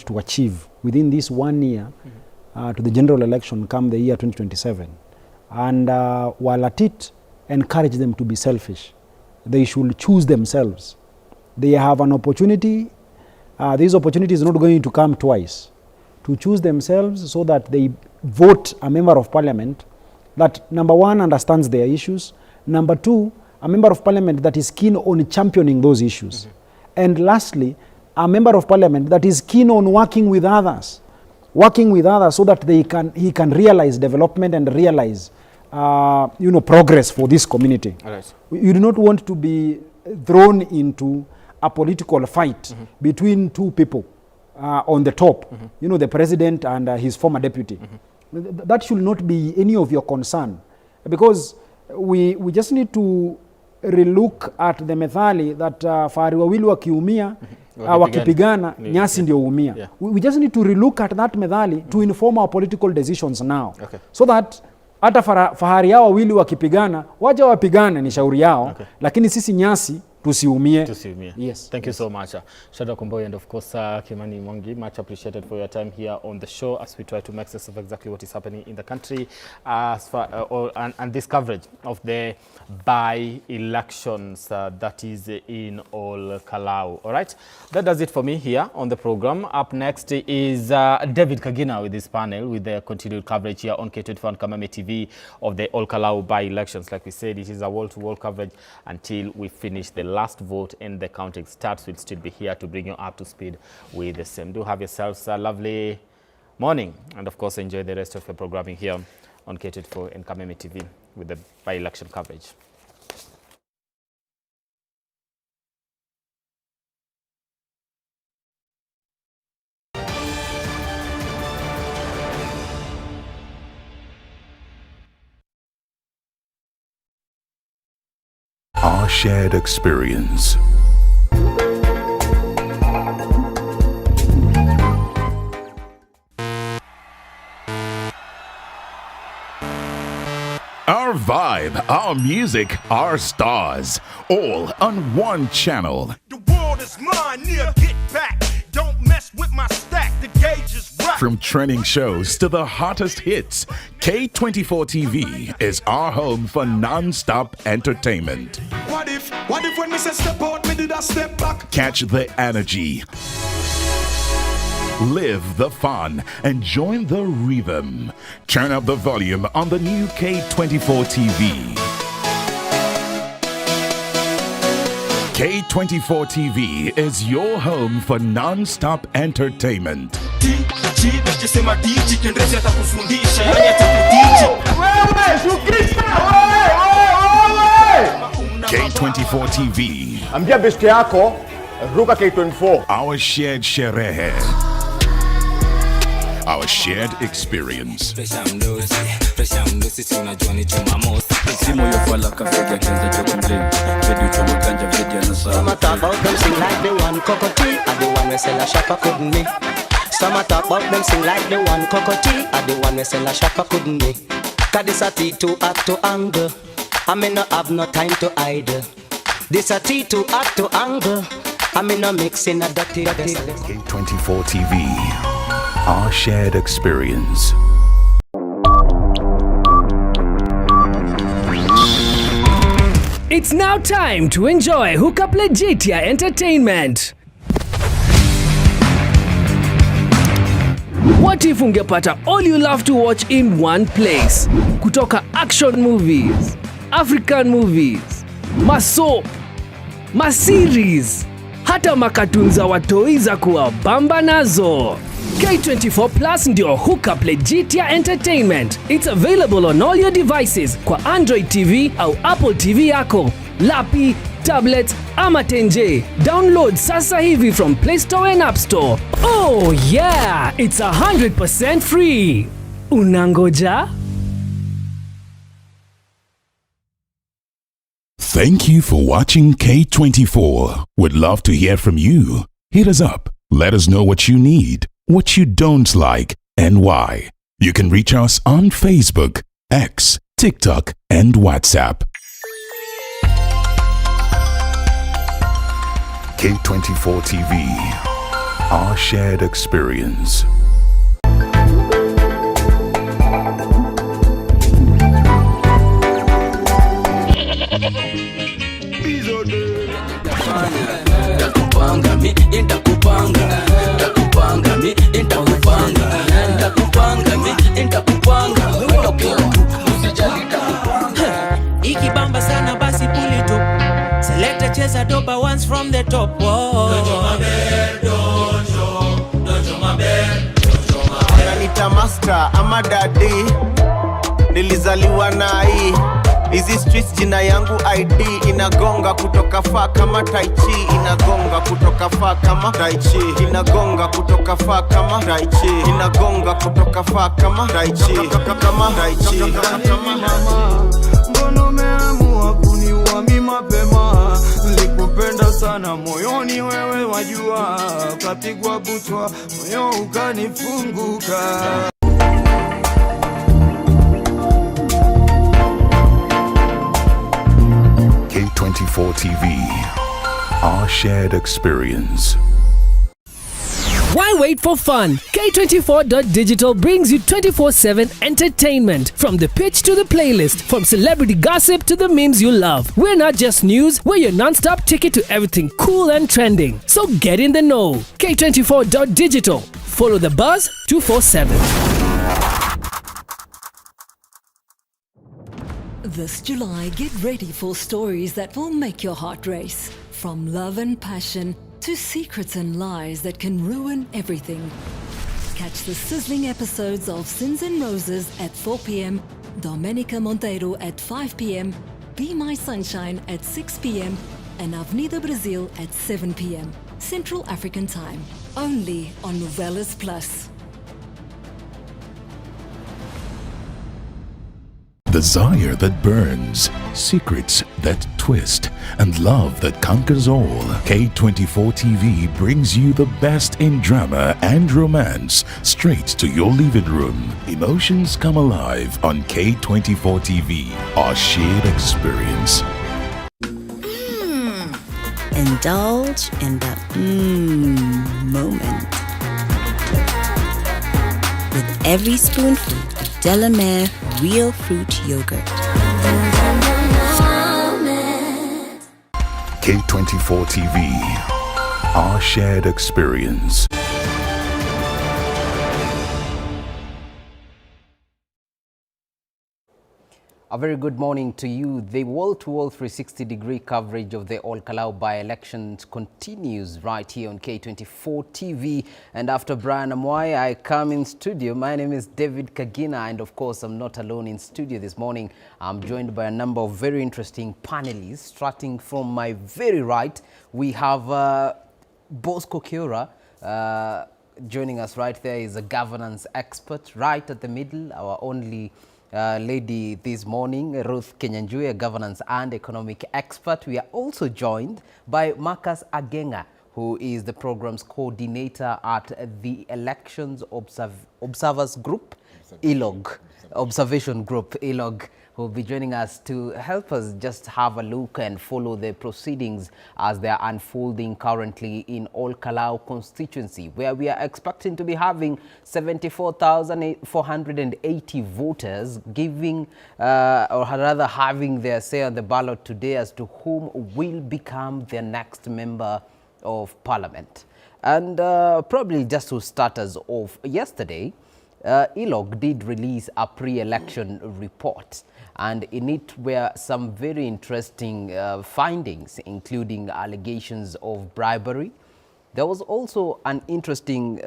want to achieve within this 1 year to the general election come the year 2027. And while at it, encourage them to be selfish. They should choose themselves. They have an opportunity. This opportunity is not going to come twice. To choose themselves so that they vote a member of parliament that, number one, understands their issues. Number two, a member of parliament that is keen on championing those issues. And lastly, a member of parliament that is keen on working with others so that he can realize development and realize progress for this community. All right. You do not want to be thrown into a political fight between two people on the top, the president and his former deputy. That should not be any of your concern, because we just need to relook at the methali that fahari wawili wakiumia wakipigana nyasi ndio umia. Yeah. We just need to relook at that methali to inform our political decisions now. Okay. So that hata fahari yao wawili wakipigana waje wapigane ni shauri yao, lakini sisi nyasi tusiumie. Yes. Thank you so much. Shadrack Komboy and of course Kimani Mwangi, much appreciated for your time here on the show as we try to make sense of exactly what is happening in the country as far and this coverage of the by-elections that is in all KALOU. All right, that does it for me here on the program. Up next is David Kagina with this panel with the continued coverage here on K24 and Kameme TV of the all KALOU by-elections. Like we said, it is a wall-to-wall coverage until we finish the last vote and the counting starts. We'll still be here to bring you up to speed with the same. Do have yourselves a lovely morning and of course enjoy the rest of your programming here on K24 and Kameme TV with the by-election coverage. Our shared experience. Our vibe, our music, our stars, all on one channel. The world is mine, near get back. Don't mess with my stack, the gauge is right. From trending shows to the hottest hits, K24TV is our home for non-stop entertainment. What if when me say step out, me did a step back? Catch the energy, live the fun, and join the rhythm. Turn up the volume on the new K24TV. K24TV is your home for non-stop entertainment. K24TV. Ambia besti yako ruka K24. Our shared sherehe. Our shared experience. Some talk about them sing like the one cockatoo, and the one we sell a shopper couldn't me. Some talk about them sing like the one cockatoo, and the one we sell a shopper couldn't me. Cause this a tea to act to anger, I may not have no time to hide. This a tea to act to anger, I may not mix in a dirty. K24TV, our shared experience. It's now time to enjoy Hookup Legitia Entertainment. What if ungepata all you love to watch in one place? Kutoka action movies, African movies, masoap, maseries, hata makatuni za watoi za kuwabamba nazo. K24 Plus ndio Hookup Legitia Entertainment. It's available on all your devices kwa Android TV au Apple TV yako, lapi, tablet ama tenje. Download sasa hivi from Play Store and App Store. Oh yeah, it's 100% free. Unangoja? Thank you for watching K24. Would love to hear from you. Hit us up. Let us know what you need, what you don't like, and why. You can reach us on Facebook, X, TikTok, and WhatsApp. K24 TV, our shared experience. Ikibamba sana basi pull it up. Select a cheza doba once from the top. Ananita master ama daddy, nilizaliwa na hii. Hizi streets jina yangu ID, inagonga kutoka faa kama tai chi, inagonga kutoka faa kama tai chi, inagonga kutoka faa kama tai chi, inagonga kutoka faa kama tai chi, kama tai chi. Mbona umeamua kuniua mimi mapema? Nilikupenda sana moyoni, wewe wajua, kapigwa butwa moyo ukanifunguka. K24TV, our shared experience. Why wait for fun? K24.digital brings you 24/7 entertainment. From the pitch to the playlist, from celebrity gossip to the memes you love. We're not just news, we're your non-stop ticket to everything cool and trending. So get in the know. K24.digital. Follow the buzz 247. This July, get ready for stories that will make your heart race. From love and passion to secrets and lies that can ruin everything. Catch the sizzling episodes of Sins and Roses at 4 p.m, Domenica Monteiro at 5 p.m, Be My Sunshine at 6 p.m, and Avenida Brazil at 7 p.m, Central African Time. Only on Novelas Plus. Desire that burns, secrets that twist, and love that conquers all. K24TV brings you the best in drama and romance straight to your living room. Emotions come alive on K24TV, our shared experience. Indulge in that moment. With every spoonful of Delamere real fruit yogurt. K24TV, our shared experience. A very good morning to you. The wall-to-wall 360-degree coverage of the All KALOU by-elections continues right here on K24 TV. And after Brian Amwai, I come in studio. My name is David Kagina, and of course, I'm not alone in studio this morning. I'm joined by a number of very interesting panelists. Starting from my very right, we have Bosco Kiora. Joining us right there is a governance expert. Right at the middle, our only lady this morning, Ruth Kenyanjui, a governance and economic expert. We are also joined by Marcus Agenga, who is the program's coordinator at the Elections Observers Group, ELOG, Observation Group, ELOG, who will be joining us to help us just have a look and follow the proceedings as they are unfolding currently in All KALOU constituency, where we are expecting to be having 74,480 voters giving, or rather having their say on the ballot today as to whom will become their next member of parliament. And probably just to start us off, yesterday, ELOG did release a pre-election report, and in it were some very interesting findings, including allegations of bribery. There was also an interesting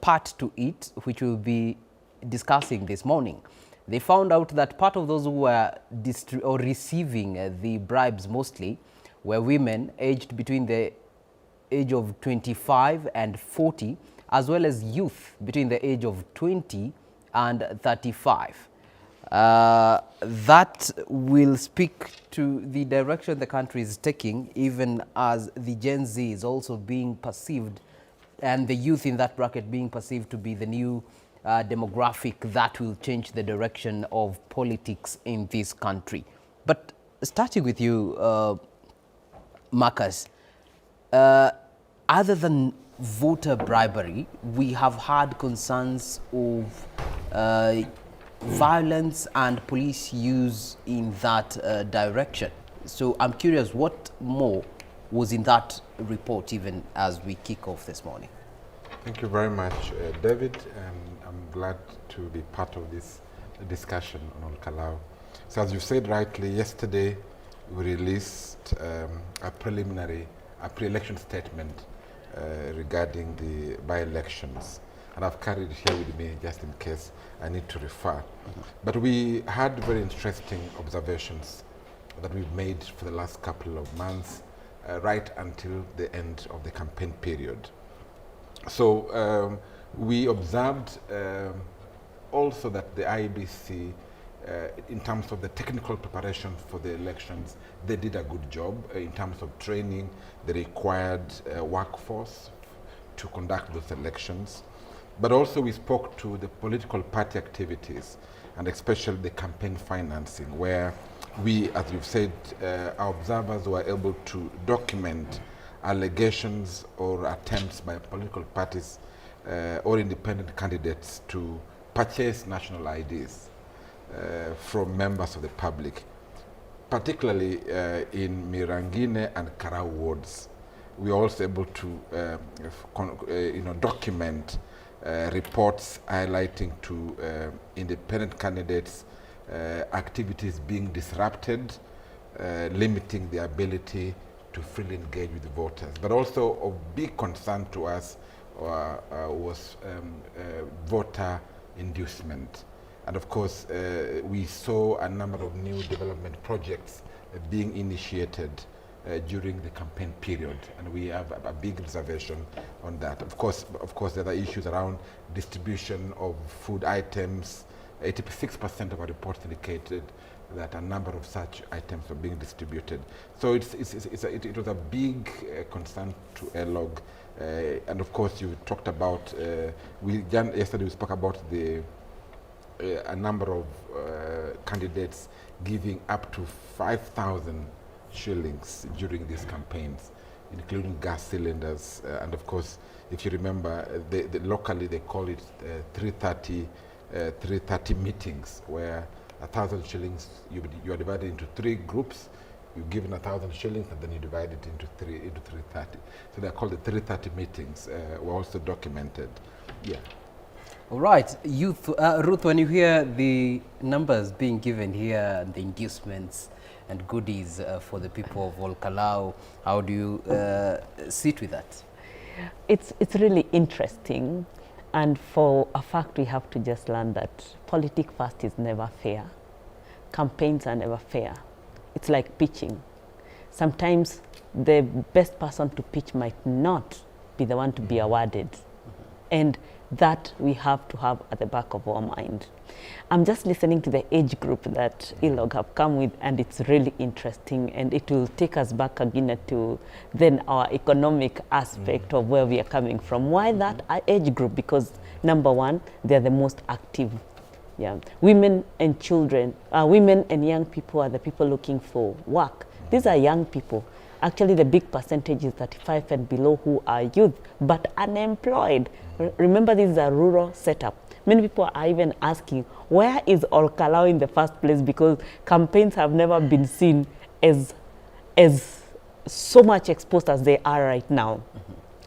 part to it, which we'll be discussing this morning. They found out that part of those who were receiving the bribes mostly were women aged between the age of 25 and 40, as well as youth between the age of 20 and 35. That will speak to the direction the country is taking, even as the Gen Z is also being perceived, and the youth in that bracket being perceived to be the new demographic that will change the direction of politics in this country. But starting with you, Marcus, other than voter bribery, we have had concerns of violence and police use in that direction. So I'm curious, what more was in that report, even as we kick off this morning? Thank you very much, David, and I'm glad to be part of this discussion on KALOU. So as you said rightly, yesterday we released a pre-election statement regarding the by-elections, and I've carried it here with me just in case I need to refer. But we had very interesting observations that we've made for the last couple of months, right until the end of the campaign period. So we observed also that the IEBC, in terms of the technical preparation for the elections, they did a good job in terms of training the required workforce to conduct those elections. But also we spoke to the political party activities, and especially the campaign financing, where we, as you've said, our observers were able to document allegations or attempts by political parties or independent candidates to purchase national IDs from members of the public, particularly in Mirangine and Karau wards. We were also able to document reports highlighting to independent candidates activities being disrupted, limiting the ability to freely engage with the voters. But also of big concern to us was voter inducement. And of course, we saw a number of new development projects being initiated during the campaign period, and we have a big reservation on that. Of course, there are issues around distribution of food items. 86% of our reports indicated that a number of such items were being distributed. So it was a big concern to ELOG. And of course, you talked about, yesterday we spoke about a number of candidates giving up to 5,000 shillings during these campaigns, including gas cylinders. And of course, if you remember, locally they call it 330 meetings, where 1,000 shillings, you are divided into 3 groups, you're given 1,000 shillings, and then you divide it into 330. So they're called the 330 meetings, were also documented. Yeah. All right, Ruth, when you hear the numbers being given here, the inducements and goodies for the people of KALOU, how do you sit with that? It's really interesting, and for a fact we have to just learn that politics first is never fair. Campaigns are never fair. It's like pitching. Sometimes the best person to pitch might not be the one to be awarded. And that we have to have at the back of our mind. I'm just listening to the age group that ELOG have come with, and it's really interesting, and it will take us back again to then our economic aspect of where we are coming from. Why that age group? Because number one, they're the most active. Yeah, women and children, women and young people are the people looking for work. These are young people. Actually, the big percentage is 35 and below who are youth, but unemployed. Remember, this is a rural setup. Many people are even asking, where is KALOU in the first place? Because campaigns have never been seen as so much exposed as they are right now.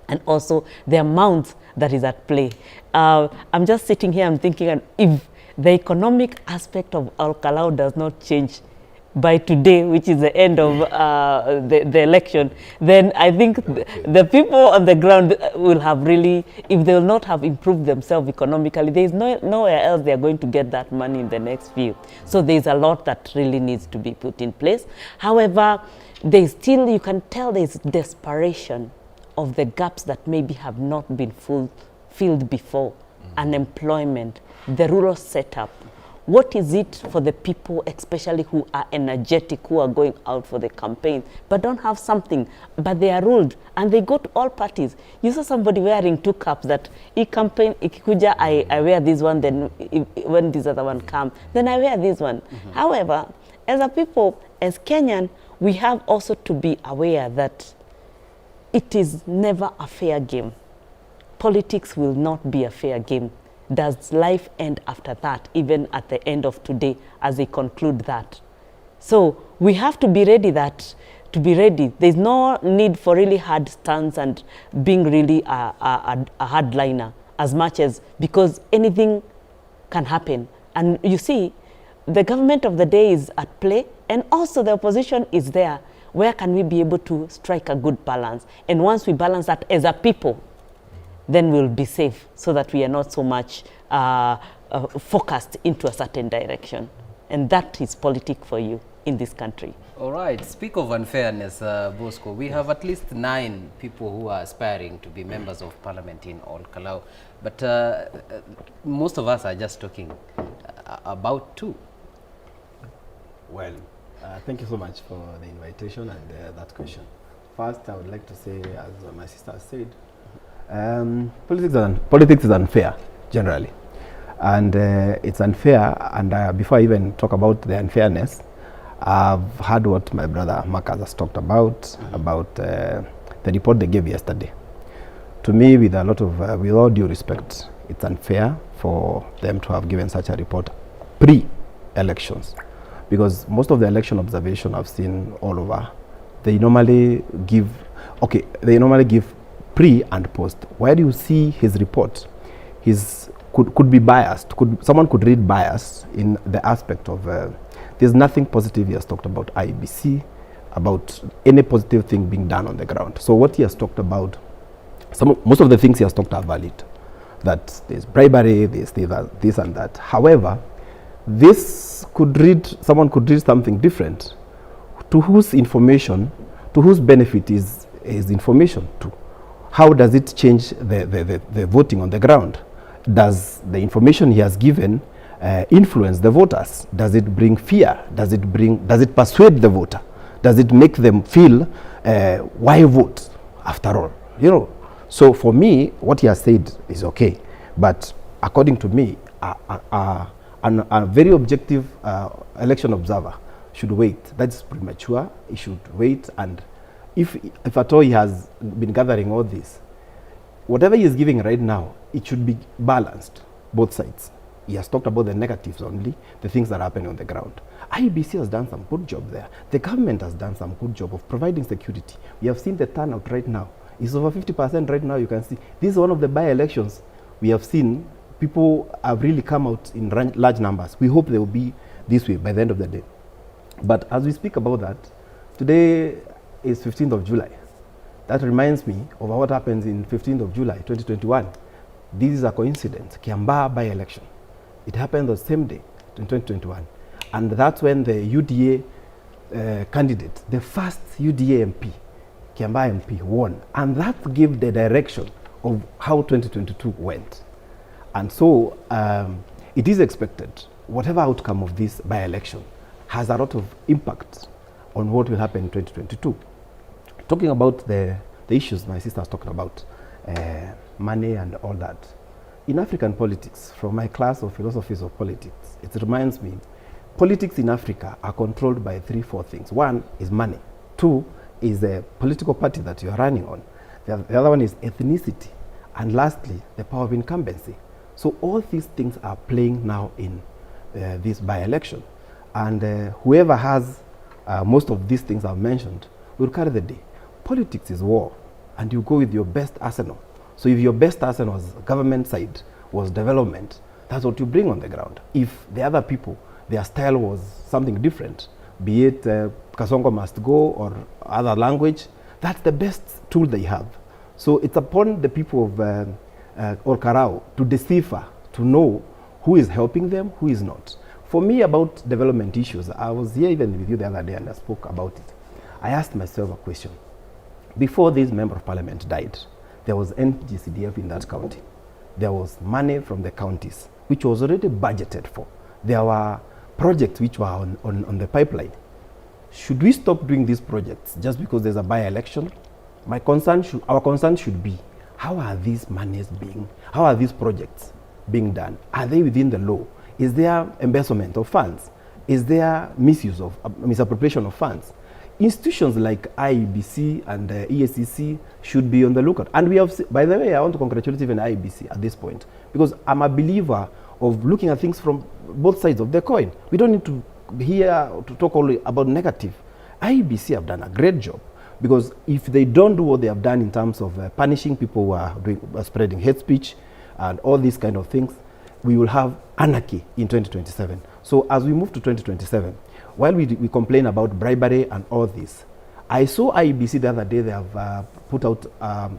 And also the amount that is at play. I'm just sitting here, I'm thinking, if the economic aspect of KALOU does not change by today, which is the end of the election, then I think the people on the ground will have really, if they will not have improved themselves economically, there is nowhere else they are going to get that money in the next few. So there is a lot that really needs to be put in place. However, there is still, you can tell there is desperation of the gaps that maybe have not been filled before. Unemployment, the rural setup. What is it for the people, especially who are energetic, who are going out for the campaign, but don't have something, but they are ruled, and they go to all parties. You saw somebody wearing 2 caps that, campaign, ikikuja, I wear this one, then when this other one comes, then I wear this one. However, as a people, as Kenyan, we have also to be aware that it is never a fair game. politics will not be a fair game. Does life end after that, even at the end of today, as they conclude that? So we have to be ready There's no need for really hard stance and being really a hardliner as much as, because anything can happen. And you see, the government of the day is at play, and also the opposition is there. Where can we be able to strike a good balance? And once we balance that as a people, then we'll be safe, so that we are not so much focused into a certain direction. And that is politics for you in this country. All right, speak of unfairness, Bosco, we have at least 9 people who are aspiring to be members of parliament in Ol Kalou, but most of us are just talking about 2. Well, thank you so much for the invitation and that question. First, I would like to say, as my sister said, politics is unfair, generally. And it's unfair, and before I even talk about the unfairness, I've heard what my brother Marcus has talked about the report they gave yesterday. To me, with a lot of, with all due respect, it's unfair for them to have given such a report pre-elections, because most of the election observation I've seen all over, they normally give pre and post. Where do you see his report? Could be biased. Someone could read bias in the aspect of there's nothing positive he has talked about IEBC, about any positive thing being done on the ground. So what he has talked about, most of the things he has talked are valid. That there's bribery, there's this and that. However, someone could read something different. To whose information, to whose benefit is information to? How does it change the voting on the ground? Does the information he has given influence the voters? Does it bring fear? Does it persuade the voter? Does it make them feel why vote after all? You know. So for me, what he has said is okay, but according to me, a very objective election observer should wait. That's premature. He should wait, and if at all he has been gathering all this, whatever he is giving right now, it should be balanced, both sides. He has talked about the negatives only, the things that are happening on the ground. IEBC has done some good job there. The government has done some good job of providing security. We have seen the turnout right now. It's over 50% right now, you can see. This is one of the by-elections we have seen. People have really come out in large numbers. We hope they will be this way by the end of the day. But as we speak about that, today is 15th of July. That reminds me of what happens in 15th of July, 2021. This is a coincidence, Kiambaa by-election. It happened the same day in 2021. And that's when the UDA candidate, the first UDA MP, Kiambaa MP, won. And that gave the direction of how 2022 went. And so it is expected, whatever outcome of this by-election has a lot of impact on what will happen in 2022. Talking about the issues my sister was talking about, money and all that. In African politics, from my class of philosophies of politics, it reminds me, politics in Africa are controlled by 3-4 things. 1 is money. 2 is the political party that you are running on. The other one is ethnicity. And lastly, the power of incumbency. So all these things are playing now in this by-election. And whoever has most of these things I've mentioned will carry the day. Politics is war, and you go with your best arsenal. So if your best arsenal was government side, was development, that's what you bring on the ground. If the other people, their style was something different, be it Kasongo must go or other language, that's the best tool they have. So it's upon the people of Ol Kalou to decipher, to know who is helping them, who is not. For me, about development issues, I was here even with you the other day and I spoke about it. I asked myself a question. Before this member of parliament died, there was NGCDF in that county. There was money from the counties, which was already budgeted for. There were projects which were on the pipeline. Should we stop doing these projects just because there's a by-election? Our concern should be, how are these projects being done? Are they within the law? Is there embezzlement of funds? Is there misuse of misappropriation of funds? institutions like IEBC and EACC should be on the lookout. And we have, by the way, I want to congratulate even IEBC at this point, because I'm a believer of looking at things from both sides of the coin. We don't need to hear to talk only about negative. IEBC have done a great job, because if they don't do what they have done in terms of punishing people who are spreading hate speech and all these kind of things, we will have anarchy in 2027. So as we move to 2027, while we complain about bribery and all this, I saw IEBC the other day, they have put out a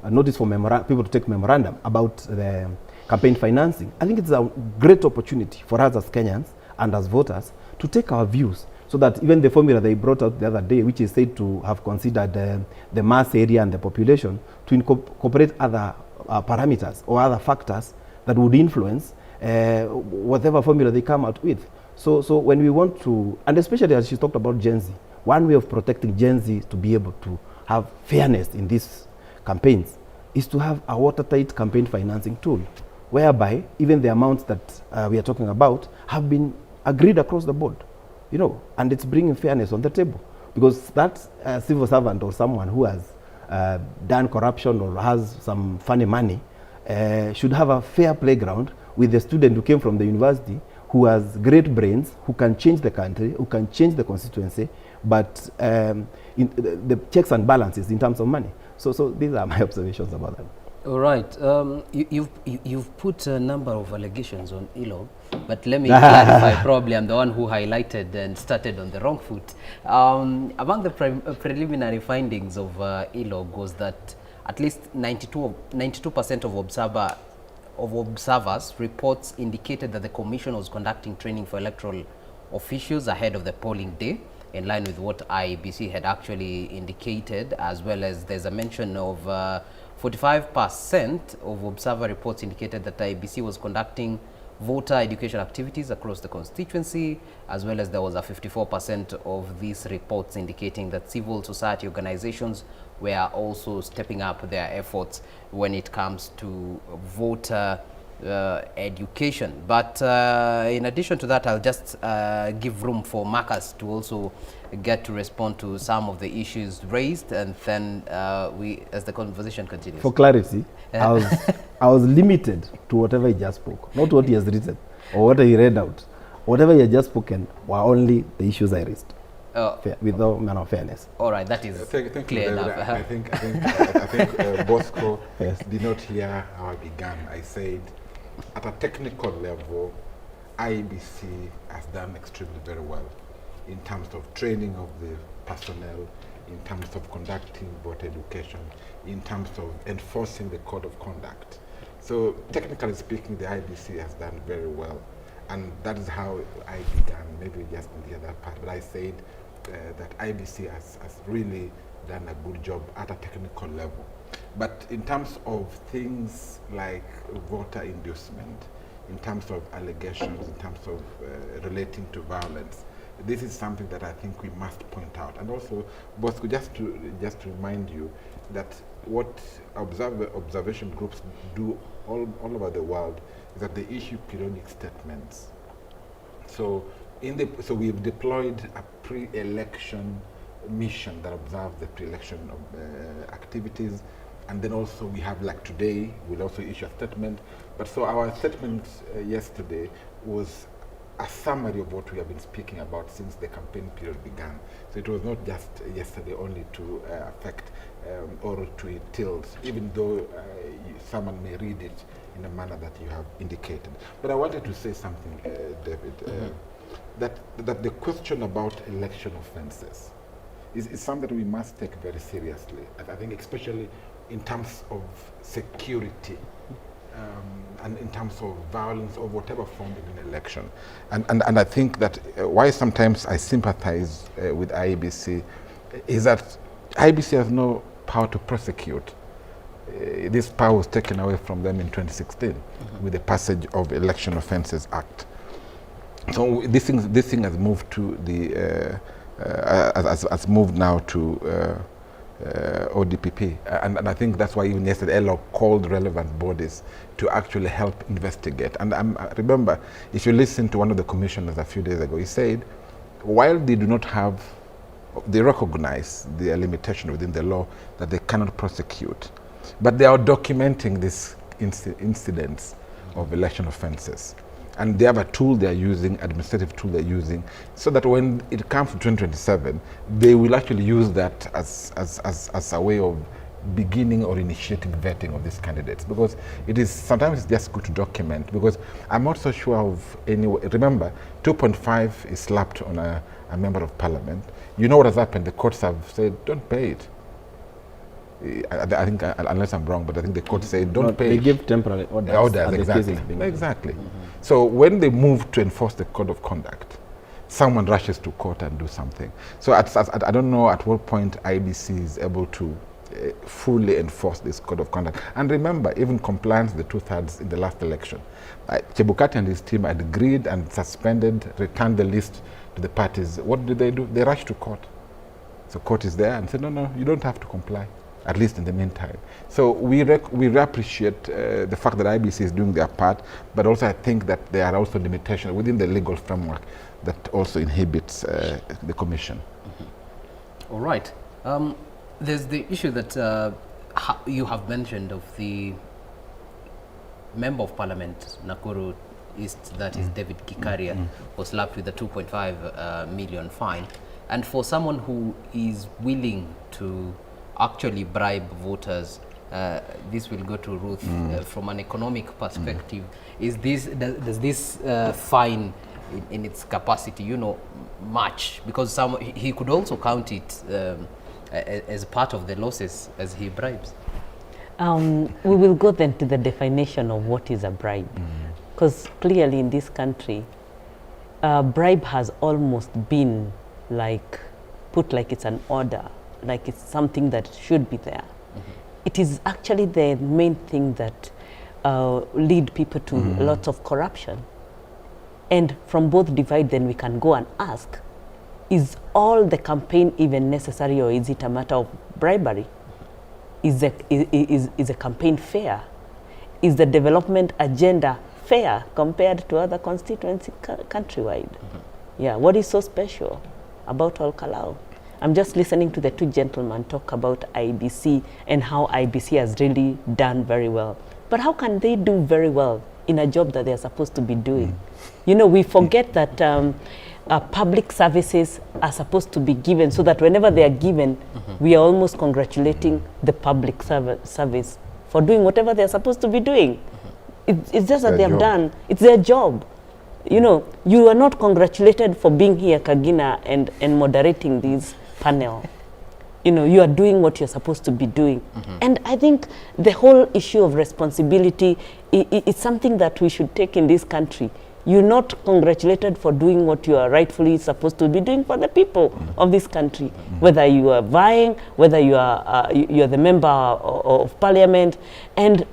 notice for people to take memorandum about the campaign financing. I think it's a great opportunity for us as Kenyans and as voters to take our views, so that even the formula they brought out the other day, which is said to have considered the mass area and the population, to incorporate other parameters or other factors that would influence whatever formula they come out with. So when we want to, and especially as she talked about Gen Z, one way of protecting Gen Z to be able to have fairness in these campaigns is to have a watertight campaign financing tool, whereby even the amounts that we are talking about have been agreed across the board, you know, and it's bringing fairness on the table. Because that civil servant or someone who has done corruption or has some funny money should have a fair playground with the student who came from the university, who has great brains, who can change the country, who can change the constituency, but the checks and balances in terms of money. So these are my observations about that. All right. You've put a number of allegations on ILO, but let me clarify. Probably I'm the one who highlighted and started on the wrong foot. Among the preliminary findings of ILO was that at least 92% of observers reports indicated that the commission was conducting training for electoral officials ahead of the polling day, in line with what IEBC had actually indicated, as well as there's a mention of 45% of observer reports indicated that IEBC was conducting voter education activities across the constituency, as well as there was a 54% of these reports indicating that civil society organizations were also stepping up their efforts when it comes to voter education. But in addition to that, I'll just give room for Marcus to also get to respond to some of the issues raised, and then as the conversation continues. For clarity, I was limited to whatever he just spoke, not what he has written or what he read out. Whatever he has just spoken were only the issues I raised. With no manner of fairness. All right, that is clear enough. I think Bosco did not hear how I began. I said, at a technical level, IEBC has done extremely very well in terms of training of the personnel, in terms of conducting voter education, in terms of enforcing the code of conduct. So technically speaking, the IEBC has done very well. And that is how I began. Maybe you just didn't hear that part, but I said that IEBC has really done a good job at a technical level. But in terms of things like voter inducement, in terms of allegations, in terms of relating to violence, this is something that I think we must point out. And also, Bosco, just to remind you that what observation groups do all over the world is that they issue periodic statements. So we've deployed a pre-election mission that observes the pre-election activities, and then also we have, like today, we'll also issue a statement. But so our statement yesterday was a summary of what we have been speaking about since the campaign period began. So it was not just yesterday only to affect or to tilt, even though someone may read it in a manner that you have indicated. But I wanted to say something, David, that the question about election offences is something that we must take very seriously. I think especially in terms of security and in terms of violence or whatever form in an election. And I think that why sometimes I sympathize with IEBC is that IEBC has no power to prosecute. This power was taken away from them in 2016 with the passage of Election Offences Act. So this thing has moved to the has moved now to ODPP, and I think that's why even yesterday ELO called relevant bodies to actually help investigate. And I remember, if you listen to one of the commissioners a few days ago, he said, while they do not have they recognize the limitation within the law that they cannot prosecute. But they are documenting these incidents of election offenses. And they have a tool they are using, administrative tool they're using, so that when it comes to 2027, they will actually use that as a way of beginning or initiating vetting of these candidates. Because it is sometimes it's just good to document, because I'm not so sure of any way. Remember, 2.5 is slapped on a member of parliament. You know what has happened? The courts have said, don't pay it. I think, unless I'm wrong, but I think the court said, don't pay. They give temporary orders. Exactly. Exactly. So when they move to enforce the code of conduct, someone rushes to court and do something. So I don't know at what point IBC is able to fully enforce this code of conduct. And remember, even compliance, the 2/3 in the last election. Chebukati and his team had agreed and suspended, returned the list to the parties. What did they do? They rushed to court. So court is there and said, no, you don't have to comply, at least in the meantime. So we appreciate the fact that IBC is doing their part, but also I think that there are also limitations within the legal framework that also inhibits the commission. All right. There's the issue that you have mentioned of the Member of Parliament, Nakuru East, that is David Kikaria, was slapped with a 2.5 million fine. And for someone who is willing to actually bribe voters, this will go to Ruth. From an economic perspective, does this fine in its capacity, match? Because he could also count it as part of the losses as he bribes. We will go then to the definition of what is a bribe, because clearly in this country, bribe has almost been put like it's an order, like it's something that should be there. It is actually the main thing that lead people to lots of corruption. And from both divide, then we can go and ask, is all the campaign even necessary, or is it a matter of bribery? Is a campaign fair? Is the development agenda fair compared to other constituencies countrywide? Yeah, what is so special about KALOU? I'm just listening to the two gentlemen talk about IBC and how IBC has really done very well. But how can they do very well in a job that they're supposed to be doing? We forget that public services are supposed to be given, so that whenever they are given, we are almost congratulating the public service for doing whatever they're supposed to be doing. It's just that they have done, it's their job. You are not congratulated for being here, Kagina, and moderating this panel. You are doing what you're supposed to be doing. And I think the whole issue of responsibility is something that we should take in this country. You're not congratulated for doing what you are rightfully supposed to be doing for the people of this country. Whether you are vying, whether you are the member of parliament, and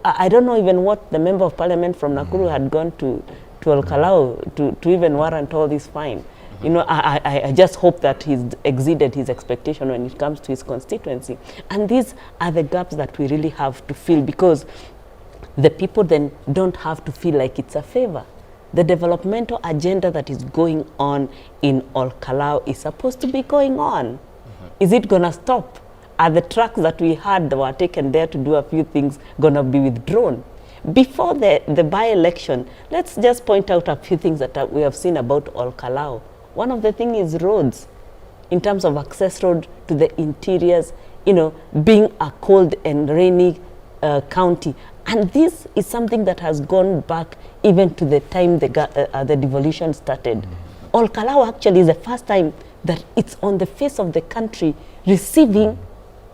I don't know even what the member of parliament from Nakuru had gone to KALOU to even warrant all this fine. I just hope that he's exceeded his expectation when it comes to his constituency. And these are the gaps that we really have to fill, because the people then don't have to feel like it's a favor. The developmental agenda that is going on in KALOU is supposed to be going on. Is it going to stop? Are the trucks that we had that were taken there to do a few things going to be withdrawn? Before the by-election, let's just point out a few things that we have seen about KALOU. One of the things is roads, in terms of access road to the interiors, being a cold and rainy county. And this is something that has gone back even to the time the devolution started. KALOU actually is the first time that it's on the face of the country receiving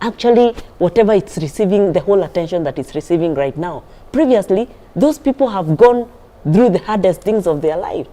actually whatever it's receiving, the whole attention that it's receiving right now. Previously, those people have gone through the hardest things of their life.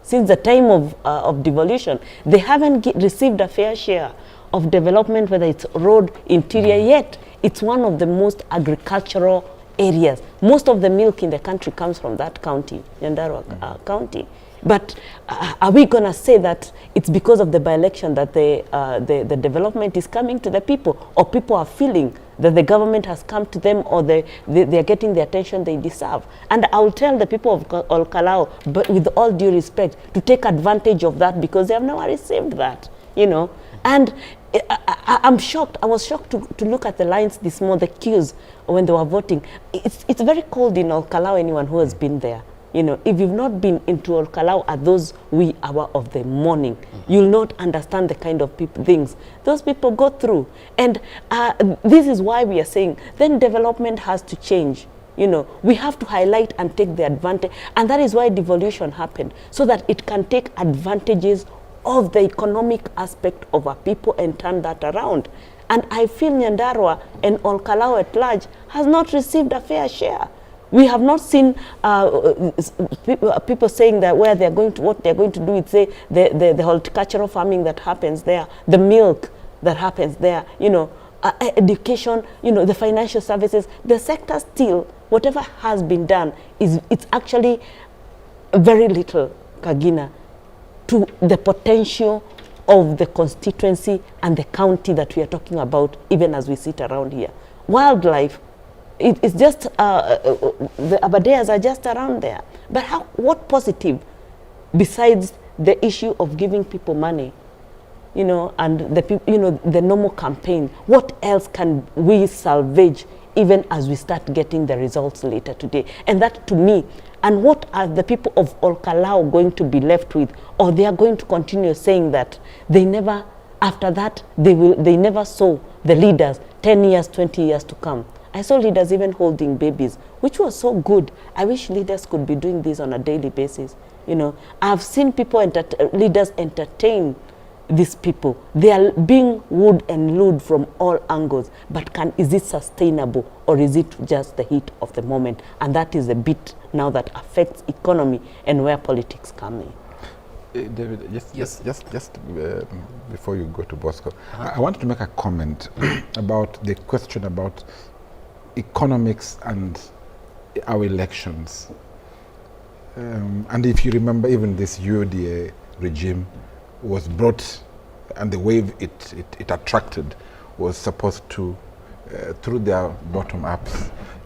Since the time of devolution, they haven't received a fair share of development, whether it's road, interior, yet it's one of the most agricultural areas. Most of the milk in the country comes from that county, Nyandarua County. But are we going to say that it's because of the by-election that the development is coming to the people, or people are feeling that the government has come to them, or they are getting the attention they deserve? And I will tell the people of KALOU, but with all due respect, to take advantage of that, because they have never received that. you know. And I'm shocked. I was shocked to look at the lines this morning, the queues when they were voting. It's very cold in Olkalau, anyone who has been there. You know, if you've not been into Olkalau at those wee hour of the morning, you'll not understand the kind of things those people go through. And this is why we are saying then development has to change. You know, we have to highlight and take the advantage. And that is why devolution happened, so that it can take advantages of the economic aspect of our people and turn that around. And I feel Nyandarua and Olkalau at large has not received a fair share. We have not seen people saying that where they're going to, what they're going to do with, say, the horticultural farming that happens there, the milk that happens there, you know, education, you know, the financial services. The sector still, whatever has been done, it's actually very little, Kagina, to the potential of the constituency and the county that we are talking about, even as we sit around here. Wildlife, it's just, the Abadeas are just around there. But what positive, besides the issue of giving people money, you know, and the normal campaign, what else can we salvage even as we start getting the results later today? And that, to me, and what are the people of Olkalau going to be left with? Or they are going to continue saying that they never, after that, they never saw the leaders 10 years, 20 years to come. I saw leaders even holding babies, which was so good. I wish leaders could be doing this on a daily basis. You know, I've seen people, leaders entertain these people. They are being wooed and lured from all angles. But is it sustainable, or is it just the heat of the moment? And that is a bit now that affects economy and where politics come in. David, just before you go to Bosco, I wanted to make a comment about the question about economics and our elections. And if you remember, even this UDA regime was brought, and the wave it attracted was supposed to, through their bottom-up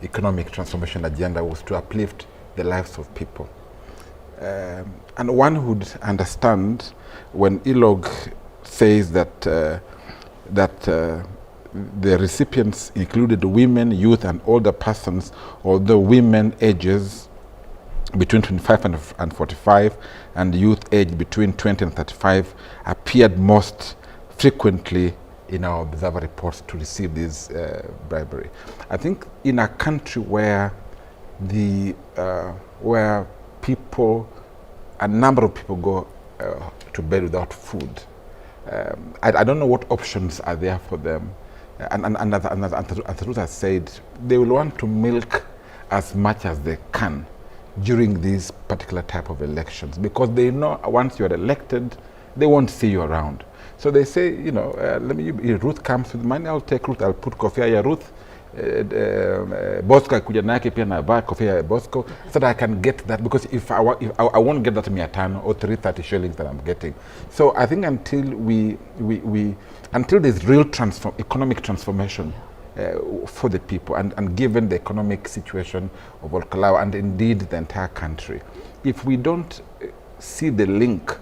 economic transformation agenda, was to uplift the lives of people. And one would understand when ILOG says that the recipients included women, youth, and older persons, although women ages between 25 and 45 and youth aged between 20 and 35 appeared most frequently in our observer reports to receive this bribery. I think in a country where where people, a number of people go to bed without food, I don't know what options are there for them. And as Ruth has said, they will want to milk as much as they can during these particular type of elections, because they know once you're elected, they won't see you around. So they say, you know, if Ruth comes with money, I'll take Ruth, I'll put kofia ya Ruth, Bosco akuja na yake pia na vaa kofia ya Bosco, so that I can get that, because if I won't get that 500 or 330 shillings that I'm getting. So I think until there's real economic transformation for the people, and given the economic situation of Olkalau and indeed the entire country, if we don't see the link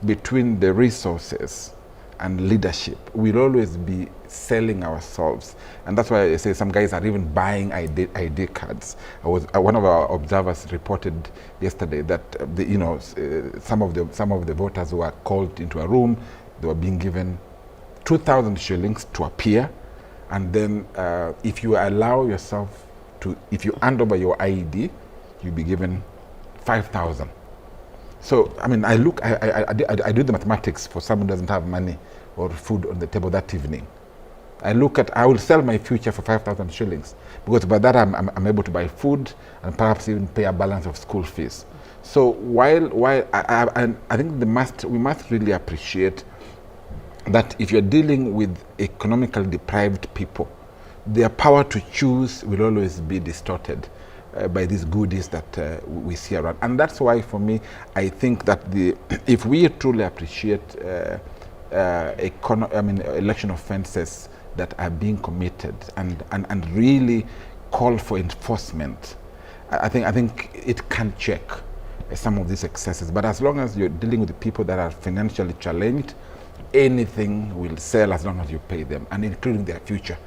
between the resources and leadership, we'll always be selling ourselves. And that's why I say some guys are even buying ID cards. One of our observers reported yesterday that some of the voters who were called into a room, they were being given 2,000 shillings to appear, and then if you allow yourself to, if you hand over your ID, you'll be given 5,000. So I mean, I do the mathematics for someone who doesn't have money or food on the table that evening. I will sell my future for 5,000 shillings, because by that I'm able to buy food and perhaps even pay a balance of school fees. So while I think we must really appreciate that if you're dealing with economically deprived people, their power to choose will always be distorted by these goodies that we see around. And that's why, for me, I think that if we truly appreciate election offences that are being committed and really call for enforcement, I think it can check some of these excesses. But as long as you're dealing with the people that are financially challenged, anything will sell as long as you pay them, and including their future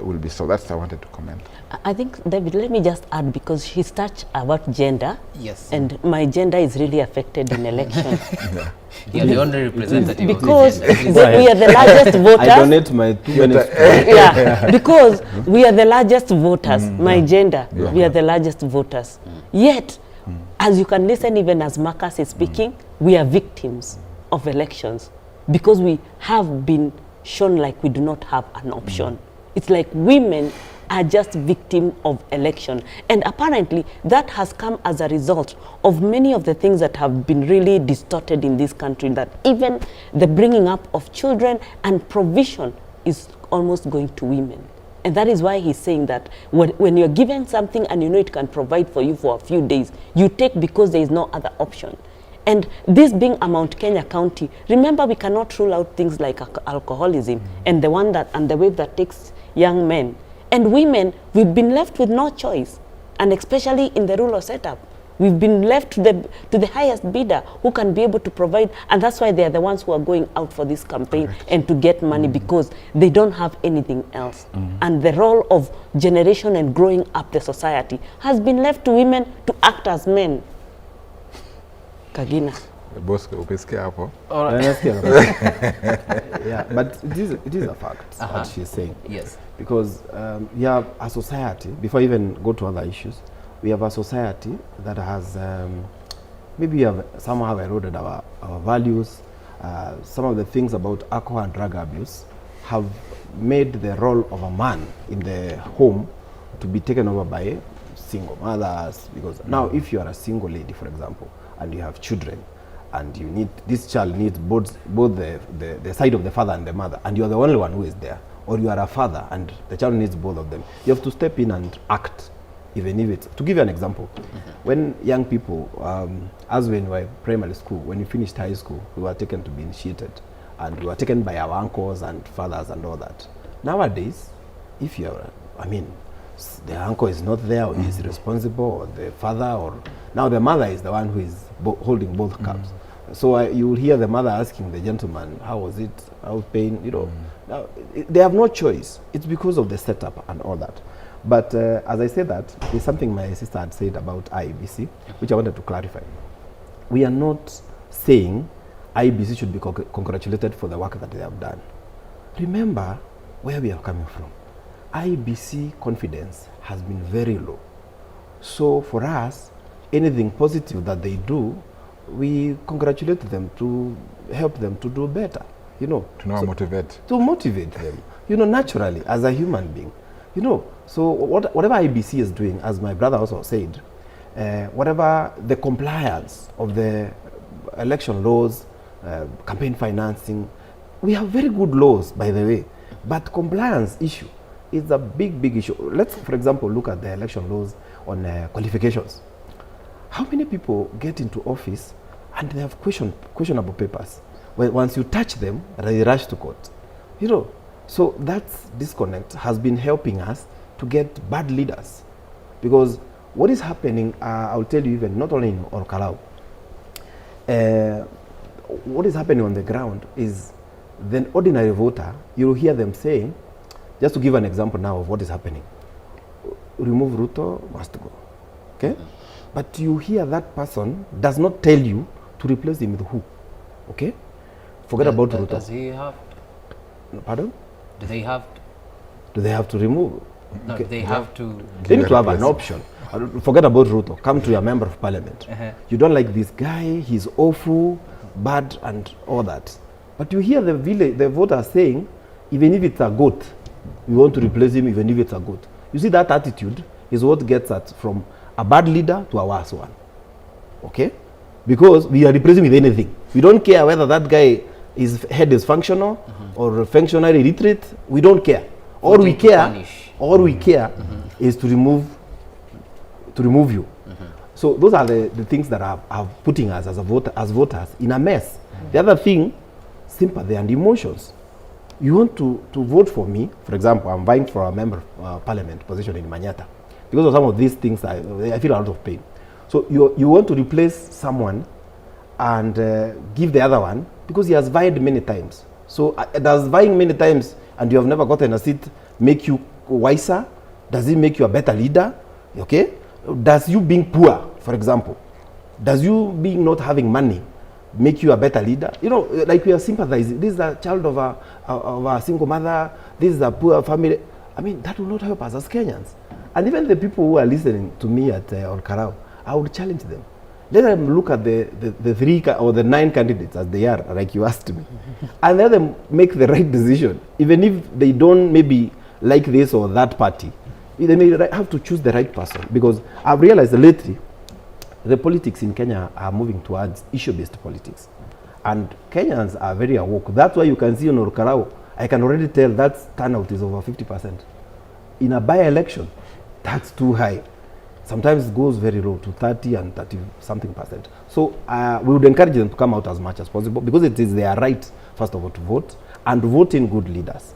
will be so. That's what I wanted to comment. I think, David, let me just add, because he's touched about gender. Yes. And my gender is really affected in elections. You're the only representative. Because we are the largest voters. I donate my 2 minutes. Yeah, because we are the largest voters, my gender, we are the largest voters. Yet, as you can listen, even as Marcus is speaking, we are victims of elections because we have been shown like we do not have an option. It's like women are just victims of election. And apparently that has come as a result of many of the things that have been really distorted in this country, that even the bringing up of children and provision is almost going to women. And that is why he's saying that when you're given something and you know it can provide for you for a few days, you take because there is no other option. And this being a Mount Kenya county, remember we cannot rule out things like alcoholism and the wave that takes young men. And women, we've been left with no choice. And especially in the rural setup, we've been left to the highest bidder who can be able to provide. And that's why they're the ones who are going out for this campaign and to get money, because they don't have anything else. And the role of generation and growing up the society has been left to women to act as men. Kagina. Yeah, but it is a fact what she's saying. Yes. Because we have a society, before I even go to other issues, we have a society that has, maybe we have somehow eroded our values. Some of the things about alcohol and drug abuse have made the role of a man in the home to be taken over by single mothers. Because now if you are a single lady, for example, and you have children, and you need, this child needs both the side of the father and the mother, and you are the only one who is there, or you are a father and the child needs both of them, you have to step in and act, even if it's, to give you an example, when young people, as when we were in primary school, when we finished high school, we were taken to be initiated, and we were taken by our uncles and fathers and all that. Nowadays, if you are, I mean, the uncle is not there, or is responsible, or the father, or now the mother is the one who is holding both cups. So you will hear the mother asking the gentleman, how was it, how pain, you know. Now, they have no choice. It's because of the setup and all that. But as I said that, there's something my sister had said about IEBC, which I wanted to clarify. We are not saying IEBC should be congratulated for the work that they have done. Remember where we are coming from. IEBC confidence has been very low. So for us, anything positive that they do, we congratulate them to help them to do better, you know. To now motivate. To motivate them, you know, naturally, as a human being. You know, so whatever IEBC is doing, as my brother also said, whatever the compliance of the election laws, campaign financing, we have very good laws, by the way, but compliance issue is a big issue. Let's, for example, look at the election laws on qualifications. How many people get into office and they have questionable papers? Well, once you touch them, they rush to court. You know, so that disconnect has been helping us to get bad leaders. Because what is happening, I'll tell you, even not only in KALOU, what is happening on the ground is the ordinary voter, you'll hear them saying, just to give an example now of what is happening, remove Ruto, must go, okay? But you hear that person does not tell you to replace him with who, okay? Forget about Ruto. Does he have to? Pardon? Do they have to? Do they have to remove? No, okay. they have to. They need to have an option. Forget about Ruto. Come to your member of parliament. You don't like this guy, he's awful, bad, and all that. But you hear the voters saying, even if it's a goat, we want to replace him even if it's a goat. You see, that attitude is what gets us from a bad leader to a worse one. Okay? Because we are replacing with anything. We don't care whether that guy his head is functional or functionally illiterate. We don't care. All we care is to remove you. So those are the things that are putting us as voters in a mess. The other thing, sympathy and emotions. You want to vote for me, for example, I'm vying for a member of parliament position in Manyata. Because of some of these things, I feel a lot of pain. So you want to replace someone and give the other one Because he has vied many times. So does vying many times and you have never gotten a seat make you wiser? Does it make you a better leader? Okay? Does you being poor, for example, does you being not having money make you a better leader? You know, like we are sympathizing. This is a child of a single mother. This is a poor family. I mean, that will not help us as Kenyans. And even the people who are listening to me at KALOU, I would challenge them. Let them look at the 3 or the 9 candidates as they are, like you asked me, and let them make the right decision. Even if they don't maybe like this or that party, they may have to choose the right person. Because I've realized lately, the politics in Kenya are moving towards issue-based politics. And Kenyans are very awoke. That's why you can see on KALOU, I can already tell that turnout is over 50%. In a by-election, that's too high. Sometimes it goes very low to 30 and 30-something%. So we would encourage them to come out as much as possible because it is their right, first of all, to vote and vote in good leaders.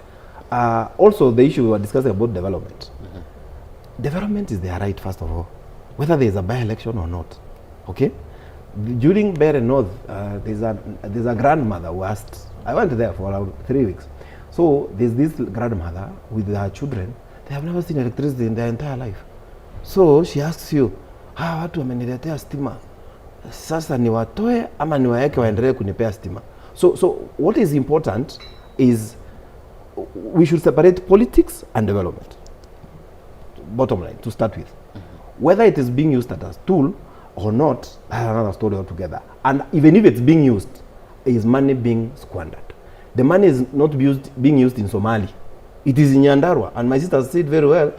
Also, the issue we were discussing about development. Development is their right, first of all, whether there is a by-election or not. Okay? During Bere North, there's a grandmother who asked, I went there for around 3 weeks. So there's this grandmother with her children. They have never seen electricity in their entire life. So she asks you, watu wameniletea stima, sasa niwatoe ama niwaeke waendelee kunipea stima? So what is important is we should separate politics and development. Bottom line, to start with. Whether it is being used as a tool or not, that's another story altogether. And even if it's being used, is money being squandered? The money is not being used in Somali. It is in Nyandarua. And my sister said very well,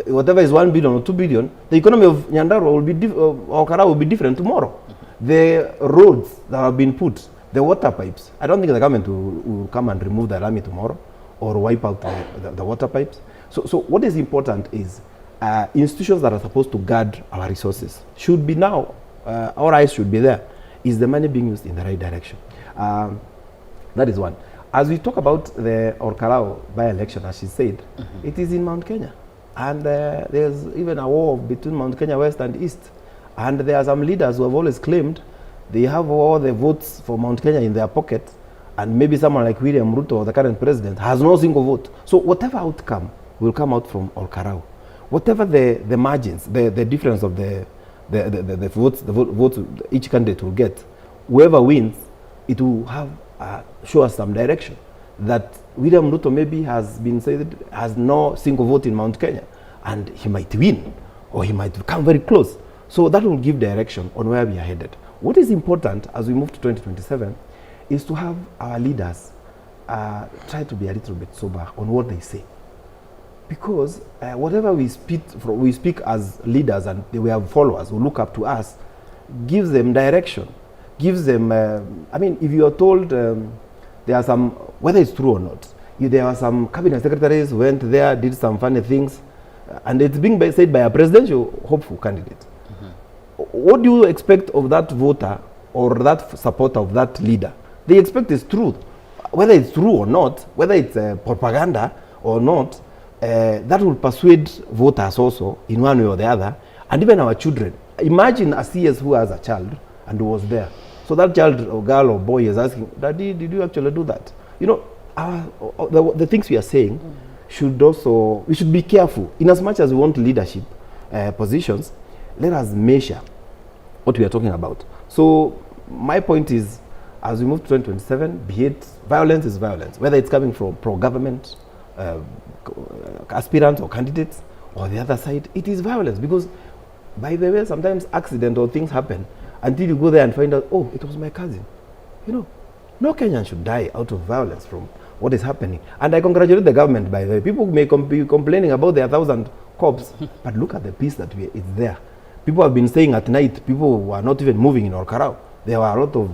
whatever is 1 billion or 2 billion, the economy of Nyandarua will be or KALOU will be different tomorrow. The roads that have been put, the water pipes, I don't think the government will come and remove the Lami tomorrow or wipe out the water pipes. So what is important is institutions that are supposed to guard our resources should be now, our eyes should be there. Is the money being used in the right direction? That is one. As we talk about the KALOU by-election, as she said, it is in Mount Kenya. And there's even a war between Mount Kenya West and East. And there are some leaders who have always claimed they have all the votes for Mount Kenya in their pocket. And maybe someone like William Ruto, the current president, has no single vote. So whatever outcome will come out from KALOU. Whatever the margins, the difference of the votes each candidate will get, whoever wins, it will have show us some direction. That William Ruto maybe has been said has no single vote in Mount Kenya, and he might win, or he might come very close. So that will give direction on where we are headed. What is important as we move to 2027 is to have our leaders try to be a little bit sober on what they say. Because whatever we speak as leaders and we have followers who look up to us, gives them direction, gives them, I mean, if you are told there are some, whether it's true or not, there are some cabinet secretaries who went there, did some funny things, and it's being said by a presidential hopeful candidate. What do you expect of that voter or that supporter of that leader? They expect is truth. Whether it's true or not, whether it's propaganda or not, that will persuade voters also in one way or the other, and even our children. Imagine a CS who has a child and who was there. So that child or girl or boy is asking, Daddy, did you actually do that? You know, the things we are saying should also, we should be careful. In as much as we want leadership positions, let us measure what we are talking about. So my point is, as we move to 2027, be it violence is violence, whether it's coming from pro-government aspirants or candidates, or the other side, it is violence. Because, by the way, sometimes accident or things happen until you go there and find out, oh, it was my cousin. You know, no Kenyan should die out of violence from what is happening. And I congratulate the government, by the way. People may be complaining about their 1,000 cops, but look at the peace that it's there. People have been staying at night. People were not even moving in KALOU. There were a lot of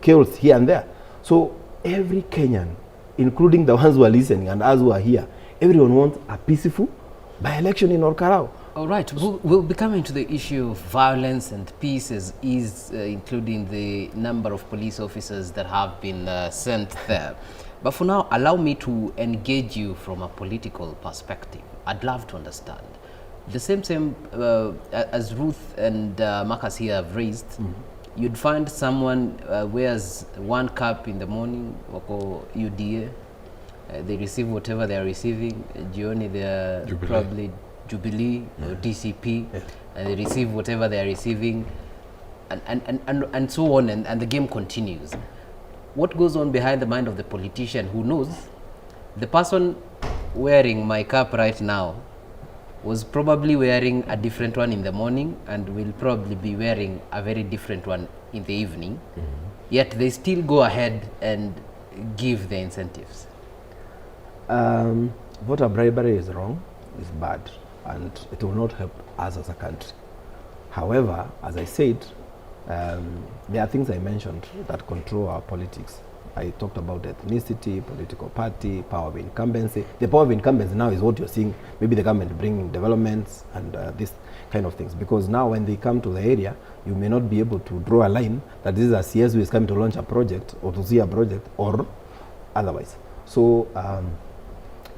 chaos here and there. So every Kenyan, including the ones who are listening and us who are here, everyone wants a peaceful by-election in KALOU. All right, we'll be coming to the issue of violence and peace, including the number of police officers that have been sent there. But for now, allow me to engage you from a political perspective. I'd love to understand. The same as Ruth and Marcus here have raised, you'd find someone wears one cap in the morning, wako UDA, they receive whatever they are receiving, jioni they are probably Jubilee or DCP, and they receive whatever they are receiving, and so on, and the game continues. What goes on behind the mind of the politician who knows the person wearing my cap right now was probably wearing a different one in the morning and will probably be wearing a very different one in the evening, yet they still go ahead and give the incentives? Voter bribery is wrong, is bad, and it will not help us as a country. However, as I said, there are things I mentioned that control our politics. I talked about ethnicity, political party, power of incumbency. The power of incumbency now is what you're seeing, maybe the government bringing developments and this kind of things. Because now when they come to the area, you may not be able to draw a line that this is a CS who is coming to launch a project or to see a project or otherwise. So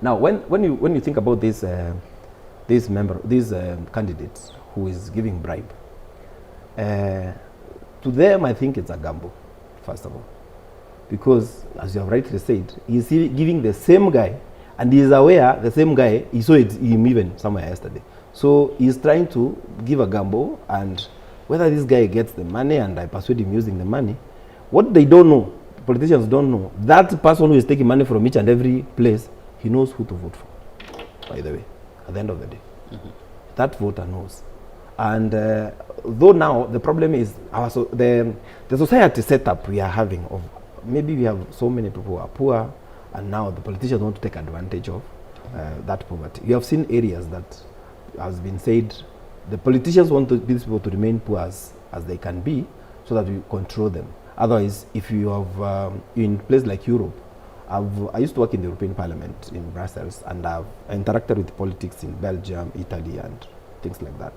now when you think about this candidates who is giving bribe, to them I think it's a gamble, first of all. Because, as you have rightly said, he's giving the same guy, and he is aware the same guy, he saw him even somewhere yesterday. So he's trying to give a gamble, and whether this guy gets the money and I persuade him using the money, what they don't know, politicians don't know, that person who is taking money from each and every place, he knows who to vote for, by the way, at the end of the day. That voter knows. And though now the problem is the society setup we are having of maybe we have so many people who are poor, and now the politicians want to take advantage of that poverty. You have seen areas that has been said the politicians want these people to remain poor as they can be, so that we control them. Otherwise, if you have in places like Europe, I used to work in the European Parliament in Brussels, and I've interacted with politics in Belgium, Italy, and things like that.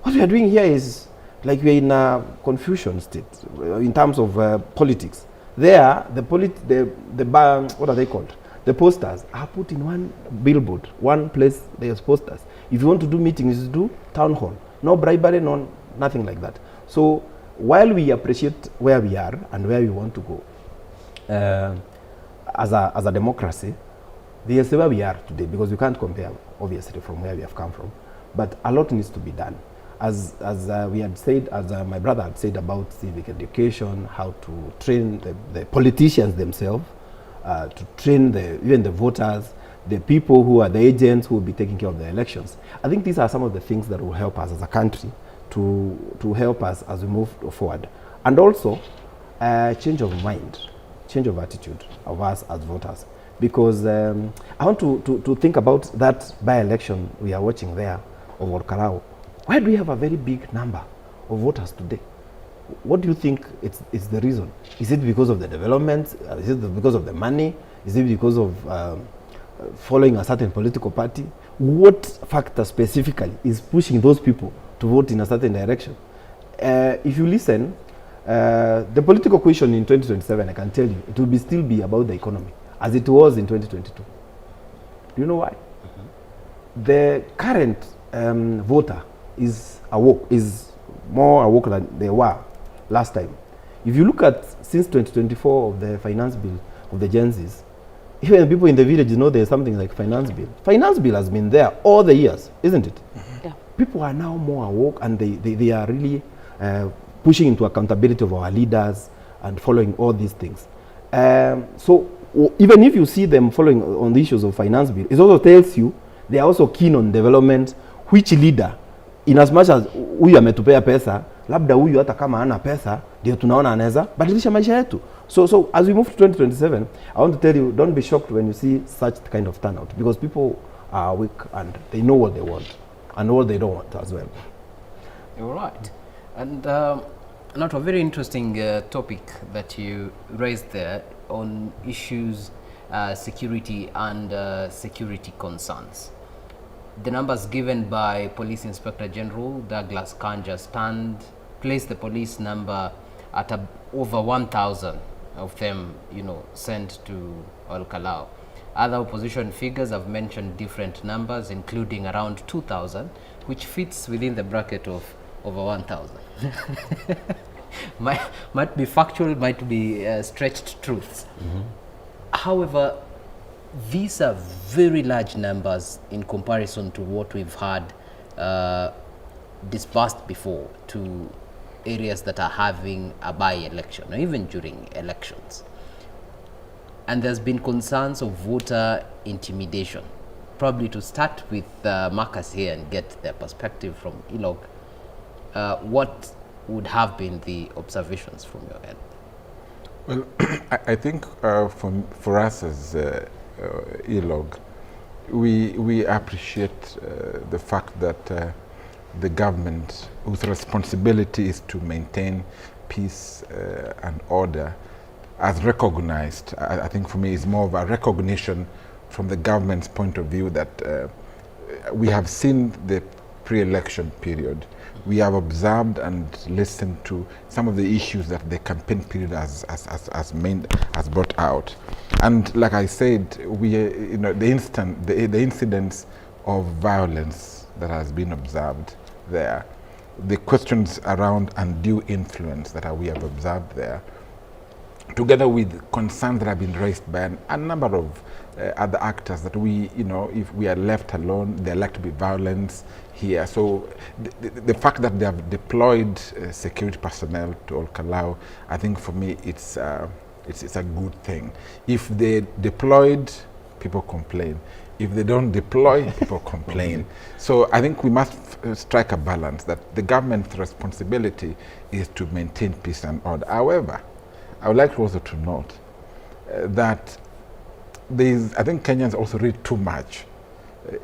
What we are doing here is like we're in a confusion state in terms of politics. There, what are they called? The posters are put in one billboard, one place. There's posters. If you want to do meetings, you do town hall. No bribery, nothing like that. So while we appreciate where we are and where we want to go as a democracy, there's where we are today, because you can't compare obviously from where we have come from. But a lot needs to be done. As we had said, as my brother had said about civic education, how to train the politicians themselves, to train even the voters, the people who are the agents who will be taking care of the elections. I think these are some of the things that will help us as a country to help us as we move forward. And also, change of mind, change of attitude of us as voters. Because I want to think about that by-election we are watching there of KALOU. Why do we have a very big number of voters today? What do you think it's the reason? Is it because of the development? Is it because of the money? Is it because of following a certain political party? What factor specifically is pushing those people to vote in a certain direction? If you listen, the political question in 2027, I can tell you, it will still be about the economy, as it was in 2022. Do you know why? The current voter is more awoke than they were last time. If you look at since 2024 of the finance bill of the Gen Zs, even people in the village know there's something like finance bill. Finance bill has been there all the years, isn't it? Yeah. People are now more awoke, and they are really pushing into accountability of our leaders and following all these things. So even if you see them following on the issues of finance bill, it also tells you they are also keen on development. Which leader, in as much as huyu ametupea pesa, labda huyu hata kama hana pesa, ndio tunaona anaweza badilisha maisha yetu. So as we move to 2027, I want to tell you, don't be shocked when you see such kind of turnout, because people are weak and they know what they want and what they don't want as well. You're right. And not a very interesting topic that you raised there on issues, security and security concerns. The numbers given by Police Inspector General Douglas Kanja place the police number at over 1,000 of them, sent to KALOU. Other opposition figures have mentioned different numbers, including around 2,000, which fits within the bracket of over 1,000. might be factual, might be stretched truths. However, these are very large numbers in comparison to what we've had disbursed before to areas that are having a by-election or even during elections. And there's been concerns of voter intimidation. Probably to start with Marcus here and get their perspective from ELOG, what would have been the observations from your end? Well, I think for us as ELOG, we appreciate the fact that the government, whose responsibility is to maintain peace and order, has recognized, I think for me is more of a recognition from the government's point of view that we have seen the pre-election period. We have observed and listened to some of the issues that the campaign period has brought out. And like I said, the incidents of violence that has been observed there, the questions around undue influence that we have observed there, together with concerns that have been raised by a number of other actors that if we are left alone, there are likely to be violence here. So the fact that they have deployed security personnel to KALOU, I think for me it's a good thing. If they deployed, people complain. If they don't deploy, people complain. So I think we must strike a balance that the government's responsibility is to maintain peace and order. However, I would like also to note that I think Kenyans also read too much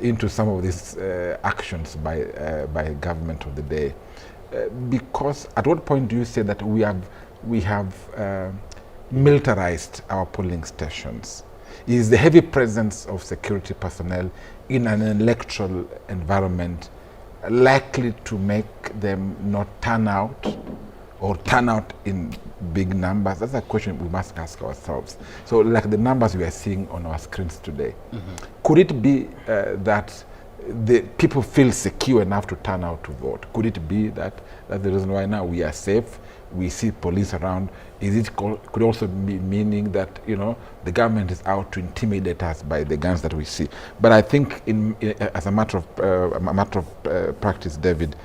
into some of these actions by government of the day. Because at what point do you say that we have militarized our polling stations? Is the heavy presence of security personnel in an electoral environment likely to make them not turn out or turn out in big numbers? That's a question we must ask ourselves. So like the numbers we are seeing on our screens today, could it be that the people feel secure enough to turn out to vote? Could it be that that's the reason why now we are safe, we see police around? Could also be meaning that the government is out to intimidate us by the guns that we see? But I think as a matter of practice, David,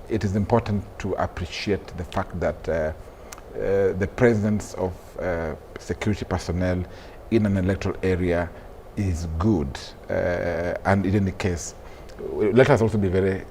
it is important to appreciate the fact that the presence of security personnel in an electoral area is good. And in any case, let us also be very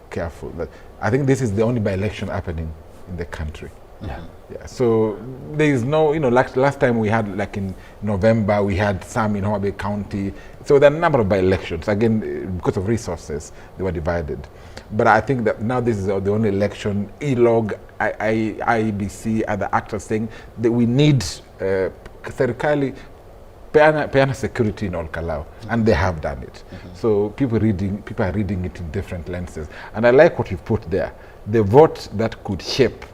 careful. That I think this is the only by-election happening in the country. Yeah. So there is no, like last time we had, like in November, we had some in Homa County. So there are a number of by-elections. Again, because of resources, they were divided. But I think that now this is the only election. ELOG, IEBC, other actors saying that we need serikali peana security in KALOU, and they have done it. So people are reading it in different lenses. And I like what you put there, the vote that could shape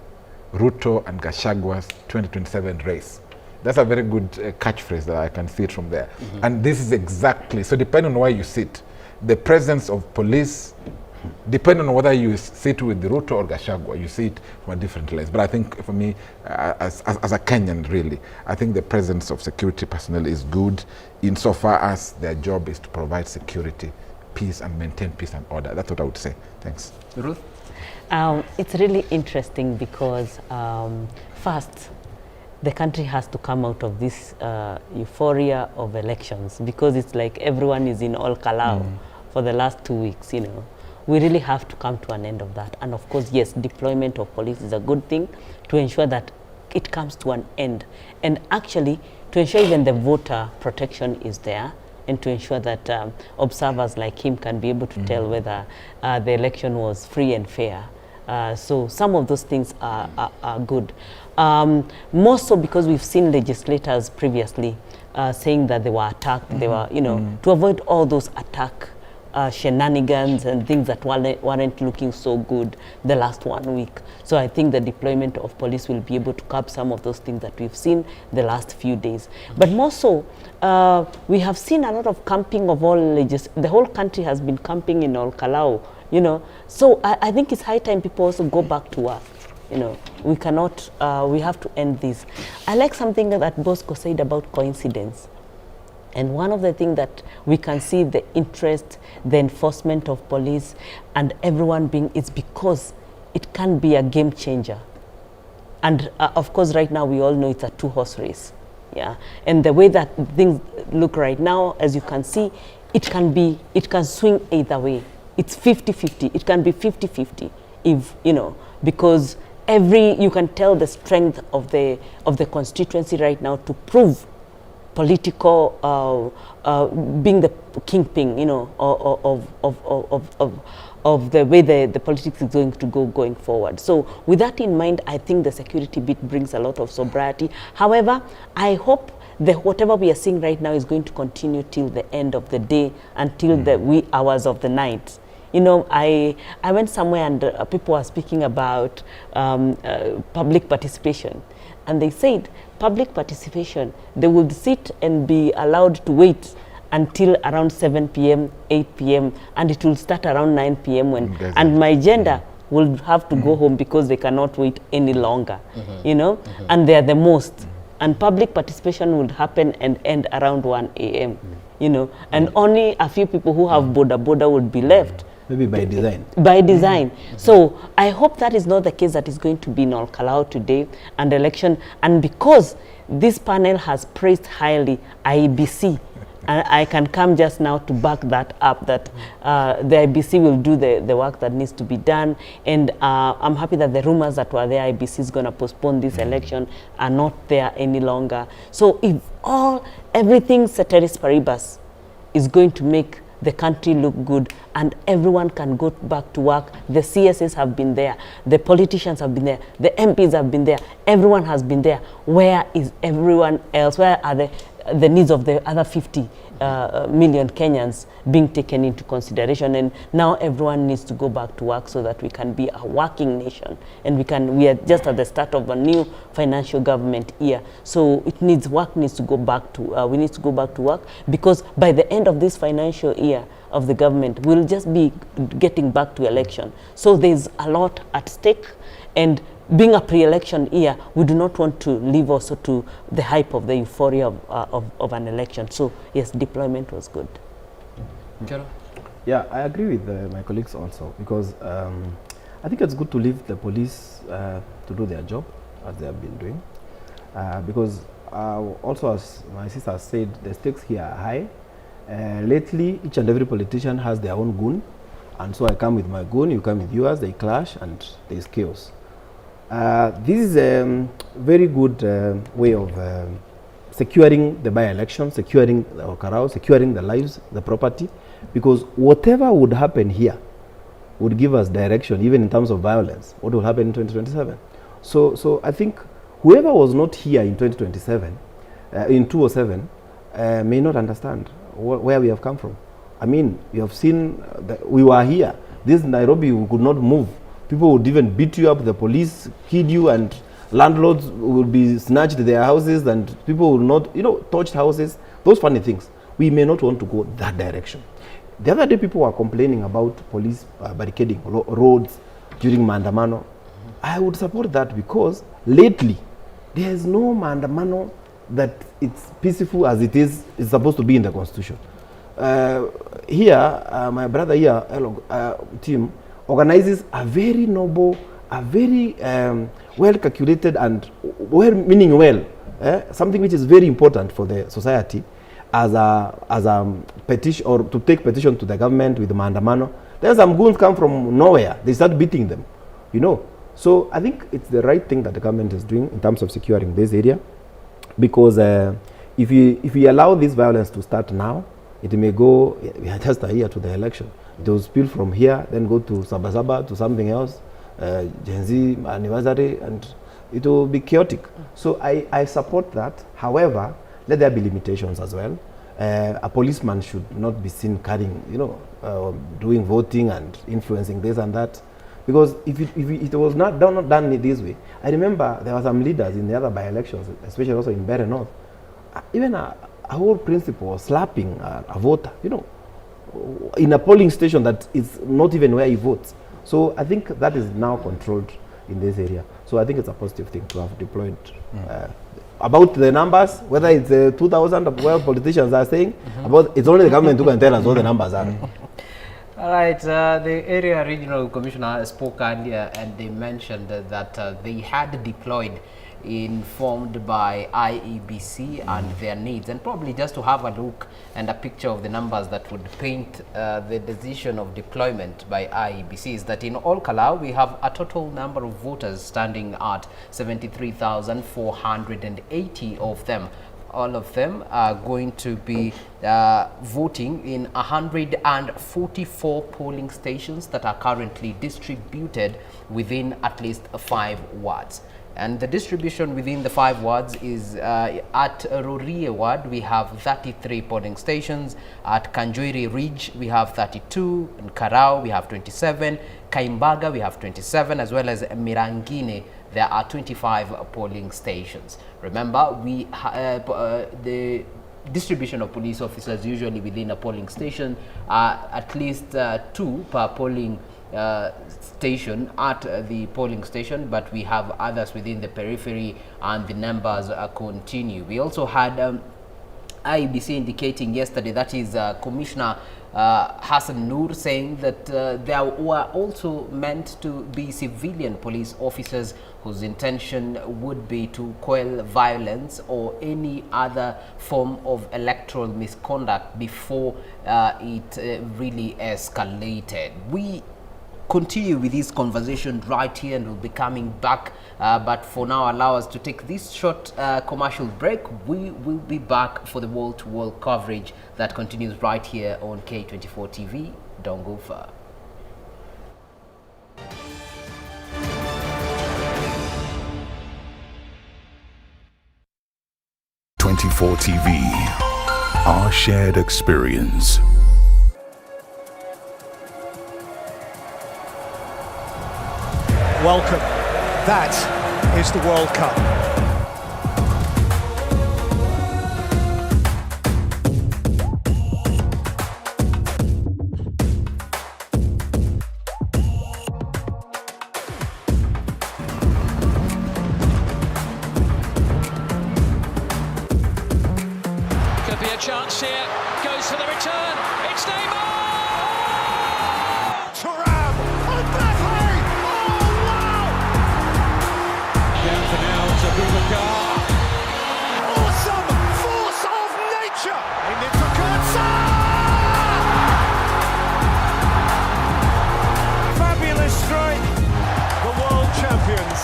Ruto and Gachagwa's 2027 race. That's a very good catchphrase that I can see it from there. And this is exactly, so depending on where you sit, the presence of police, depending on whether you sit with Ruto or Gachagua, you see it from a different lens. But I think for me, as a Kenyan really, I think the presence of security personnel is good insofar as their job is to provide security, peace, and maintain peace and order. That's what I would say. Thanks. Ruth? It's really interesting because first, the country has to come out of this euphoria of elections, because it's like everyone is in KALOU for the last 2 weeks, We really have to come to an end of that. And of course, yes, deployment of police is a good thing to ensure that it comes to an end. And actually, to ensure even the voter protection is there, and to ensure that observers like him can be able to tell whether the election was free and fair. So some of those things are good. More so because we've seen legislators previously saying that they were attacked, they were, to avoid all those attack shenanigans and things that weren't looking so good the last 1 week. So I think the deployment of police will be able to curb some of those things that we've seen the last few days. But more so, we have seen a lot of camping of the whole country has been camping in KALOU, So I think it's high time people also go back to work. You know, we cannot, we have to end this. I like something that Bosco said about coincidence. And one of the things that we can see the interest, the enforcement of police and everyone being, it's because it can be a game changer. And of course, right now, we all know it's a two-horse race. Yeah. And the way that things look right now, as you can see, it can swing either way. It's 50-50. It can be 50-50 if, you know, because you can tell the strength of the constituency right now to prove political, being the kingpin, you know, of the way the politics is going to go going forward. So with that in mind, I think the security bit brings a lot of sobriety. However, I hope that whatever we are seeing right now is going to continue till the end of the day, until the wee hours of the night. You know, I went somewhere and people were speaking about public participation. And they said public participation, they would sit and be allowed to wait until around 7 p.m., 8 p.m., and it will start around 9 p.m. and my gender will have to go home because they cannot wait any longer, you know, and they are the most. And public participation would happen and end around 1 a.m., you know, and only a few people who have border would be left. Maybe by design. By design. So I hope that is not the case that is going to be in KALOU today and election. And because this panel has praised highly IEBC, and I can come just now to back that up, that the IEBC will do the work that needs to be done. And I'm happy that the rumors that were there, IEBC is going to postpone this election, are not there any longer. So if everything ceteris paribus is going to make the country look good and everyone can go back to work. The CSS have been there, the politicians have been there, the MPs have been there, everyone has been there. Where is everyone else? Where are the needs of the other 50 million Kenyans being taken into consideration? And now everyone needs to go back to work so that we can be a working nation, and we are just at the start of a new financial government year. So work needs to go back to, we need to go back to work, because by the end of this financial year of the government, we'll just be getting back to election. So there's a lot at stake, and being a pre-election year, we do not want to live also to the hype of the euphoria of an election. So yes, deployment was good. Yeah, I agree with my colleagues also, because I think it's good to leave the police to do their job as they have been doing, because also, as my sister said, the stakes here are high. Lately, each and every politician has their own goon, and so I come with my goon, you come with yours, they clash, and there's chaos. This is a very good way of securing the by-election, securing the KALOU, securing the lives, the property, because whatever would happen here would give us direction, even in terms of violence, what will happen in 2027. So I think whoever was not here in 2027, in 2007, may not understand where we have come from. I mean, you have seen that we were here. This Nairobi, we could not move. People would even beat you up, the police killed you, and landlords would be snatched their houses, and people would not, you know, touched houses, those funny things. We may not want to go that direction. The other day, people were complaining about police barricading roads during Maandamano. I would support that, because lately, there is no Maandamano that it's peaceful as it is supposed to be in the Constitution. Here, my brother here, Tim, organizes a very noble, a very well calculated and meaning well, something which is very important for the society, as a petition, or to take petition to the government with the Maandamano. Then some goons come from nowhere, they start beating them, you know. So I think it's the right thing that the government is doing in terms of securing this area, because if we allow this violence to start now, it may go, we are just a year to the election. It will spill from here, then go to Sabasaba, to something else, Gen Z anniversary, and it will be chaotic. So I support that. However, let there be limitations as well. A policeman should not be seen carrying, you know, doing voting and influencing this and that. Because if it was not done this way, I remember there were some leaders in the other by-elections, especially also in Bere North, even a whole principal was slapping a voter, you know, in a polling station that is not even where he votes. So I think that is now controlled in this area. So I think it's a positive thing to have deployed. About the numbers, whether it's 2,000, well, politicians are saying, about it's only the government who can tell us what the numbers are. All right, the area regional commissioner spoke earlier and they mentioned that they had deployed informed by IEBC and their needs, and probably just to have a look and a picture of the numbers that would paint the decision of deployment by IEBC is that in all KALOU we have a total number of voters standing at 73,480 of them. All of them are going to be voting in 144 polling stations that are currently distributed within at least 5 wards. And the distribution within the 5 wards is at Rorie ward we have 33 polling stations, at Kanjuiri Ridge we have 32, in Karau we have 27, Kaimbaga we have 27, as well as Mirangine there are 25 polling stations. Remember, the distribution of police officers usually within a polling station are at least 2 per polling station at the polling station, but we have others within the periphery and the numbers continue. We also had IEBC indicating yesterday, that is Commissioner Hassan Noor, saying that there were also meant to be civilian police officers whose intention would be to quell violence or any other form of electoral misconduct before it really escalated. We continue with this conversation right here and we'll be coming back, but for now allow us to take this short commercial break. We will be back for the wall-to-wall coverage that continues right here on K24TV. Don't go far. K24TV, our shared experience. Welcome. That is the World Cup. Could be a chance here. Goes for the return. It's Neymar! Awesome force of nature in the fabulous strike, the world champions.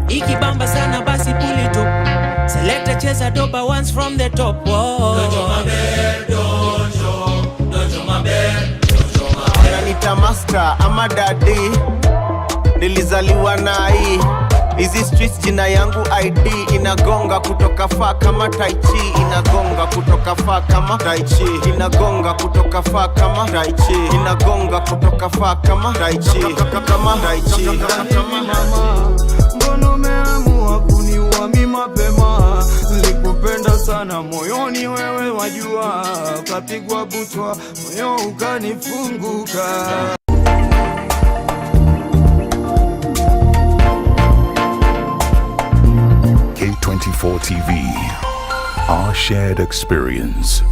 Ikibamba sana basi pull it up. Select a cheza doba once from the top. Ananita master ama daddy, nilizaliwa na hii. Hizi streets jina yangu ID, inagonga kutoka faa kama tai chi, inagonga kutoka faa kama tai chi, inagonga kutoka faa kama tai chi, inagonga kutoka faa kama tai chi, kama tai chi. Mbona umeamua kuniua mimi mapema? Nilikupenda sana moyoni, wewe wajua, kapigwa butwa moyo ukanifunguka. K24TV, our shared experience.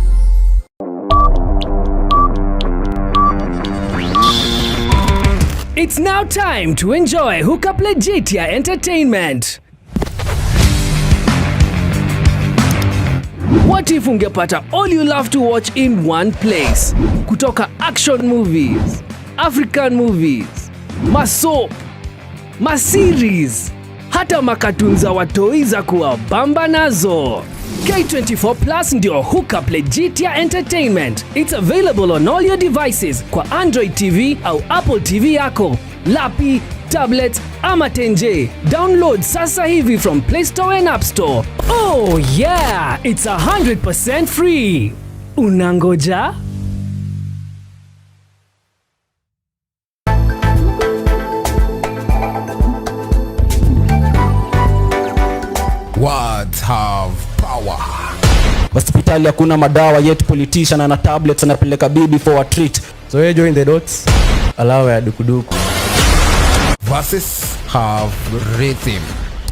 It's now time to enjoy Hookup Legitia Entertainment. What if ungepata all you love to watch in one place? Kutoka action movies, African movies, masoap, maseries, hata makatuni za watoi za kuwabamba nazo. K24 Plus ndio hookup legit ya entertainment. It's available on all your devices kwa Android TV au Apple TV yako, lapi, tablet ama tenje. Download sasa hivi from Play Store and App Store. Oh yeah, it's 100% free. Unangoja? Words have power. Hospitali hakuna madawa yet politician ana tablets anapeleka bibi for a treat. So you join the dots, allow ya dukuduku. Verses have rhythm.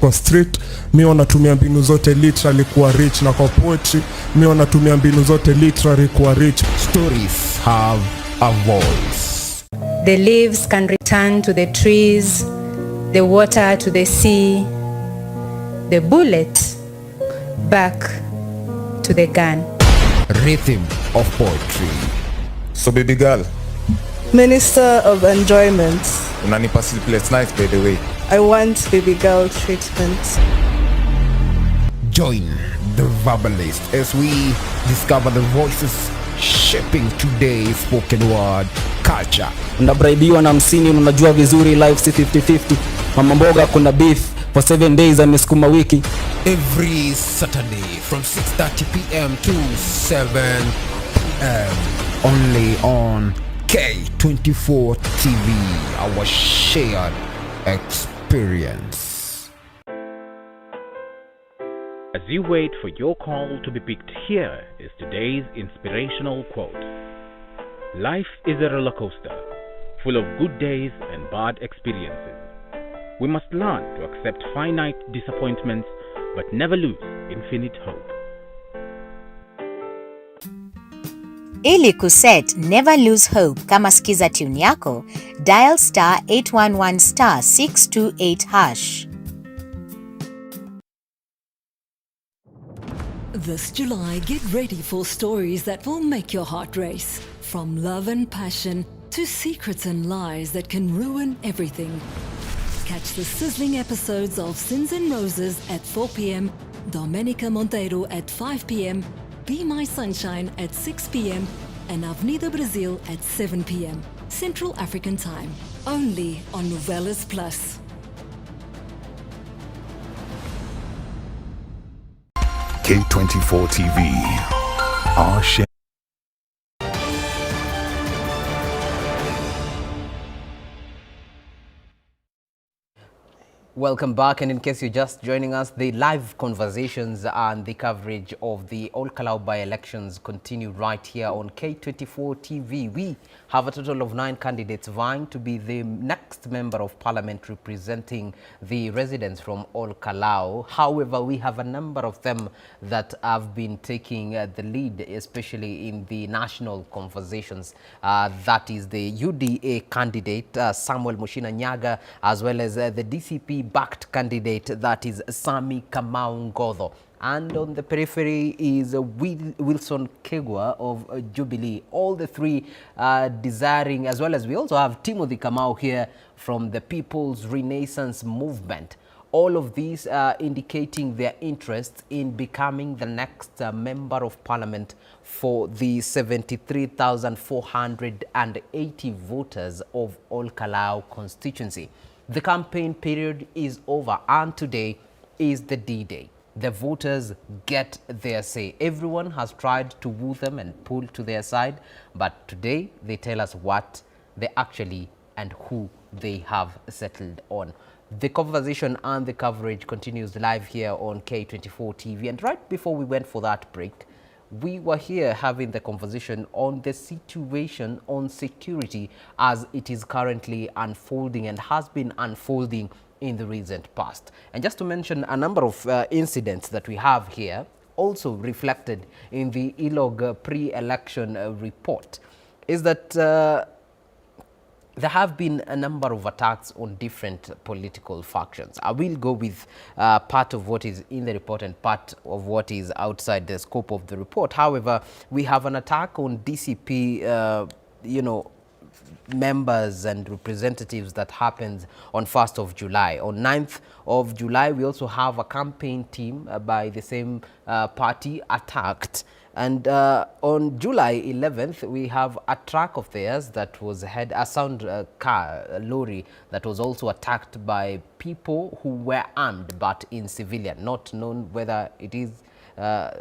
Kwa street mi wanatumia mbinu zote literally kuwa rich, na kwa poetry mi wanatumia mbinu zote literally kuwa rich. Stories have a voice. The leaves can return to the trees, the water to the sea, the bullet back to the gun. Rhythm of poetry. So baby girl, Minister of Enjoyment, unanipa sleepless nights by the way. I want baby girl treatment. Join the verbalist as we discover the voices shaping today's spoken word culture. Unabraibiwa na 50, unajua vizuri life si 50-50. Mama mboga kuna beef for 7 days amesukuma wiki. Every Saturday from 6:30 p.m. to 7 p.m. only on K24 TV, our shared experience. As you wait for your call to be picked, here is today's inspirational quote. Life is a roller coaster, full of good days and bad experiences. We must learn to accept finite disappointments, but never lose infinite hope. Ili kuset never lose hope kama skiza tune yako, dial *811*628#. This July, get ready for stories that will make your heart race. From love and passion to secrets and lies that can ruin everything. Catch the sizzling episodes of Sins and Roses at 4 p.m, Domenica Monteiro at 5 p.m, Be My Sunshine at 6 p.m, and Avenida Brazil at 7 p.m, Central African Time. Only on Novelas Plus. K24 TV. Our share. Welcome back, and in case you're just joining us, the live conversations and the coverage of the All Kalau by-elections continue right here on K24 TV. We have a total of 9 candidates vying to be the next member of parliament representing the residents from All Kalau. However, we have a number of them that have been taking the lead, especially in the national conversations. That is the UDA candidate, Samuel Mushina Nyaga, as well as the DCP-backed candidate, that is Sami Kamau Ngodho. And on the periphery is Wilson Kegwa of Jubilee. All the three desiring, as well as we also have Timothy Kamau here from the People's Renaissance Movement. All of these indicating their interest in becoming the next member of parliament for the 73,480 voters of All Kalau constituency. The campaign period is over, and today is the D-Day. The voters get their say. Everyone has tried to woo them and pull to their side, but today they tell us what they actually and who they have settled on. The conversation and the coverage continues live here on K24 TV. And right before we went for that break, we were here having the conversation on the situation on security as it is currently unfolding and has been unfolding in the recent past. And just to mention a number of incidents that we have here, also reflected in the ILOG pre-election report, is that there have been a number of attacks on different political factions. I will go with part of what is in the report and part of what is outside the scope of the report. However, we have an attack on DCP, members and representatives that happens on 1st of July. On 9th of July, we also have a campaign team by the same party attacked. And on July 11th, we have a truck of theirs that was a sound car, a lorry, that was also attacked by people who were armed but in civilian, not known whether it is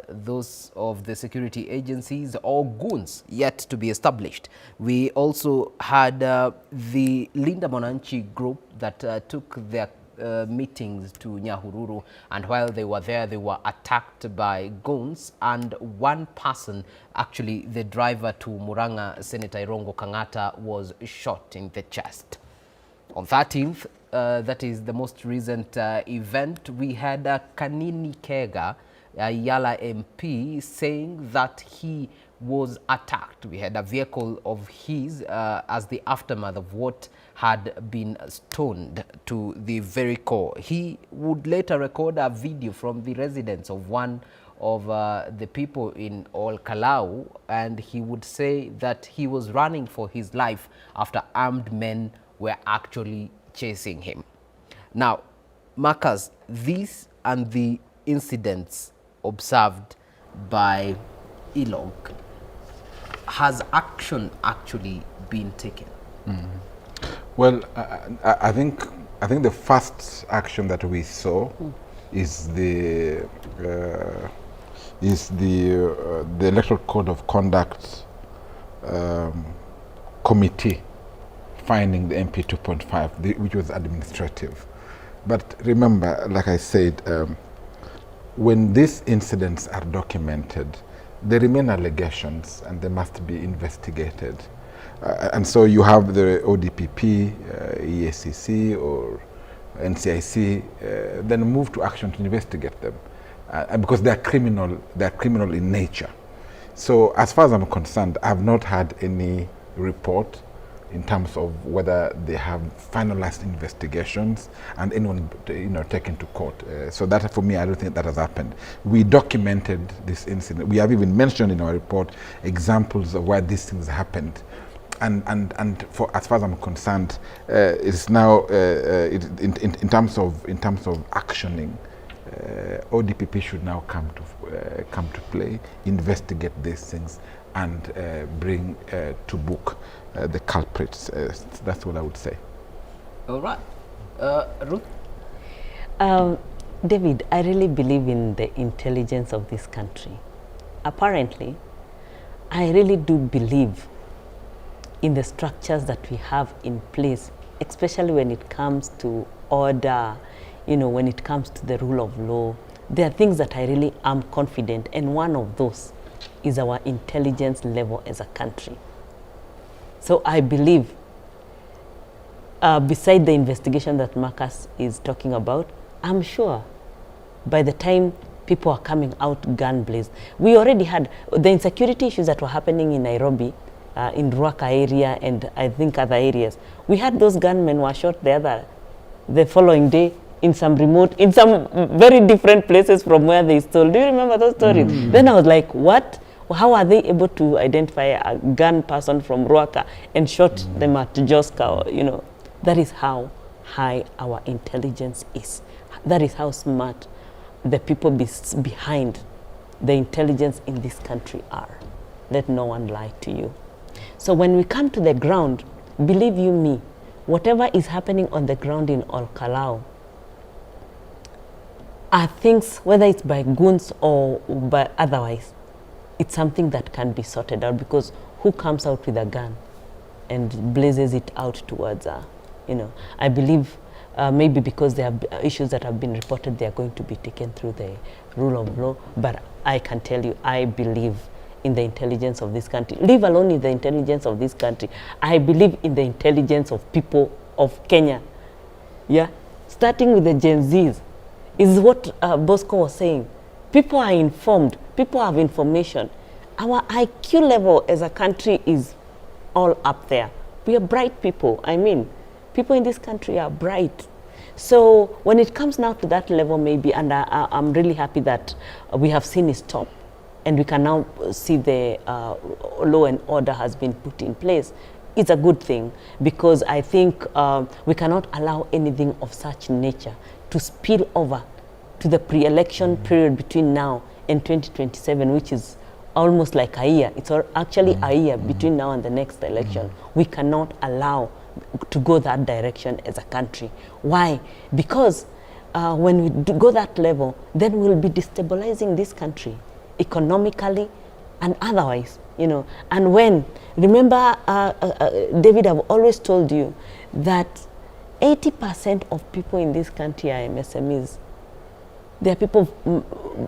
those of the security agencies or goons, yet to be established. We also had the Linda Mwananchi group that took their meetings to Nyahururu, and while they were there, they were attacked by goons, and one person, actually the driver to Muranga, Senator Irongo Kangata, was shot in the chest. On 13th, that is the most recent event, we had Kanini Kega, Yala MP, saying that he was attacked. We had a vehicle of his as the aftermath of what had been stoned to the very core. He would later record a video from the residence of one of the people in KALOU, and he would say that he was running for his life after armed men were actually chasing him. Now, Marcus, these and the incidents observed by ILOG, has action actually been taken? Well, I think the first action that we saw is the Electoral Code of Conduct committee finding the MP 2.5, which was administrative. But remember, like I said, when these incidents are documented, they remain allegations and they must be investigated. And so you have the ODPP, EACC or NCIC, then move to action to investigate them because they are criminal in nature. So as far as I'm concerned, I have not had any report in terms of whether they have finalized investigations and anyone taken to court. So that, for me, I don't think that has happened. We documented this incident. We have even mentioned in our report examples of where these things happened. And for as far as I'm concerned, it's now in terms of actioning. ODPP should now come to play, investigate these things, and bring to book the culprits. That's what I would say. All right. Ruth? David, I really believe in the intelligence of this country. Apparently, I really do believe in the structures that we have in place, especially when it comes to order, when it comes to the rule of law. There are things that I really am confident, and one of those is our intelligence level as a country. So I believe, beside the investigation that Marcus is talking about, I'm sure by the time people are coming out gun blazed, we already had the insecurity issues that were happening in Nairobi, in Ruaka area, and I think other areas. We had those gunmen were shot the following day in some very different places from where they stole. Do you remember those stories? Then I was like, what? How are they able to identify a gun person from Ruaka and shot them at Joska? That is how high our intelligence is. That is how smart the people behind the intelligence in this country are. Let no one lie to you. So when we come to the ground, believe you me, whatever is happening on the ground in KALOU are things, whether it's by goons or by otherwise, it's something that can be sorted out, because who comes out with a gun and blazes it out towards I believe maybe because there are issues that have been reported, they are going to be taken through the rule of law. But I can tell you, I believe in the intelligence of this country. Leave alone in the intelligence of this country. I believe in the intelligence of people of Kenya. Yeah, starting with the Gen Zs is what Bosco was saying. People are informed. People have information. Our IQ level as a country is all up there. We are bright people. I mean, people in this country are bright. So when it comes now to that level, maybe, and I'm really happy that we have seen it stop, and we can now see the law and order has been put in place. it's a good thing, because I think we cannot allow anything of such nature to spill over to the pre-election period between now and 2027, which is almost like a year. It's actually a year between now and the next election. We cannot allow to go that direction as a country. Why? Because when we go that level, then we'll be destabilizing this country economically and otherwise, you know. And when, remember, David, I've always told you that 80% of people in this country are MSMEs. There are people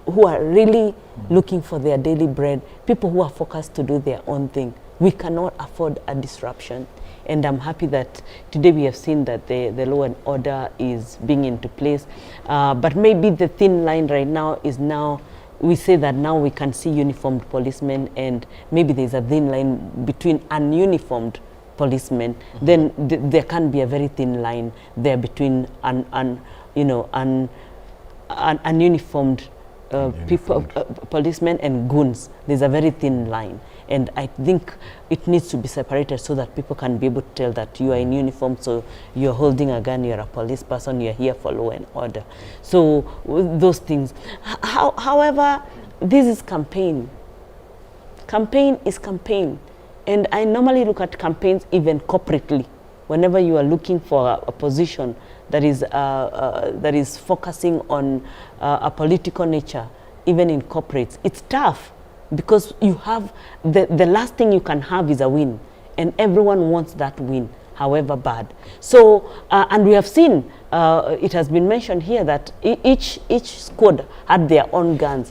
who are really looking for their daily bread, people who are focused to do their own thing. We cannot afford a disruption. And I'm happy that today we have seen that the law and order is being into place. But maybe the thin line right now is now, we say that now we can see uniformed policemen, and maybe there's a thin line between ununiformed policemen. Then there can be a very thin line there between ununiformed people, policemen and goons. There's a very thin line, and I think it needs to be separated so that people can be able to tell that you are in uniform, so you're holding a gun, you're a police person, you're here for law and order. So those things. However, this is campaign. Campaign is campaign, and I normally look at campaigns even corporately. Whenever you are looking for a position that is focusing on a political nature, even in corporates, it's tough, because you have the last thing you can have is a win, and everyone wants that win, however bad. So and we have seen, it has been mentioned here that each squad had their own gangs,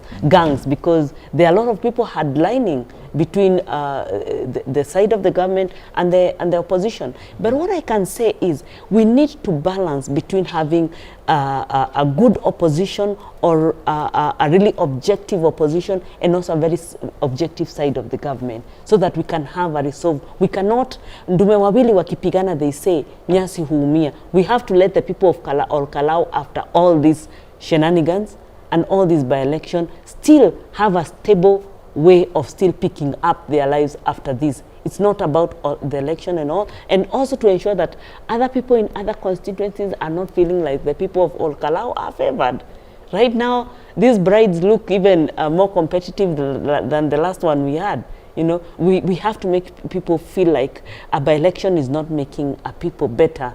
because there are a lot of people headlining between the side of the government and the opposition. But what I can say is we need to balance between having a good opposition, or a really objective opposition, and also a very objective side of the government, so that we can have a resolve. We cannot, ndume wawili wakipigana, they say, nyasi huumia. We have to let the people of KALOU, after all these shenanigans and all these by-election, still have a stable way of still picking up their lives after this. It's not about the election and all, and also to ensure that other people in other constituencies are not feeling like the people of KALOU are favored. Right now, these brides look even more competitive than the last one we had. You know, we have to make people feel like a by-election is not making a people better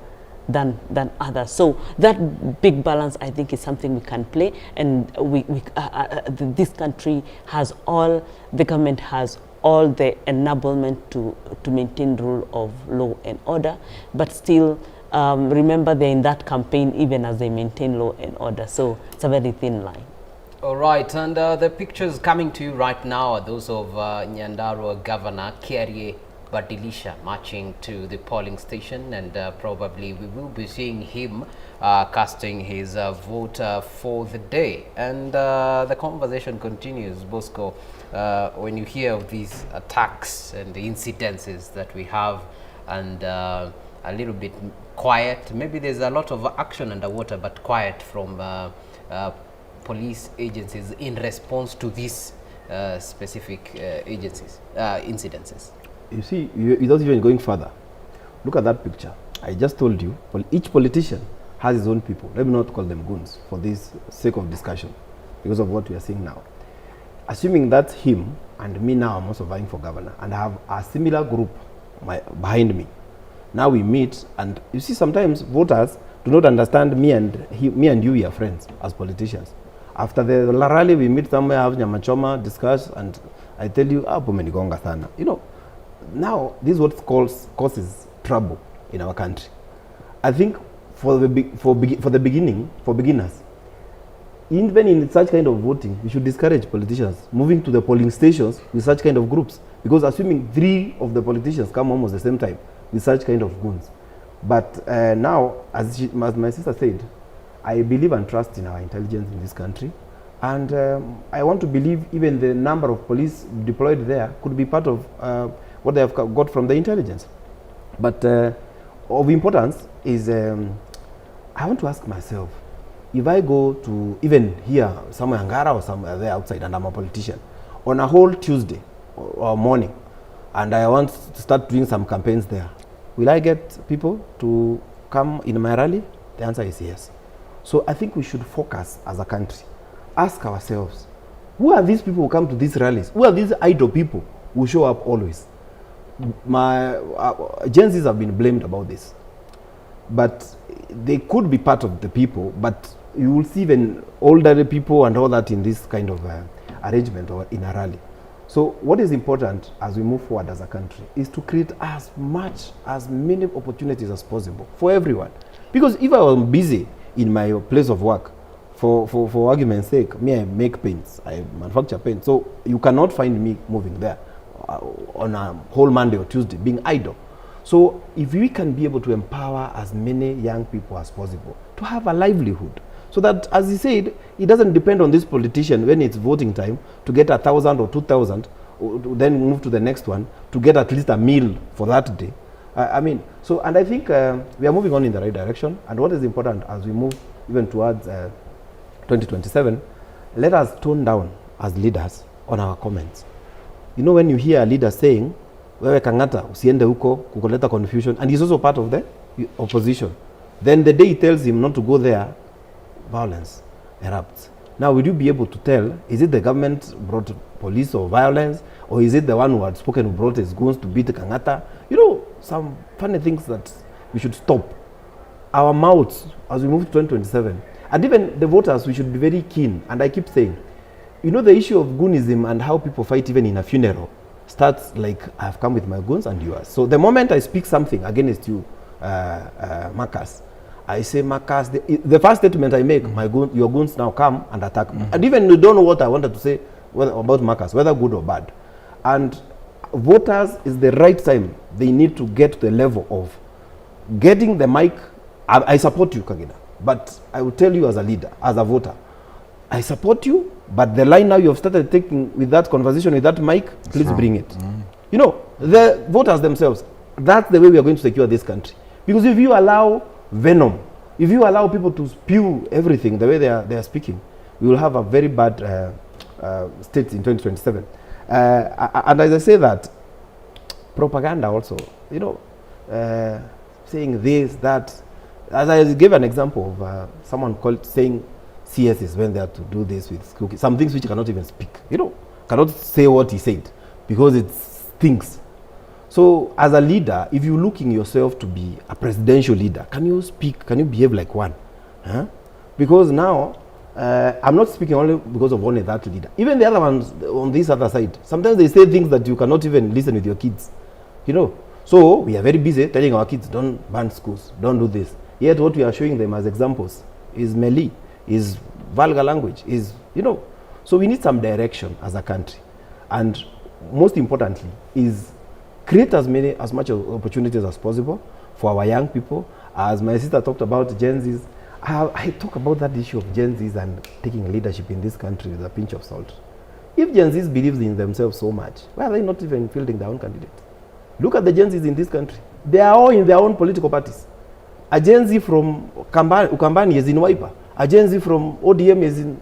than others. So that big balance, I think, is something we can play, and this country has all, the government has all the enablement to maintain rule of law and order, but still remember they're in that campaign even as they maintain law and order. So it's a very thin line. All right, and the pictures coming to you right now are those of Nyandarua Governor Kiarie Badilisha marching to the polling station, and probably we will be seeing him casting his vote for the day. And the conversation continues, Bosco, when you hear of these attacks and the incidences that we have, and a little bit quiet, maybe there's a lot of action underwater, but quiet from police agencies in response to these specific incidences. You see, without even going further, look at that picture. I just told you, well, each politician has his own people. Let me not call them goons for this sake of discussion, because of what we are seeing now. Assuming that's him and me now, I'm also vying for governor, and I have a similar group behind me. Now we meet, and you see, sometimes voters do not understand me and you, we are friends as politicians. After the rally, we meet somewhere, have nyamachoma, discuss, and I tell you, you know, now this is what causes trouble in our country. I think for beginners, even in such kind of voting, we should discourage politicians moving to the polling stations with such kind of groups, because assuming 3 of the politicians come almost the same time with such kind of goons. But now, as my sister said, I believe and trust in our intelligence in this country, and I want to believe even the number of police deployed there could be part of what they have got from the intelligence. But of importance is, I want to ask myself, if I go to even here, somewhere Angara or somewhere there outside, and I'm a politician, on a whole Tuesday or morning, and I want to start doing some campaigns there. Will I get people to come in my rally? The answer is yes. So I think we should focus as a country. Ask ourselves, who are these people who come to these rallies? Who are these idle people who show up always? Gen Zs have been blamed about this. But they could be part of the people, but you will see even older people and all that in this kind of arrangement or in a rally. So what is important as we move forward as a country is to create as many opportunities as possible for everyone. Because if I am busy in my place of work, for argument's sake, me, I make paints, I manufacture paints. So you cannot find me moving there on a whole Monday or Tuesday being idle. So if we can be able to empower as many young people as possible to have a livelihood, so that, as he said, it doesn't depend on this politician when it's voting time to get 1,000 or 2,000, or then move to the next one to get at least a meal for that day. I mean, so, and I think we are moving on in the right direction. And what is important as we move even towards 2027, let us tone down as leaders on our comments. You know, when you hear a leader saying, wewe Kangata, usiende huko, kukoleta confusion, and he's also part of the opposition, then the day he tells him not to go there, violence erupts. Now, will you be able to tell, is it the government brought police or violence, or is it the one who had spoken who brought his goons to beat Kangata? You know, some funny things that we should stop. Our mouths, as we move to 2027, and even the voters, we should be very keen. And I keep saying, you know, the issue of goonism and how people fight even in a funeral starts like, I've come with my goons and yours. So the moment I speak something against you, Marcus, I say, Marcus, the first statement I make, your goons now come and attack me. And even you don't know what I wanted to say about Marcus, whether good or bad. And voters is the right time. They need to get to the level of getting the mic. I support you, Kagina, but I will tell you as a leader, as a voter, I support you, but the line now you have started taking with that conversation, with that mic, please bring it. You know, the voters themselves, that's the way we are going to secure this country. Because if you allow venom, if you allow people to spew everything the way they are speaking, we will have a very bad state in 2027. And as I say that, propaganda also, you know, saying this, that, as I gave an example of someone saying CS is when they have to do this with cookies, some things which you cannot even speak, you know, cannot say what he said because it stinks. So as a leader, if you're looking yourself to be a presidential leader, can you speak, can you behave like one? Huh? Because now, I'm not speaking only because of only that leader. Even the other ones on this other side, sometimes they say things that you cannot even listen with your kids, you know. So we are very busy telling our kids, don't ban schools, don't do this. Yet what we are showing them as examples is melee, is vulgar language, is, you know. So we need some direction as a country. And most importantly is create as much opportunities as possible for our young people. As my sister talked about Gen Zs, I talk about that issue of Gen Zs and taking leadership in this country with a pinch of salt. If Gen Zs believe in themselves so much, why are they not even fielding their own candidate? Look at the Gen Zs in this country. They are all in their own political parties. A Gen Z from Ukambani is in Wiper. A Gen Z from ODM is in,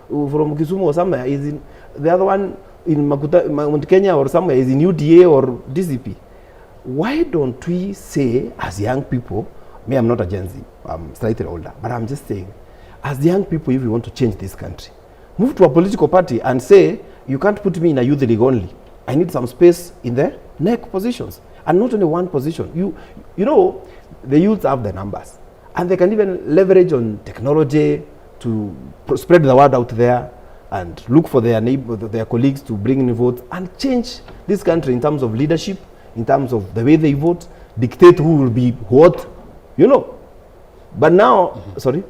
from Kisumu or somewhere, is in, the other one in Mount Kenya or somewhere is in UDA or DCP. Why don't we say, as young people, me, I'm not a Gen Z, I'm slightly older, but I'm just saying, as young people, if we want to change this country, move to a political party and say, you can't put me in a youth league only. I need some space in the neck positions, and not only one position. You know, the youths have the numbers, and they can even leverage on technology to spread the word out there and look for their their colleagues to bring in votes and change this country in terms of leadership, in terms of the way they vote, dictate who will be what, you know. But now, sorry?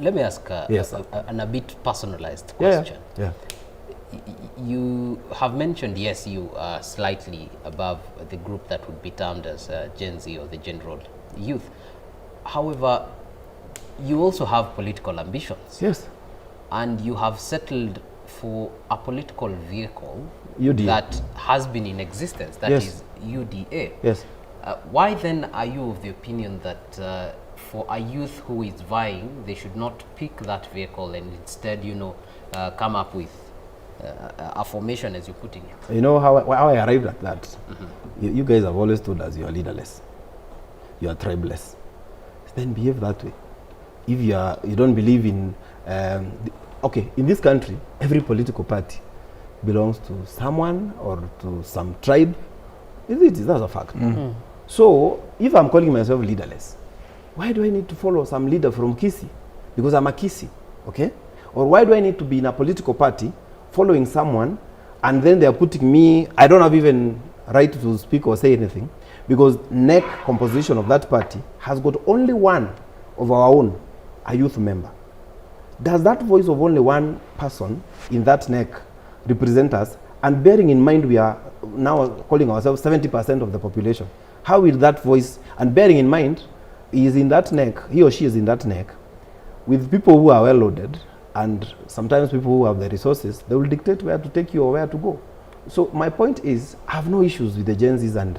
Let me ask yes, a bit personalized question. Yeah. You have mentioned, yes, you are slightly above the group that would be termed as Gen Z or the general youth. However, you also have political ambitions. Yes. And you have settled for a political vehicle UDA. that has been in existence, that yes. is UDA. Yes. Why then are you of the opinion that for a youth who is vying, they should not pick that vehicle and instead, you know, come up with a formation, as you're putting it. You know how I arrived at that? You guys have always told us you are leaderless, you are tribeless. Then behave that way. If you don't believe in, okay, in this country, every political party belongs to someone or to some tribe. That's a fact. So if I'm calling myself leaderless, why do I need to follow some leader from Kisii? Because I'm a Kisii, okay? Or why do I need to be in a political party following someone and then they're putting me, I don't have even right to speak or say anything, because NEC composition of that party has got only one of our own, a youth member. Does that voice of only one person in that NEC represent us? And bearing in mind we are now calling ourselves 70% of the population, how will that voice, and bearing in mind he is in that NEC, he or she is in that NEC with people who are well loaded, and sometimes people who have the resources, they will dictate where to take you or where to go. So my point is, I have no issues with the Gen Zs, and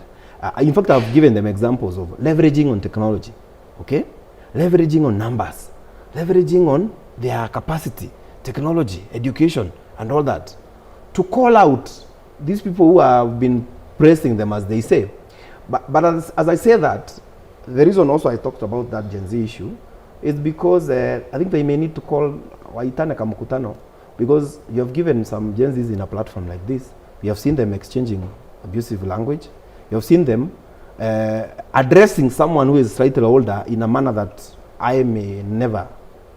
in fact I've given them examples of leveraging on technology, okay? Leveraging on numbers, leveraging on their capacity, technology, education, and all that, to call out these people who have been praising them, as they say. But as I say that, the reason also I talked about that Gen Z issue is because I think they may need to call Waitane Kamukutano, because you have given some Gen Zs in a platform like this. You have seen them exchanging abusive language. You have seen them addressing someone who is slightly older in a manner that I may never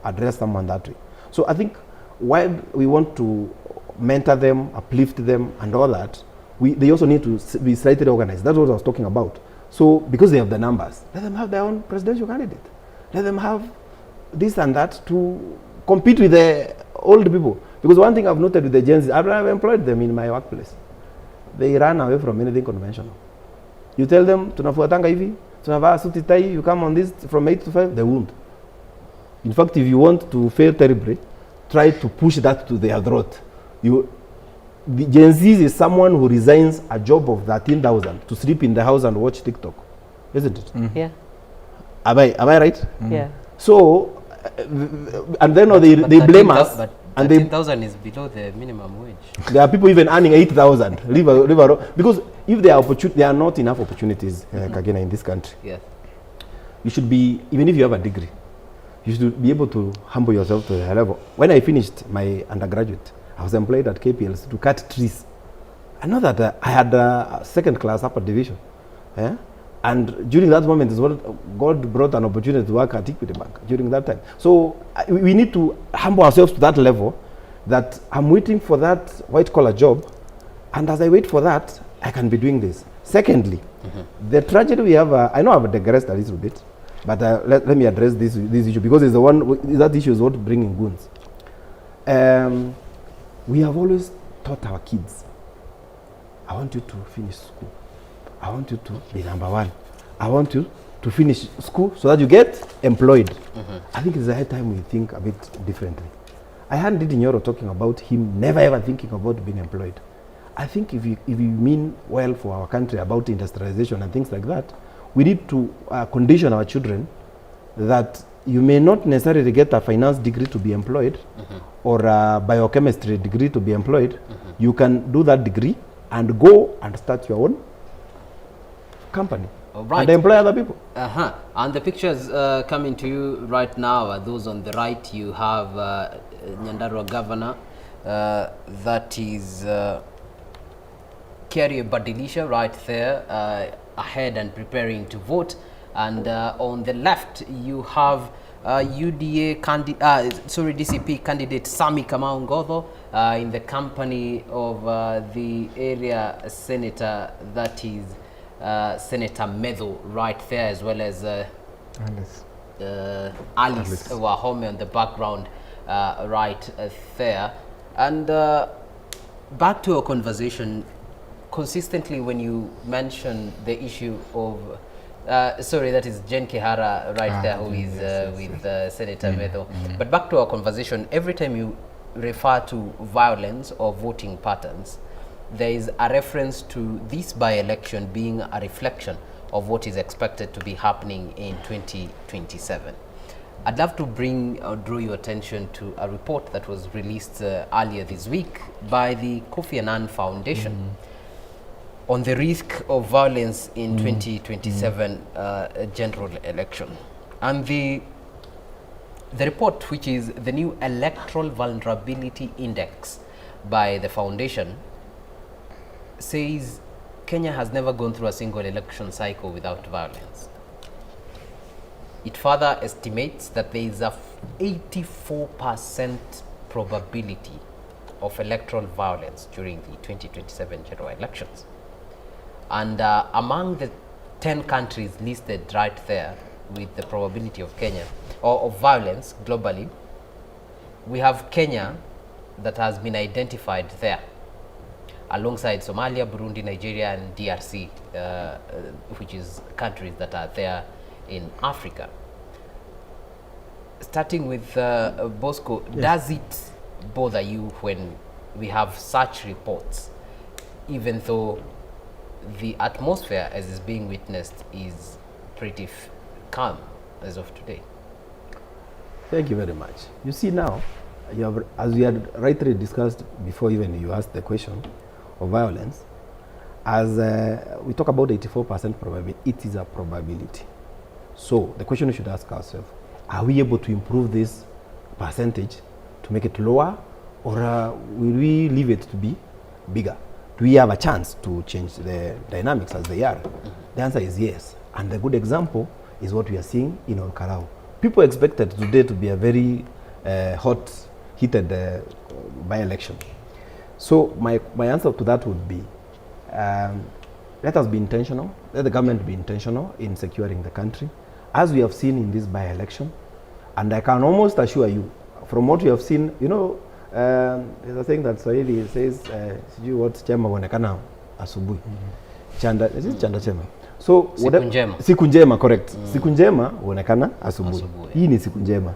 address someone that way. So I think while we want to mentor them, uplift them, and all that, they also need to be slightly organized. That's what I was talking about. So because they have the numbers, let them have their own presidential candidate. Let them have this and that to compete with the old people. Because one thing I've noted with the Gen Z, I've employed them in my workplace. They run away from anything conventional. You tell them, tunafuatanga hivi, tunavaa suti tai, you come on this from 8 to 5, they won't. In fact, if you want to fail terribly, try to push that to their throat. The Gen Z is someone who resigns a job of 13,000 to sleep in the house and watch TikTok, isn't it? Yeah. Am I right? Yeah. So, and then they blame us. But and 13,000 is below the minimum wage. There are people even earning 8,000. Because if there are not enough opportunities, Kagena, in this country. Yes. You should be, even if you have a degree, you should be able to humble yourself to the level. When I finished my undergraduate, I was employed at KPLC to cut trees. I know that I had a second class upper division. Yeah? And during that moment is what God brought an opportunity to work at Equity Bank during that time. So we need to humble ourselves to that level, that I'm waiting for that white collar job, and as I wait for that, I can be doing this. Secondly, the tragedy we have, I know I've digressed a little bit, but let me address this issue, because it's the one, that issue is what bringing goons. We have always taught our kids, I want you to finish school. I want you to be number one. I want you to finish school so that you get employed. I think it's the high time we think a bit differently. I heard Didi Nyoro talking about him never ever thinking about being employed. I think if you mean well for our country about industrialization and things like that, we need to condition our children that you may not necessarily get a finance degree to be employed or a biochemistry degree to be employed. You can do that degree and go and start your own company and employ other people. And the pictures coming to you right now are those on the right. You have Nyandarua Governor, that is Kerio Badilisha right there, ahead and preparing to vote. And on the left, you have DCP candidate Sami Kamau Ngodho in the company of the area senator, that is Senator Medho right there, as well as Alice Wahome on the background right there. And back to our conversation, consistently when you mention the issue of that is Jen Kihara right there, who is with Senator Medho. But back to our conversation, every time you refer to violence or voting patterns, there is a reference to this by-election being a reflection of what is expected to be happening in 2027. I'd love to draw your attention to a report that was released earlier this week by the Kofi Annan Foundation on the risk of violence in 2027 general election. And the report, which is the new Electoral Vulnerability Index by the foundation, says Kenya has never gone through a single election cycle without violence. It further estimates that there is a 84% probability of electoral violence during the 2027 general elections. And among the 10 countries listed right there with the probability of Kenya, or of violence globally, we have Kenya that has been identified there, alongside Somalia, Burundi, Nigeria, and DRC, which is countries that are there in Africa. Starting with Bosco, does it bother you when we have such reports, even though the atmosphere as is being witnessed is pretty calm as of today? Thank you very much. You see now, you have, as we had rightly discussed before even you asked the question of violence, as we talk about 84% probability, it is a probability. So the question we should ask ourselves, are we able to improve this percentage to make it lower, or will we leave it to be bigger? Do we have a chance to change the dynamics as they are? The answer is yes. And the good example is what we are seeing in KALOU. People expected today to be a very hot, heated by-election. So my answer to that would be, let us be intentional, let the government be intentional in securing the country, as we have seen in this by-election. And I can almost assure you, from what we have seen, you know, there's a thing that Swahili says, what chema huonekana asubuhi. Chanda, is it chanda chema? So siku njema, correct. Siku njema huonekana asubuhi. Hii ni siku njema.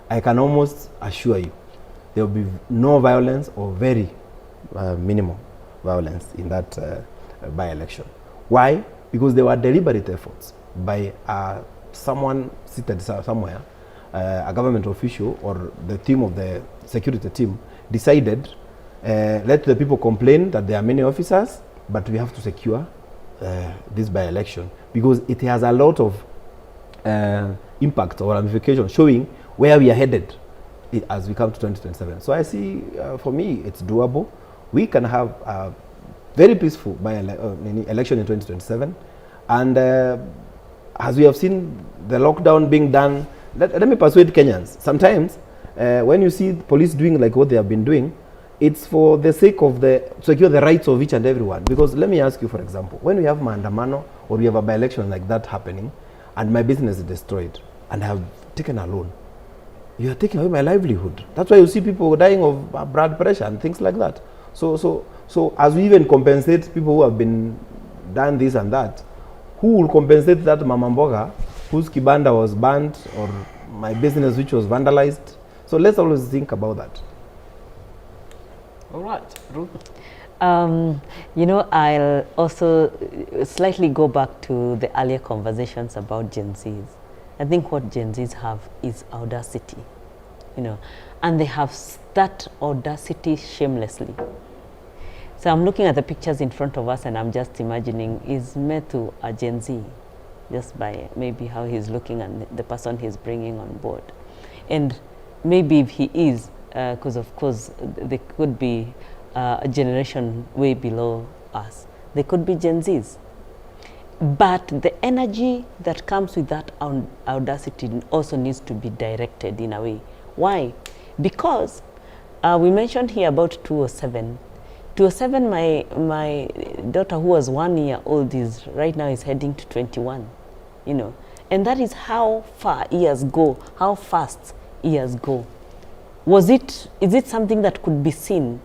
I can almost assure you there will be no violence or very minimal violence in that by-election. Why? Because there were deliberate efforts by someone seated somewhere, a government official or the team of the security team decided, let the people complain that there are many officers, but we have to secure this by-election, because it has a lot of impact or ramification showing where we are headed as we come to 2027. So I see, for me, it's doable. We can have a very peaceful election in 2027. And as we have seen the lockdown being done, let me persuade Kenyans. Sometimes when you see police doing like what they have been doing, it's for the sake of secure the rights of each and everyone. Because let me ask you, for example, when we have maandamano or we have a by-election like that happening, and my business is destroyed, and I have taken a loan, you are taking away my livelihood. That's why you see people dying of blood pressure and things like that. So as we even compensate people who have been done this and that, who will compensate that mama mboga whose kibanda was burnt, or my business which was vandalized? So let's always think about that. All right, Ruth. You know, I'll also slightly go back to the earlier conversations about Gen Zs. I think what Gen Zs have is audacity, you know, and they have that audacity shamelessly. So I'm looking at the pictures in front of us and I'm just imagining, is Methu a Gen Z? Just by maybe how he's looking and the person he's bringing on board. And maybe if he is, because of course there could be a generation way below us. They could be Gen Zs. But the energy that comes with that audacity also needs to be directed in a way. Why? Because we mentioned here about 207. 207, my daughter who was 1 year old is right now is heading to 21, you know. And that is how far years go, how fast years go. Is it something that could be seen?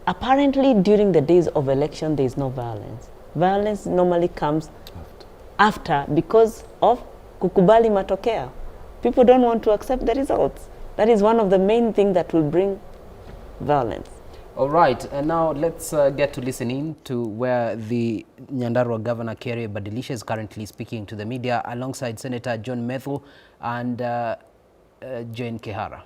Apparently during the days of election there is no violence. Violence normally comes after because of kukubali matokeo. People don't want to accept the results. That is one of the main things that will bring violence. All right, and now let's get to listen in to where the Nyandarua Governor Kerry Badilisha is currently speaking to the media alongside Senator John Methu and Jane Kihara.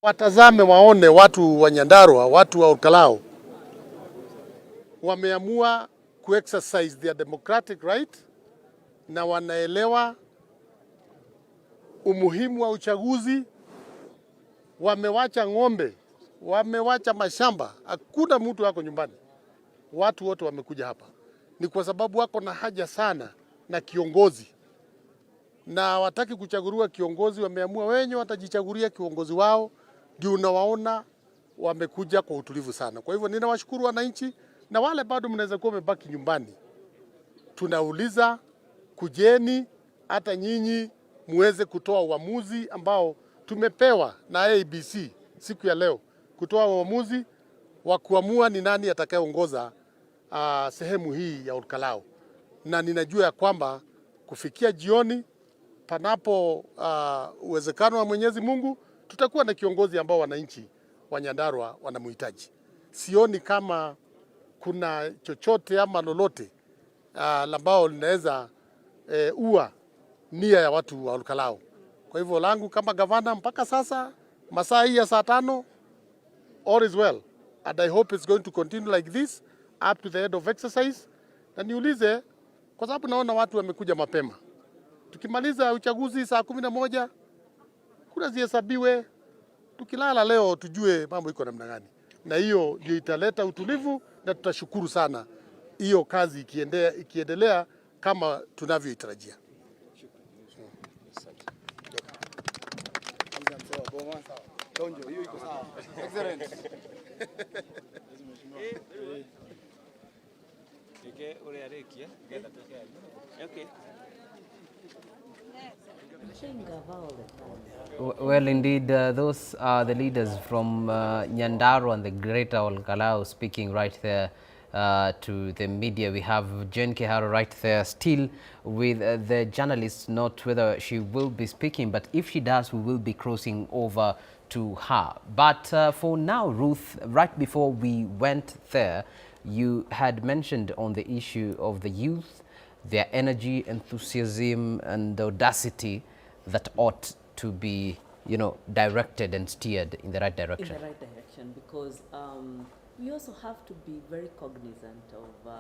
Watazame waone watu wa Nyandarua, watu wa KALOU wameamua kuexercise their democratic right na wanaelewa umuhimu wa uchaguzi. Wamewacha ng'ombe, wamewacha mashamba, hakuna mtu wako nyumbani. Watu wote wamekuja hapa ni kwa sababu wako na haja sana na kiongozi, na wataki kuchaguliwa kiongozi. Wameamua wenye watajichagulia kiongozi wao, ndio unawaona wamekuja kwa utulivu sana. Kwa hivyo ninawashukuru wananchi, na wale bado mnaweza kuwa mmebaki nyumbani, tunauliza kujeni, hata nyinyi muweze kutoa uamuzi ambao tumepewa na ABC siku ya leo, kutoa uamuzi wa kuamua ni nani atakayeongoza sehemu hii ya KALOU. Na ninajua ya kwamba kufikia jioni, panapo uwezekano wa Mwenyezi Mungu, tutakuwa na kiongozi ambao wananchi wa Nyandarua wanamhitaji. Sioni kama kuna chochote ama lolote ambao linaweza ua nia ya watu wa KALOU. Kwa hivyo langu kama gavana, mpaka sasa masaa hii ya saa 5, all is well, and I hope it's going to continue like this up to the end of exercise. Na niulize, kwa sababu naona watu wamekuja mapema, tukimaliza uchaguzi saa 11 kura zihesabiwe, tukilala leo tujue mambo iko namna gani, na hiyo ndio italeta utulivu, na tutashukuru sana hiyo kazi ikiendelea kama tunavyoitarajia. Well, indeed, those are the leaders from Nyandarua and the greater KALOU speaking right there to the media. We have Jane Kihara right there still with the journalists, not whether she will be speaking, but if she does, we will be crossing over to her. But for now, Ruth, right before we went there, you had mentioned on the issue of the youth, their energy, enthusiasm, and the audacity that ought to be, you know, directed and steered in the right direction. In the right direction, because we also have to be very cognizant of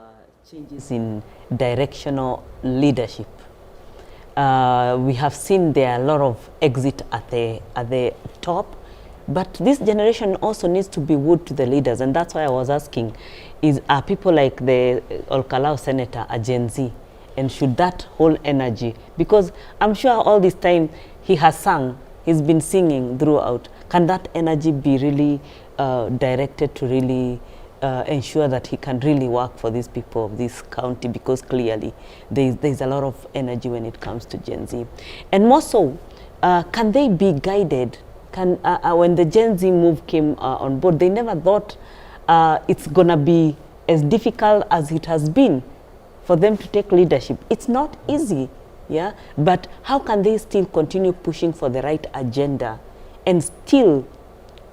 changes in directional leadership. We have seen there are a lot of exit at the top, but this generation also needs to be wood to the leaders, and that's why I was asking, are people like the KALOU senator a Gen Z? And should that whole energy, because I'm sure all this time he has sung, he's been singing throughout, can that energy be really directed to really ensure that he can really work for these people of this county? Because clearly there's a lot of energy when it comes to Gen Z. And more so, can they be guided? When the Gen Z move came on board, they never thought it's gonna be as difficult as it has been for them to take leadership. It's not easy, yeah? But how can they still continue pushing for the right agenda and still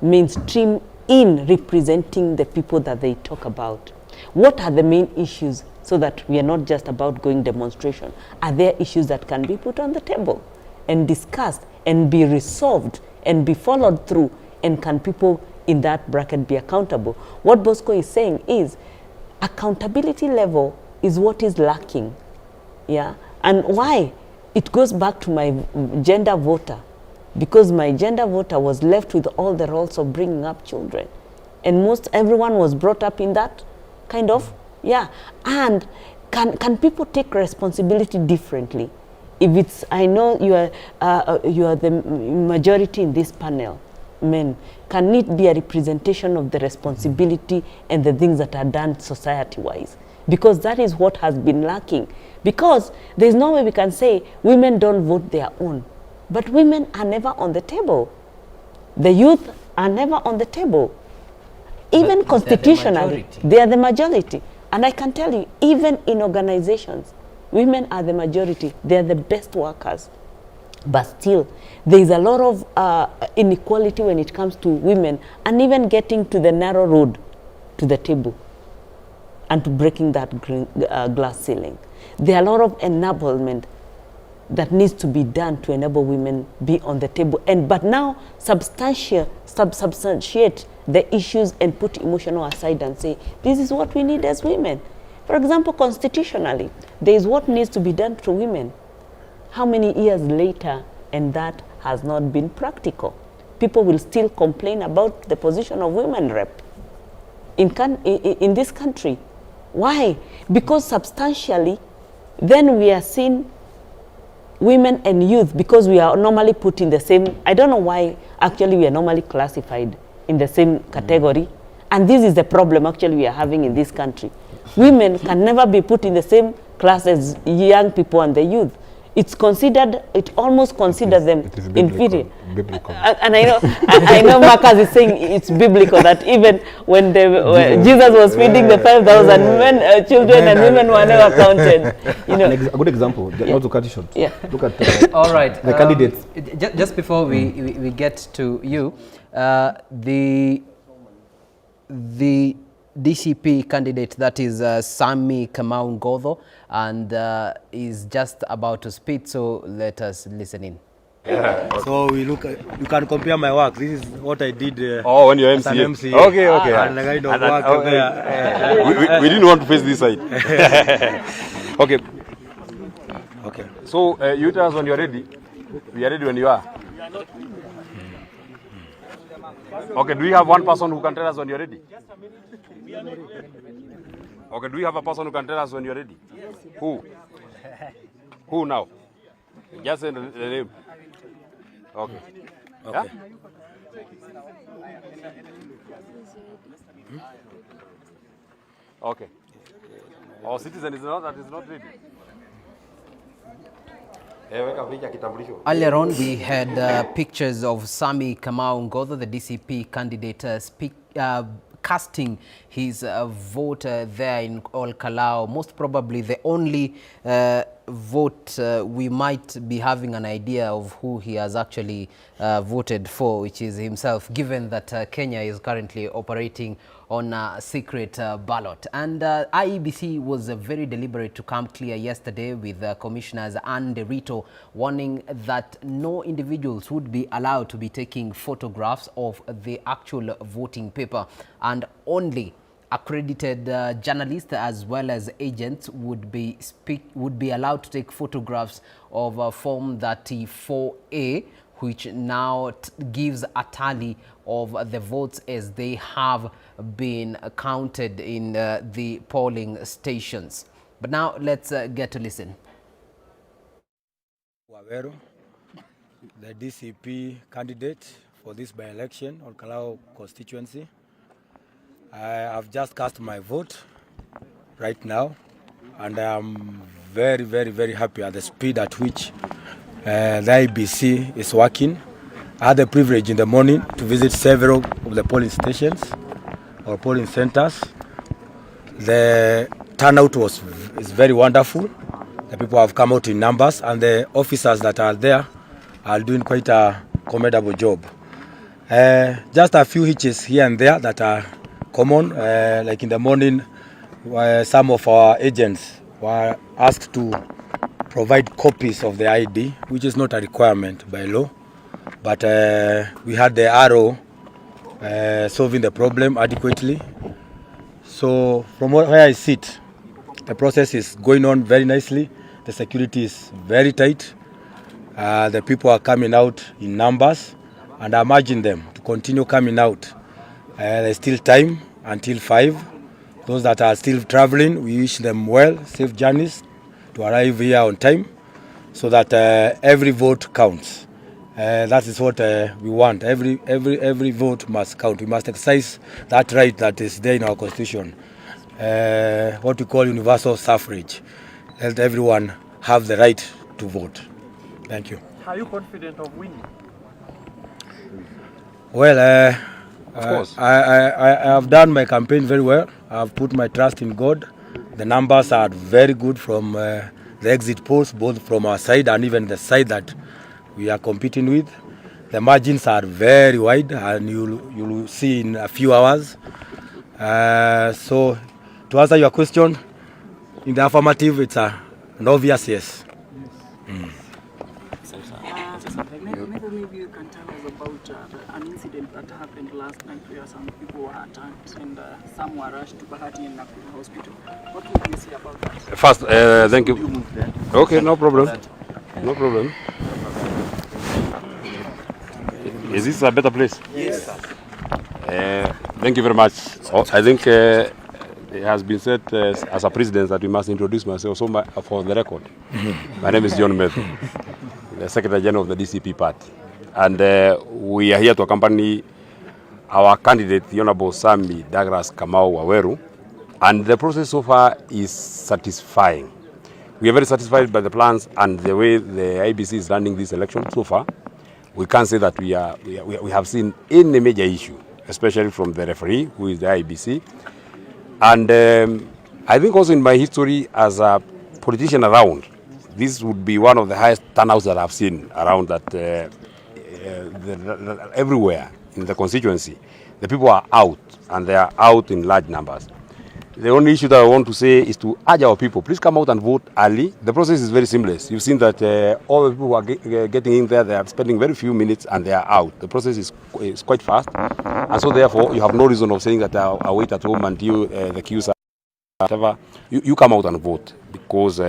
mainstream in representing the people that they talk about? What are the main issues, so that we are not just about going demonstration? Are there issues that can be put on the table and discussed and be resolved and be followed through, and can people in that bracket be accountable? What Bosco is saying is accountability level is what is lacking, yeah? And why? It goes back to my gender voter, because my gender voter was left with all the roles of bringing up children, and everyone was brought up in that kind of, yeah. And can people take responsibility differently? If it's, I know you are the majority in this panel, men, can it be a representation of the responsibility and the things that are done society-wise? because that is what has been lacking. Because there's no way we can say women don't vote their own, but women are never on the table. The youth are never on the table. Even constitutionally, they are the majority. And I can tell you, even in organizations, women are the majority. They are the best workers. But still, there is a lot of inequality when it comes to women, and even getting to the narrow road to the table and to breaking that glass ceiling. There are a lot of enablement that needs to be done to enable women be on the table. But now substantiate the issues and put emotional aside and say, this is what we need as women. For example, constitutionally, there is what needs to be done to women. How many years later, and that has not been practical? People will still complain about the position of women rep in this country. Why? Because substantially, then we are seeing women and youth, because we are normally put in the same, I don't know why actually we are normally classified in the same category. And this is the problem actually we are having in this country. Women can never be put in the same class as young people and the youth. It's considered, it almost considers them inferior. Biblical. And I know Marcus is saying it's biblical that even when Jesus was feeding the 5,000 men, children and women were never counted. You know. A good example, not to cut it short. Yeah. Look at all right, the candidates. Just before we get to you, the DCP candidate, that is Sami Kamau Ngodho, and is just about to speak, so let us listen in. So we look at, you can compare my work. This is what I did when you're as an MCA. MCA. Okay. And the kind of work there. We didn't want to face this side. Okay. So you tell us when you're ready. We are ready when you are. Okay, do we have one person who can tell us when you're ready? Okay, do we have a person who can tell us when you're ready? Who? Who now? Just say the name. Okay. Yeah? Okay. Our citizen is not ready. Earlier on, we had pictures of Sami Kamau Ngodho, the DCP candidate, casting his vote there in KALOU. Most probably the only vote we might be having an idea of who he has actually voted for, which is himself, given that Kenya is currently operating on a secret ballot. And IEBC was very deliberate to come clear yesterday with commissioners and Rito warning that no individuals would be allowed to be taking photographs of the actual voting paper, and only accredited journalists as well as agents would be allowed to take photographs of Form 34A, which now gives a tally of the votes as they have been counted in the polling stations. But now let's get to listen. Wawero, the DCP candidate for this by-election on KALOU constituency. I have just cast my vote right now, and I am very, very, very happy at the speed at which the IEBC is working. I had the privilege in the morning to visit several of the polling stations or polling centers. The turnout is very wonderful. The people have come out in numbers, and the officers that are there are doing quite a commendable job. Just a few hitches here and there that are common, like in the morning, some of our agents were asked to provide copies of the ID, which is not a requirement by law. But we had the RO solving the problem adequately. So from where I sit, the process is going on very nicely. The security is very tight. The people are coming out in numbers, and I'm urging them to continue coming out. There's still time until 5. Those that are still traveling, we wish them well, safe journeys to arrive here on time, so that every vote counts. That is what we want. Every vote must count. We must exercise that right that is there in our constitution. what we call universal suffrage. Let everyone have the right to vote. Thank you. Are you confident of winning? Well, of course. I have done my campaign very well. I have put my trust in God. The numbers are very good from the exit polls, both from our side and even the side that we are competing with. The margins are very wide, and you'll see in a few hours. So, to answer your question, in the affirmative, it's an obvious yes. Maybe you can tell us about an incident that happened last night where some people were attacked and some were rushed to Bahati in Nakuru hospital. What would you say about that? First, thank you. Okay, no problem. No problem. Is this a better place? Yes. Thank you very much. I think it has been said as a president that we must introduce myself. So for the record, my name is John Methu, the Secretary General of the DCP Party. And we are here to accompany our candidate, the Honorable Sami Douglas Kamau Waweru. And the process so far is satisfying. We are very satisfied by the plans and the way the IBC is running this election so far. We can't say that we have seen any major issue, especially from the referee, who is the IBC. And I think also in my history as a politician around, this would be one of the highest turnouts that I've seen around that everywhere in the constituency. The people are out, and they are out in large numbers. The only issue that I want to say is to urge our people, please come out and vote early. The process is very seamless. You've seen that all the people who are getting in there, they are spending very few minutes and they are out. The process is quite fast. And so therefore, you have no reason of saying that I'll wait at home until the queues are whatever. You come out and vote because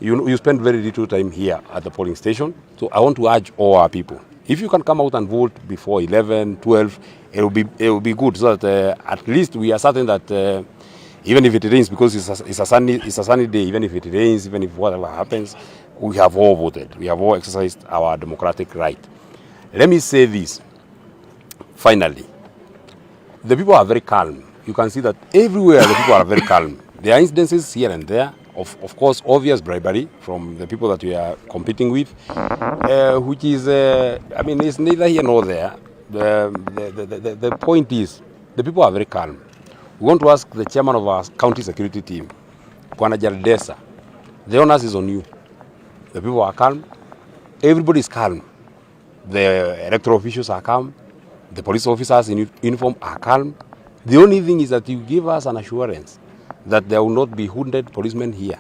you spend very little time here at the polling station. So I want to urge all our people. If you can come out and vote before 11, 12, it will be good so that at least we are certain that even if it rains, because it's a sunny day, even if it rains, even if whatever happens, we have all voted. We have all exercised our democratic right. Let me say this, finally. The people are very calm. You can see that everywhere the people are very calm. There are incidences here and there, of course, obvious bribery from the people that we are competing with, which is, it's neither here nor there. The point is, the people are very calm. We want to ask the chairman of our county security team, Kwana Jaldesa, the onus is on you. The people are calm. Everybody is calm. The electoral officials are calm. The police officers in uniform are calm. The only thing is that you give us an assurance that there will not be hooded policemen here.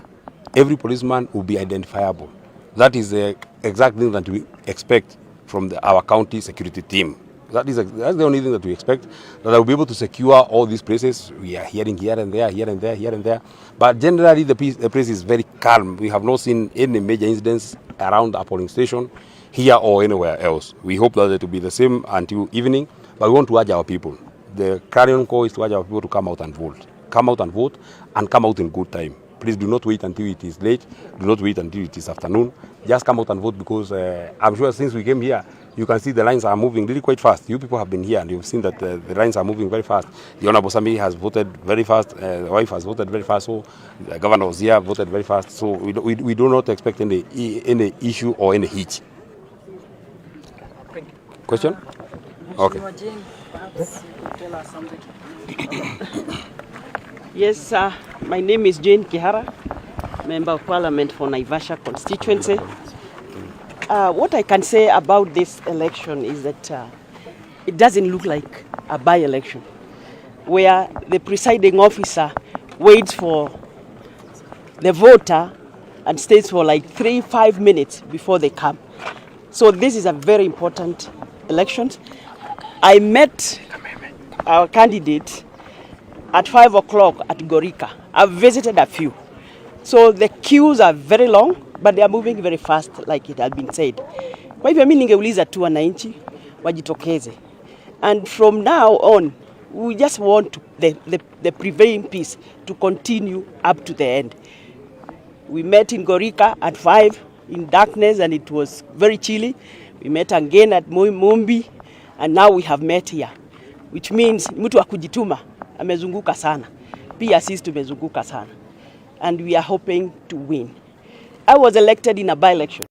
Every policeman will be identifiable. That is the exact thing that we expect from our county security team. That's the only thing that we expect, that I will be able to secure all these places. We are hearing here and there, here and there, here and there. But generally, the place is very calm. We have not seen any major incidents around our polling station, here or anywhere else. We hope that it will be the same until evening, but we want to urge our people. The clarion call is to urge our people to come out and vote. Come out and vote, and come out in good time. Please do not wait until it is late. Do not wait until it is afternoon. Just come out and vote because I'm sure since we came here, you can see the lines are moving really quite fast. You people have been here and you've seen that the lines are moving very fast. The Honorable Sami has voted very fast. The wife has voted very fast. So the governor was here, voted very fast. So we do not expect any issue or any hitch. Thank you. Question? Okay. Jane, perhaps you could tell us something. Yes, my name is Jane Kihara, Member of Parliament for Naivasha constituency. What I can say about this election is that it doesn't look like a by-election, where the presiding officer waits for the voter and stays for like 3-5 minutes before they come. So this is a very important election. I met our candidate at 5 o'clock at Gorika. I've visited a few. So the queues are very long, but they are moving very fast, like it has been said. Kwa hivyo mimi ningeuliza tu wananchi wajitokeze. And from now on, we just want the prevailing peace to continue up to the end. We met in Gorika at 5 in darkness, and it was very chilly. We met again at Mumbi, and now we have met here, which means mtu wa kujituma amezunguka sana. pia sisi tumezunguka sana, and we are hoping to win. I was elected in a by-election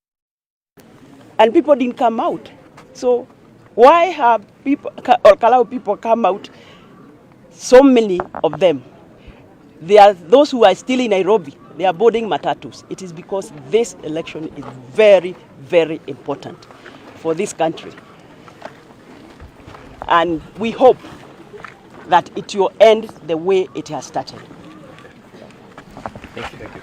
and people didn't come out. So why have people, or KALOU people come out, so many of them? There are those who are still in Nairobi, they are boarding matatus. It is because this election is very, very important for this country. And we hope that it will end the way it has started. Thank you. Thank you.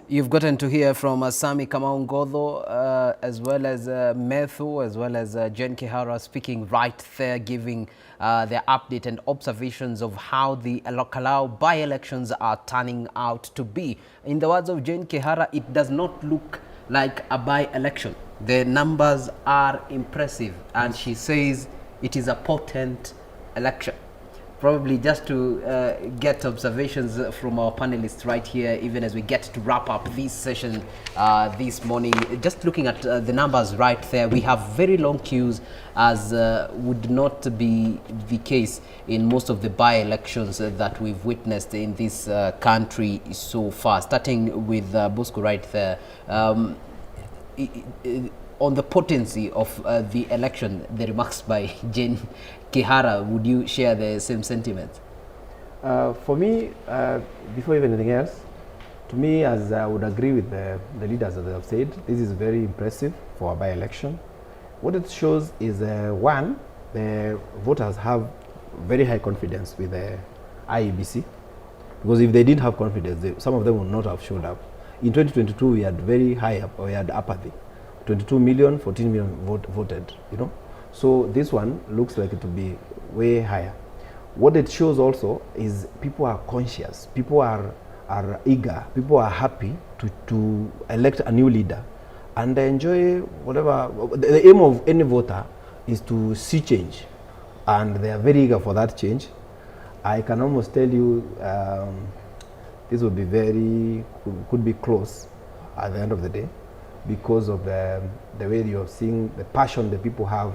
You've gotten to hear from Sami Kamau Ngodho, as well as Methu, as well as Jane Kihara speaking right there, giving their update and observations of how the KALOU by-elections are turning out to be. In the words of Jane Kihara, it does not look like a by-election. The numbers are impressive, and she says it is a potent election. Probably just to get observations from our panelists right here, even as we get to wrap up this session this morning. Just looking at the numbers right there, we have very long queues, as would not be the case in most of the by-elections that we've witnessed in this country so far. Starting with Bosco right there. On the potency of the election, the remarks by Jane Kihara, would you share the same sentiment? For me, before even anything else, to me, as I would agree with the leaders that have said, this is very impressive for a by-election. What it shows is, one, the voters have very high confidence with the IEBC, because if they didn't have confidence, some of them would not have showed up. In 2022, we had very high, we had apathy. 22 million, 14 million voted, you know. So this one looks like it will be way higher. What it shows also is people are conscious, people are eager, people are happy to elect a new leader, and they enjoy whatever. The aim of any voter is to see change, and they are very eager for that change. I can almost tell you this will be could be close at the end of the day, because of the way you're seeing the passion the people have.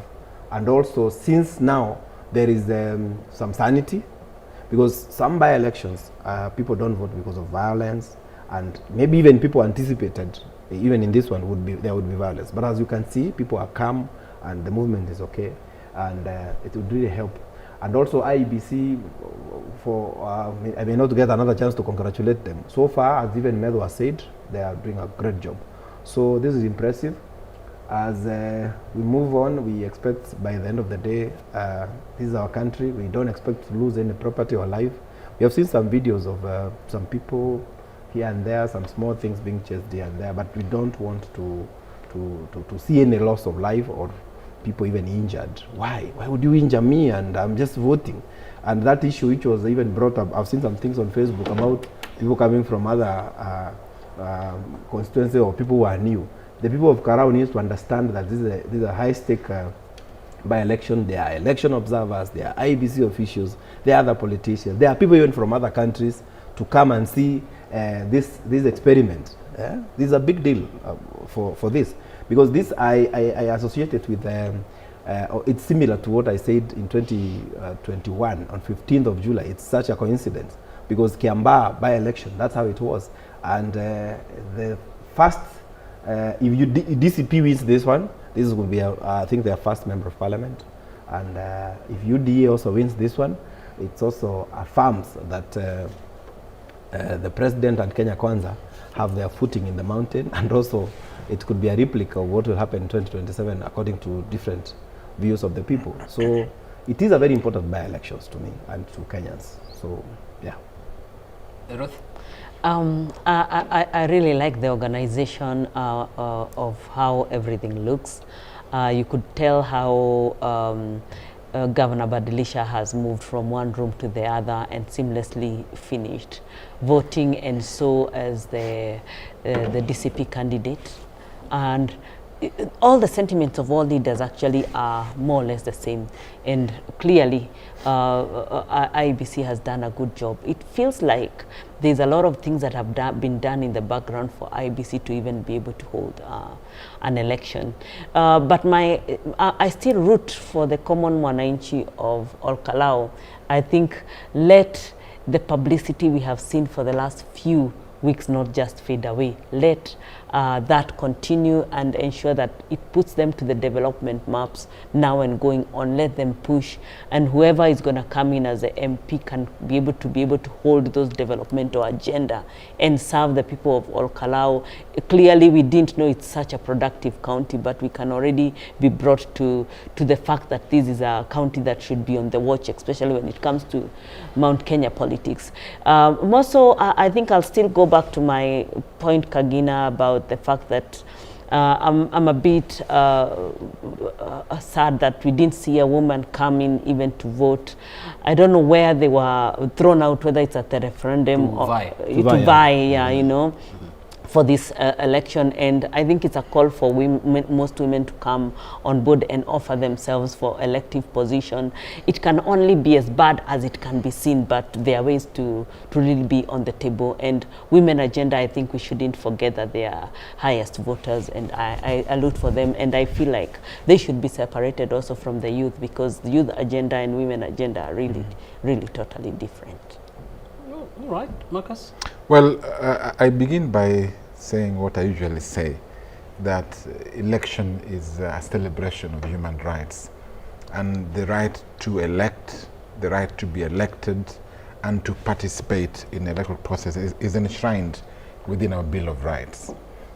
And also, since now there is some sanity, because some by-elections, people don't vote because of violence, and maybe even people anticipated, even in this one, there would be violence. But as you can see, people are calm, and the movement is okay, and it would really help. And also IEBC, I may not get another chance to congratulate them. So far, as even Methu has said, they are doing a great job. So this is impressive. As we move on, we expect by the end of the day, this is our country. We don't expect to lose any property or life. We have seen some videos of some people here and there, some small things being chased here and there, but we don't want to see any loss of life or people even injured. Why? Why would you injure me? And I'm just voting. And that issue, which was even brought up, I've seen some things on Facebook about people coming from other constituencies or people who are new. The people of KALOU need to understand that this is a high-stake by-election. There are election observers, there are IEBC officials, there are other politicians, there are people even from other countries to come and see this experiment. This is a big deal for this, because this I associate it with, it's similar to what I said in 2021 on 15th of July. It's such a coincidence, because Kiambaa by-election, that's how it was. And the first, if DCP wins this one, this will be, I think, their first member of parliament. And if UDA also wins this one, it also affirms that the president and Kenya Kwanza have their footing in the mountain, and also it could be a replica of what will happen in 2027 according to different views of the people. So it is a very important by-elections to me and to Kenyans. So, yeah. Ruth? I really like the organization of how everything looks. You could tell how Governor Badilisha has moved from one room to the other and seamlessly finished voting, and so as the DCP candidate. And all the sentiments of all leaders actually are more or less the same, and clearly IEBC has done a good job. It feels like there's a lot of things that have been done in the background for IEBC to even be able to hold an election. But I still root for the common mwananchi of KALOU. I think let the publicity we have seen for the last few weeks not just fade away. Let that continue and ensure that it puts them to the development maps now and going on. Let them push, and whoever is going to come in as the MP can be able to hold those developmental agenda and serve the people of KALOU. Clearly, we didn't know it's such a productive county, but we can already be brought to the fact that this is a county that should be on the watch, especially when it comes to Mount Kenya politics. More so, I think I'll still go back to my point, Kagina, about the fact that I'm a bit sad that we didn't see a woman come in even to vote. I don't know where they were thrown out, whether it's at the referendum or to vie, you know, for this election. And I think it's a call for most women to come on board and offer themselves for elective position. It can only be as bad as it can be seen, but there are ways to really be on the table. And women agenda, I think we shouldn't forget that they are highest voters, and I look for them, and I feel like they should be separated also from the youth, because the youth agenda and women agenda are really, really totally different. All right, Marcus? Well, I begin by saying what I usually say, that election is a celebration of human rights, and the right to elect, the right to be elected, and to participate in the electoral process is enshrined within our Bill of Rights.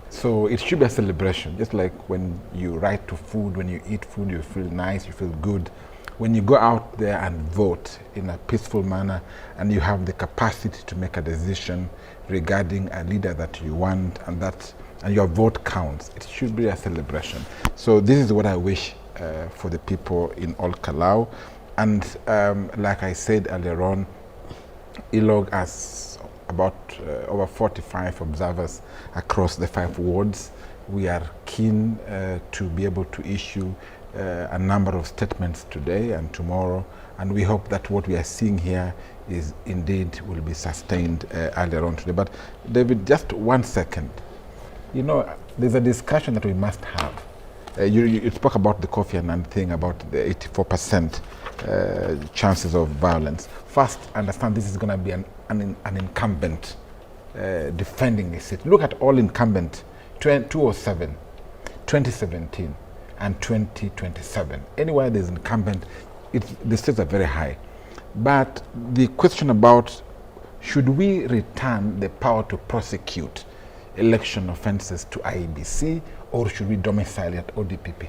So it should be a celebration, just like when you right to food, when you eat food, you feel nice, you feel good. When you go out there and vote in a peaceful manner, and you have the capacity to make a decision regarding a leader that you want, and your vote counts, it should be a celebration. So this is what I wish for the people in KALOU. And like I said earlier on, ILOG has about over 45 observers across the 5 wards. We are keen to be able to issue a number of statements today and tomorrow, and we hope that what we are seeing here is indeed will be sustained earlier on today. But David, just 1 second. You know, there's a discussion that we must have. You spoke about the Kofi Annan thing, about the 84% chances of violence. First, understand this is going to be an incumbent defending his seat. Look at all incumbent, 2007, 2017, and 2027. Anywhere there's incumbent, the stakes are very high. But the question about should we return the power to prosecute election offences to IEBC, or should we domicile at ODPP?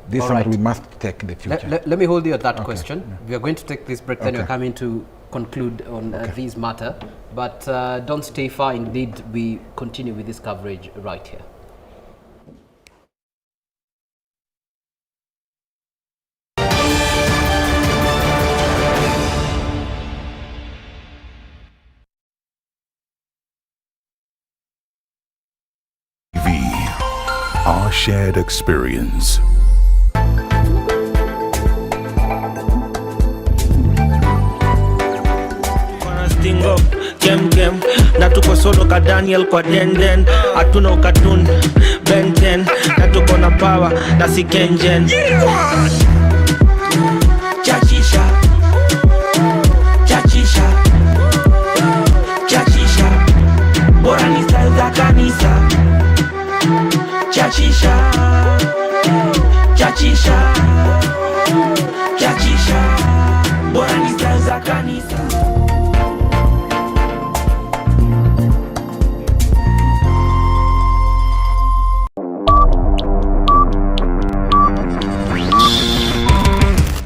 This is something we must take in the future. Let me hold you at that question. We are going to take this break, then we're coming to conclude on this matter. But don't stay far. Indeed, we continue with this coverage right here. Our shared experience. Stingo, kem na tuko solo ka Daniel kwa denden, hatuna ukatun Ben 10 na tuko na power na si Kenjen. Chachisha, chachisha, chachisha, bora ni style za kanisa. Chachisha, chachisha, chachisha, bora ni style za kanisa.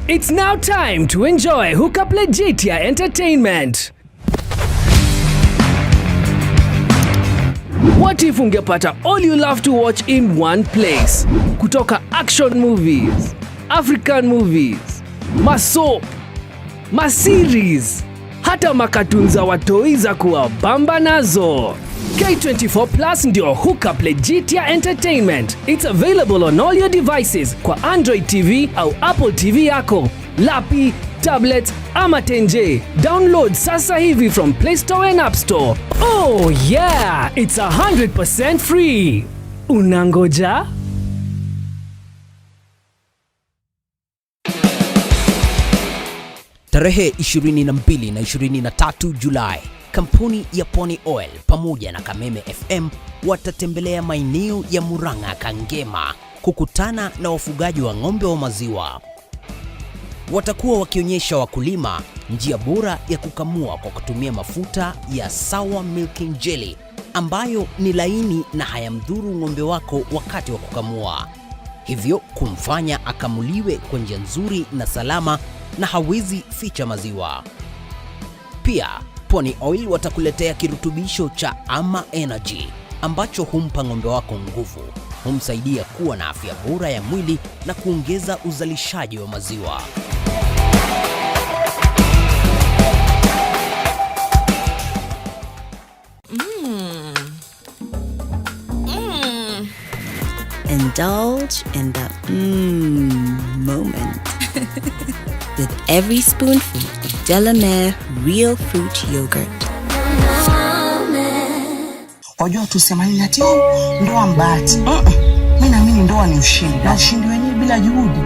It's now time to enjoy Hookup Legitia Entertainment. What if ungepata all you love to watch in one place? Kutoka action movies, African movies, masoap, maseries, hata makatuni za watoi za kuwabamba nazo. K24 Plus ndio hookup legit ya entertainment. It's available on all your devices kwa Android TV au Apple TV yako, lapi, tablet ama tenje. Download sasa hivi from Play Store and App Store. Oh yeah, it's 100% free. Unangoja? Tarehe 22 na 23 Julai, kampuni ya Pony Oil pamoja na Kameme FM watatembelea maeneo ya Murang'a, Kangema kukutana na wafugaji wa ng'ombe wa maziwa. Watakuwa wakionyesha wakulima njia bora ya kukamua kwa kutumia mafuta ya Sour Milking Jelly ambayo ni laini na hayamdhuru ng'ombe wako wakati wa kukamua, hivyo kumfanya akamuliwe kwa njia nzuri na salama na hawezi ficha maziwa. Pia Pony Oil watakuletea kirutubisho cha Ama Energy ambacho humpa ng'ombe wako nguvu, humsaidia kuwa na afya bora ya mwili na kuongeza uzalishaji wa maziwa. Indulge in the moment with every spoonful of Delamere real fruit yogurt. Wajua tusemani ati ndoa mbati. Mimi naamini ndoa ni ushindi. Na ushindi wenyewe bila juhudi.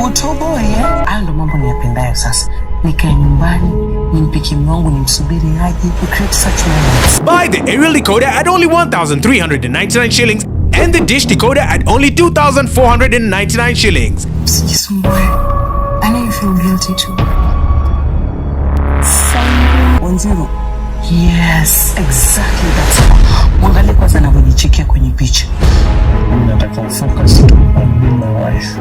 Utoboe ando mambo niyapendayo sasa. Nikae nyumbani, nimpike mwangu, nimsubiri aje. We create such moments. Buy the aerial decoder at only 1,399 shillings and the dish decoder at only 2,499 shillings. Sijisumbue. I know you feel guilty too. 10. Yes, exactly that's all. Mwangalie kwanza anavyojichekea kwenye picha. Mimi nataka focus tu on my wife.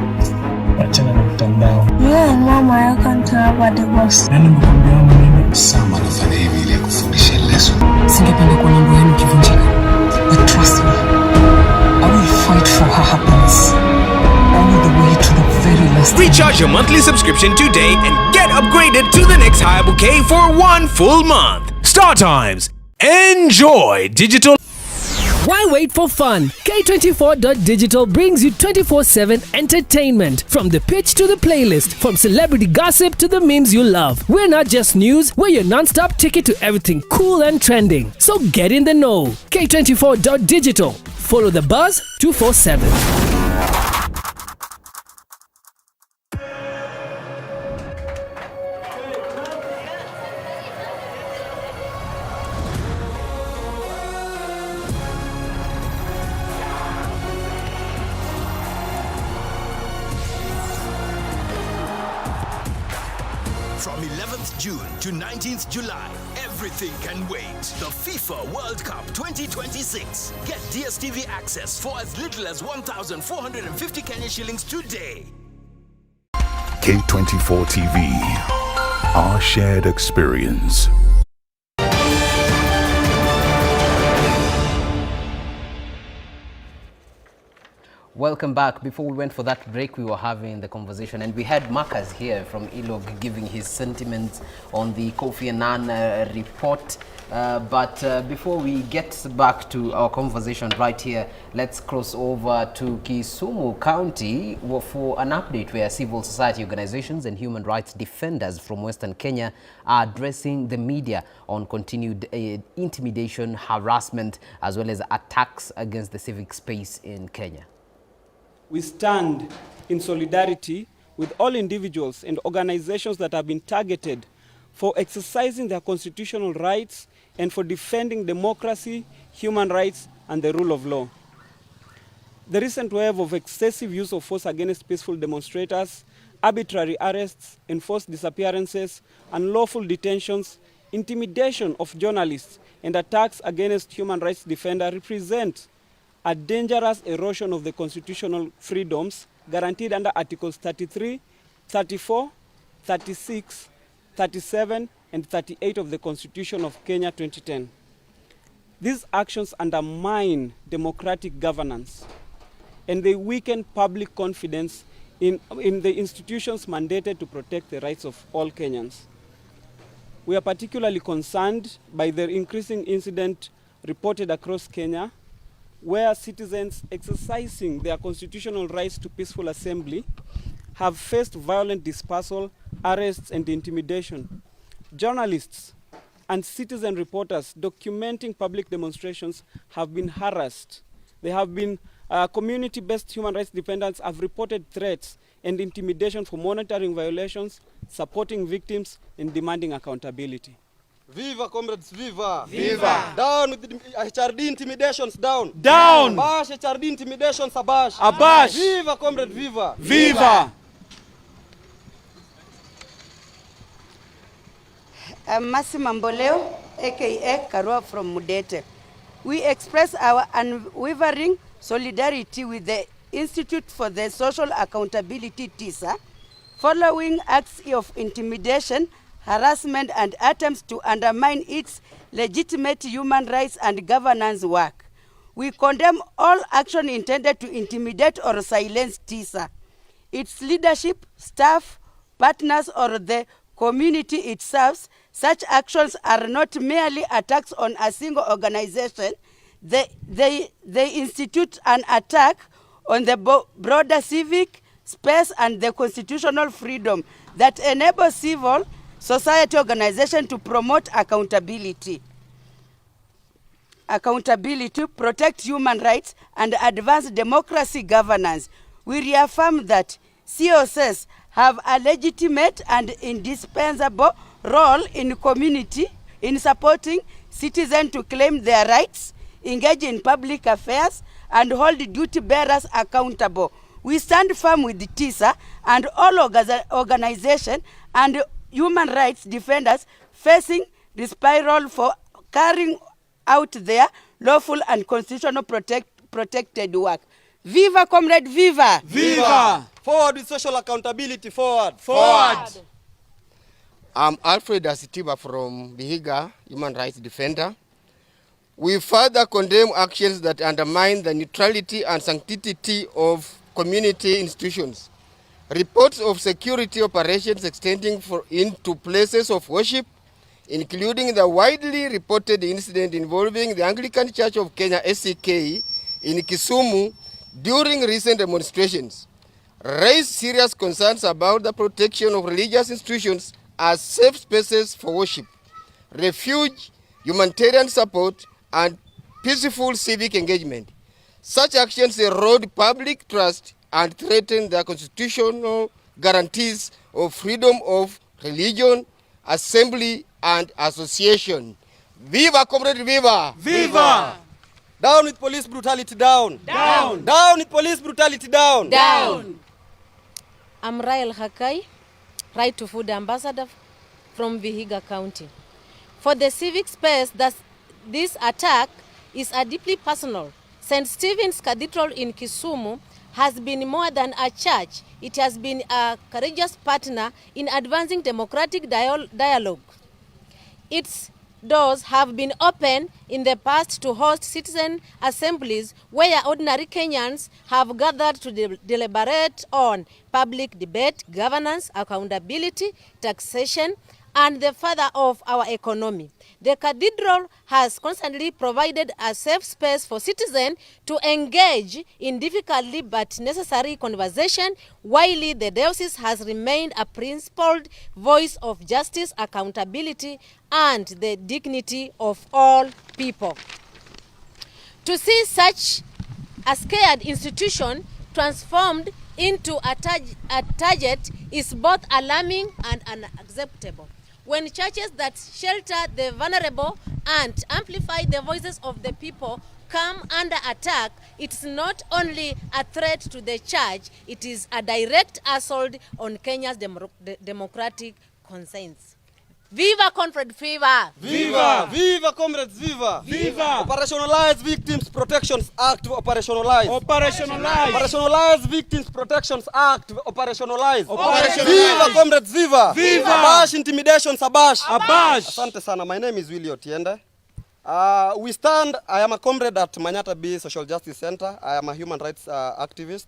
Achana na mtandao. Yeah, mama, I can't have a divorce. Nani mkwambia mimi? Sama anafanya hivi ili kufundisha lesson. Singependa kuona ndoa yenu ikivunjika. But trust me, I will fight for her happiness. All the way to the very last. Recharge your monthly subscription today and get upgraded to the next higher bouquet for 1 full month. Star Times. Enjoy digital. Why wait for fun? K24.digital brings you 24/7 entertainment. From the pitch to the playlist, from celebrity gossip to the memes you love. We're not just news, we're your non-stop ticket to everything cool and trending. So get in the know. K24.digital. Follow the buzz 247. From 11th June to 19th July, everything can wait. The FIFA World Cup 2026. Get DSTV access for as little as 1,450 Kenya shillings today. K24TV, our shared experience. Welcome back. Before we went for that break, we were having the conversation and we had Marcus here from ILOG giving his sentiments on the Kofi Annan report. But before we get back to our conversation right here, let's cross over to Kisumu County for an update where civil society organizations and human rights defenders from Western Kenya are addressing the media on continued intimidation, harassment, as well as attacks against the civic space in Kenya. We stand in solidarity with all individuals and organizations that have been targeted for exercising their constitutional rights and for defending democracy, human rights, and the rule of law. The recent wave of excessive use of force against peaceful demonstrators, arbitrary arrests, enforced disappearances, unlawful detentions, intimidation of journalists, and attacks against human rights defenders represent a dangerous erosion of the constitutional freedoms guaranteed under Articles 33, 34, 36, 37, and 38 of the Constitution of Kenya 2010. These actions undermine democratic governance and they weaken public confidence in the institutions mandated to protect the rights of all Kenyans. We are particularly concerned by the increasing incident reported across Kenya, where citizens exercising their constitutional rights to peaceful assembly have faced violent dispersal, arrests, and intimidation. Journalists and citizen reporters documenting public demonstrations have been harassed. There have been community-based human rights defenders have reported threats and intimidation for monitoring violations, supporting victims, and demanding accountability. Viva, comrades, viva! Viva! Down with the HRD intimidations, down! Down! Abash, HRD intimidations, abash! Abash! Viva, comrade, viva! Viva! I'm Masi Mamboleo, aka Karua from Mudete. We express our unwavering solidarity with the Institute for the Social Accountability TISA, following acts of intimidation, harassment, and attempts to undermine its legitimate human rights and governance work. We condemn all action intended to intimidate or silence TISA, its leadership, staff, partners, or the community it serves. Such actions are not merely attacks on a single organization. They institute an attack on the broader civic space and the constitutional freedom that enables civil society organizations to promote accountability, protect human rights, and advance democracy governance. We reaffirm that COCs have a legitimate and indispensable role in community in supporting citizens to claim their rights, engage in public affairs, and hold duty bearers accountable. We stand firm with the TISA and all organizations and human rights defenders facing the spiral for carrying out their lawful and constitutional protected work. Viva, comrade, viva! Viva! Forward with social accountability, forward! Forward! I'm Alfred Asitiba from Vihiga, human rights defender. We further condemn actions that undermine the neutrality and sanctity of community institutions. Reports of security operations extending into places of worship, including the widely reported incident involving the Anglican Church of Kenya SCK in Kisumu during recent demonstrations, raise serious concerns about the protection of religious institutions as safe spaces for worship, refuge, humanitarian support, and peaceful civic engagement. Such actions erode public trust and threaten the constitutional guarantees of freedom of religion, assembly, and association. Viva, comrade, viva! Viva! Down with police brutality, down! Down! Down with police brutality, down! Down! I'm Rael Hakai, Right to Food Ambassador from Vihiga County. For the civic space, this attack is a deeply personal. St. Stephen's Cathedral in Kisumu has been more than a church. It has been a courageous partner in advancing democratic dialogue. Its doors have been open in the past to host citizen assemblies where ordinary Kenyans have gathered to deliberate on public debate, governance, accountability, taxation, and the further of our economy. The cathedral has constantly provided a safe space for citizens to engage in difficult but necessary conversation, while the diocese has remained a principled voice of justice, accountability, and the dignity of all people. To see such a scared institution transformed into a target is both alarming and unacceptable. When churches that shelter the vulnerable and amplify the voices of the people come under attack, it's not only a threat to the church, it is a direct assault on Kenya's democratic conscience. Viva, comrade, viva! Viva! Viva, comrades, viva! Viva! Operationalize Victims Protections Act, operationalize! Operationalize! Operationalize Victims Protections Act, operationalize! Operationalize! Viva, comrades, viva! Viva! Abash intimidations, abash! Abash! Asante sana, my name is Willie Otiende. I am a comrade at Manyata B Social Justice Center. I am a human rights activist.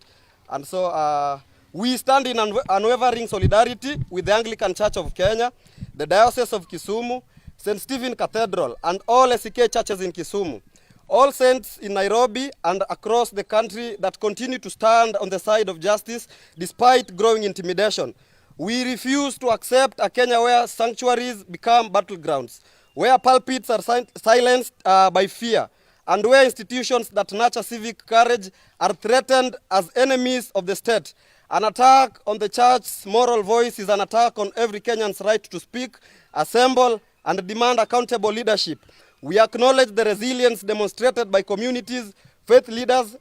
And so we stand in unwavering solidarity with the Anglican Church of Kenya, the Diocese of Kisumu, St. Stephen Cathedral, and all SEK churches in Kisumu. All saints in Nairobi and across the country that continue to stand on the side of justice despite growing intimidation. We refuse to accept a Kenya where sanctuaries become battlegrounds, where pulpits are silenced by fear, and where institutions that nurture civic courage are threatened as enemies of the state. An attack on the church's moral voice is an attack on every Kenyan's right to speak, assemble, and demand accountable leadership. We acknowledge the resilience demonstrated by communities, faith leaders,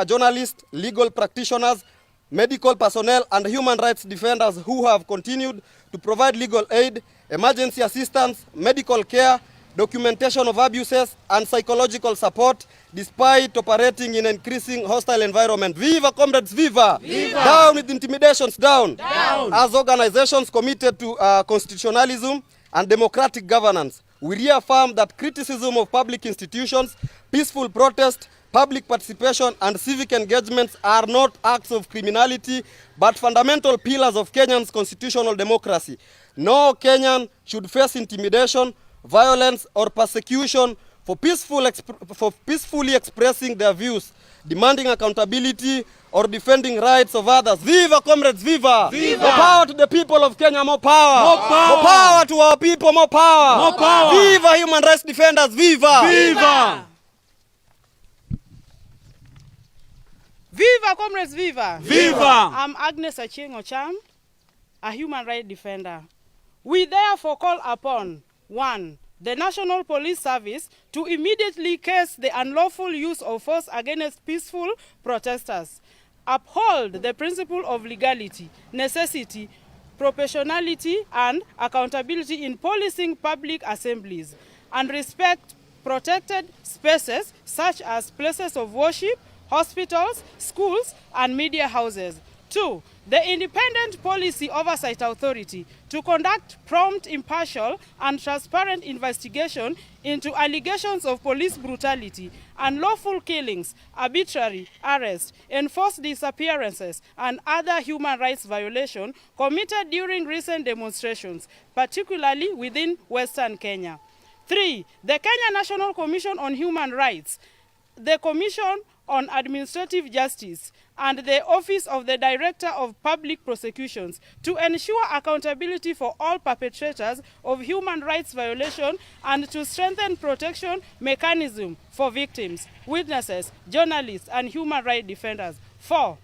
journalists, legal practitioners, medical personnel, and human rights defenders who have continued to provide legal aid, emergency assistance, medical care, documentation of abuses, and psychological support despite operating in an increasing hostile environment. Viva, comrades, viva! Viva! Down with intimidations, down! Down! As organizations committed to constitutionalism and democratic governance, we reaffirm that criticism of public institutions, peaceful protest, public participation, and civic engagements are not acts of criminality, but fundamental pillars of Kenyan's constitutional democracy. No Kenyan should face intimidation, violence, or persecution for peacefully expressing their views, demanding accountability, or defending rights of others. Viva, comrades, viva! Viva! More power to the people of Kenya, more power! More power! More power to our people, more power! More power! Viva, human rights defenders, viva! Viva! Viva, comrades, viva! Viva! I'm Agnes Achieng Ocham, a human rights defender. We therefore call upon, 1, the National Police Service to immediately case the unlawful use of force against peaceful protesters, uphold the principle of legality, necessity, proportionality, and accountability in policing public assemblies, and respect protected spaces such as places of worship, hospitals, schools, and media houses. 2, the Independent Policy Oversight Authority to conduct prompt, impartial, and transparent investigation into allegations of police brutality, unlawful killings, arbitrary arrests, enforced disappearances, and other human rights violations committed during recent demonstrations, particularly within Western Kenya. 3, the Kenya National Commission on Human Rights, the Commission on Administrative Justice, and the Office of the Director of Public Prosecutions to ensure accountability for all perpetrators of human rights violations and to strengthen protection mechanism for victims, witnesses, journalists, and human rights defenders. 4,